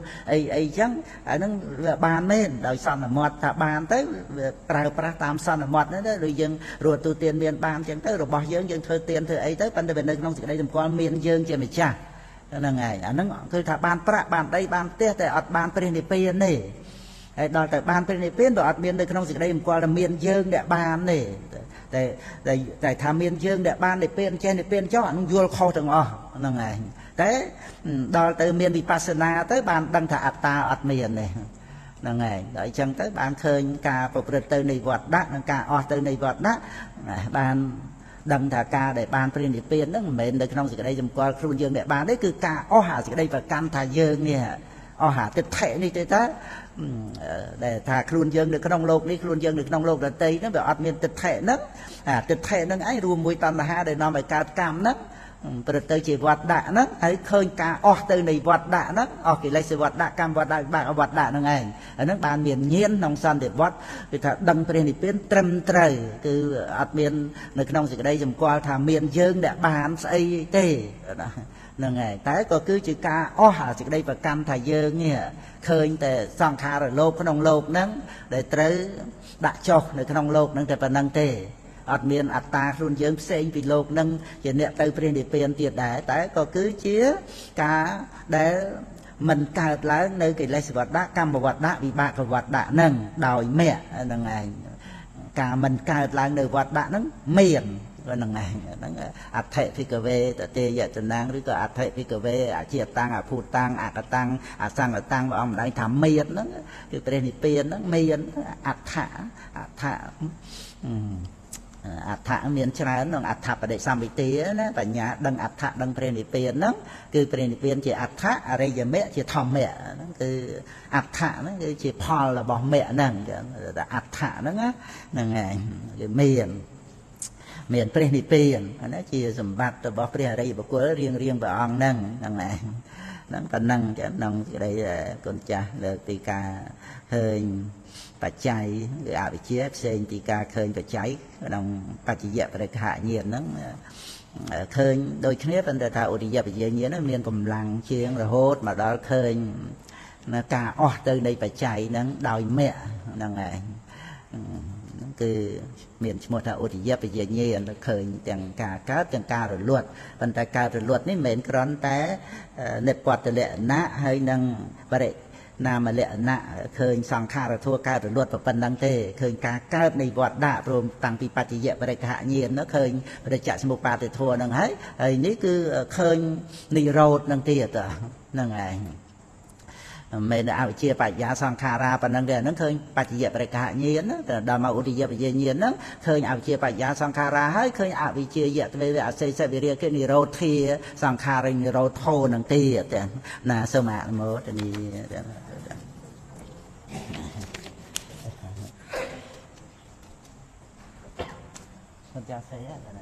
អីចឹងអាហ្នឹងវាបានមែនដោយសន្មតថាបានទៅវាប្រើប្រាស់តាមសន្មតហ្នឹងទៅដូចយើងរស់ទូទានមានបានចឹងទៅរបស់យើងធ្វើទានធ្វើអីទៅប៉ុន្តែវានៅក្នុងសេចក្តីសម្គាល់មានយើងជាម្ចាស់ហ្នឹងឯងអាហ្នឹងគឺថាបានប្រាក់បានដីបានផ្ទះតែអត់បានព្រះនិព្វានទេហើយដល់ទៅបានព្រះនិព្វានក៏អត់មាននៅក្នុងសេចក្តីសម្គាល់ថាមានយើងដែលបានទេតែថាមានយើងដែលបាននិព្វានចេះនិព្វានចុះអានោះយល់ខុសទាំងអស់ហ្នឹងឯងតែដល់ទៅមានវិបស្សនាទៅបានដឹងថាអត្តាអត់មានទេហ្នឹងឯងដល់អញ្ចឹងទៅបានឃើញការប្រព្រឹត្តទៅនៃវត្តដាក់និងការអស់ទៅនៃវត្តដាក់បានដឹងថាការដែលបានព្រះនិព្វានហ្នឹងមិនមែននៅក្នុងសេចក្តីសម្គាល់ខ្លួនយើងដែលបានទេគឺការអស់អាសេចក្តីប្រកាន់ថាយើងនេះអស់អាទិដ្ឋិនេះទេតាដែលថាខ្លួនយើងនៅក្នុងโลกនេះខ្លួនយើងនៅក្នុងโลกដទៃហ្នឹងវាអត់មានទិដ្ឋិហ្នឹងអាទិដ្ឋិហ្នឹងឯងរួមមួយតណ្ហាដែលនាំឲ្យកើតកម្មហ្នឹងប្រទៅជាវត្តដាក់ហ្នឹងហើយឃើញការអស់ទៅនៃវត្តដាក់ហ្នឹងអស់កិលេសវត្តដាក់កម្មវត្តដាក់បាក់វត្តដាក់ហ្នឹងឯងអាហ្នឹងបានមានញាណក្នុងសន្តិវត្តគឺថាដឹងព្រះនិព្វានត្រឹមត្រូវគឺអត់មាននៅក្នុងសេចក្តីសម្គាល់ថាមានយើងដែលបានស្អីទេហ្នឹងហើយតែក៏គឺជាការអស់សេចក្តីប្រកាន់ថាយើងនេះឃើញតែសង្ខារលោកក្នុងលោកហ្នឹងដែលត្រូវដាក់ចុះនៅក្នុងលោកហ្នឹងតែប៉ុណ្្នឹងទេអត់មានអត្តាខ្លួនយើងផ្សេងពីលោកហ្នឹងជាអ្នកទៅព្រះនិព្វានទៀតដែរតែក៏គឺជាការដែលមិនកើតឡើងនៅកិលេសវត្តដាក់កម្មវត្តដាក់វិបាកវត្តដាក់ហ្នឹងដោយមគ្គហ្នឹងឯងការមិនកើតឡើងនៅវត្តដាក់ហ្នឹងមានហ្នឹងឯងហ្នឹងអដ្ឋិភិកវេតទេយតនាងឬក៏អដ្ឋិភិកវេអជាតាំងអភូតាំងអកតាំងអសង្កតាំងព្រះអង្គម្ដាយថាមានហ្នឹងគឺព្រះនិព្វានហ្នឹងមានអដ្ឋមានច្រើនក្នុងអដ្ឋបដិសម្ពិទាណាបញ្ញាដឹងអដ្ឋដឹងព្រះនិព្វានហ្នឹងគឺព្រះនិព្វានជាអដ្ឋអរិយមគ្គជាធម្មមគ្គហ្នឹងគឺអដ្ឋហ្នឹងគឺជាផលរបស់មគ្គហ្នឹងតែអដ្ឋហ្នឹងហ្នឹងឯងគឺមានព្រះនិព្វានអានេះជាសម្បត្តិរបស់ព្រះអរិយបុគ្គលរៀងព្រះអង្គហ្នឹងហ្នឹងឯង ហ្នឹងប៉ុណ្ណឹងចឹងក្នុងសេចក្តីគុណចាស់លើកពីការឃើញបច្ច័យឬអវិជ្ជាផ្សេងពីការឃើញបច្ច័យក្នុងបច្ចយៈបរិក្ខញាណហ្នឹងឃើញដូចគ្នាប៉ុន្តែថាឧរិយបច្ច័យញាណហ្នឹងមានកម្លាំងជាងរហូតមកដល់ឃើញការអស់ទៅនៃបច្ច័យហ្នឹងដោយមគ្គហ្នឹងឯងហ្នឹងគឺមានឈ្មោះថាឧរិយបច្ច័យញាណឃើញទាំងការកើតទាំងការរលត់ប៉ុន្តែការរលត់នេះមិនមែនគ្រាន់តែនិព្វតលក្ខណៈហើយនឹងបរិណាមលក្ខណៈឃើញសង្ខារធัวកើតរលត់ប៉ុណ្ណឹងទេឃើញការកើតនៃវត្តដាក់ព្រមតាំងពីបច្ចយៈបរិក្ខញាណឃើញបរិច្ចសមុប្បាទធัวហ្នឹងហើយនេះគឺឃើញនិរោធហ្នឹងទៀតហ្នឹងឯងមិនអវិជ្ជាបញ្ញាសង្ខារាប៉ុណ្ណឹងទេអាហ្នឹងឃើញបច្ចយៈបរិក្ខញាណតែដល់មកឧរិយបញ្ញាញាណហ្នឹងឃើញអវិជ្ជាបញ្ញាសង្ខារាហើយឃើញអវិជ្ជាយៈទ្វេអសេសវិរិយគឺនិរោធាសង្ខារិនិរោធោហ្នឹងទៀតណាសូមអនុមោទនីคนจะเสียอะไร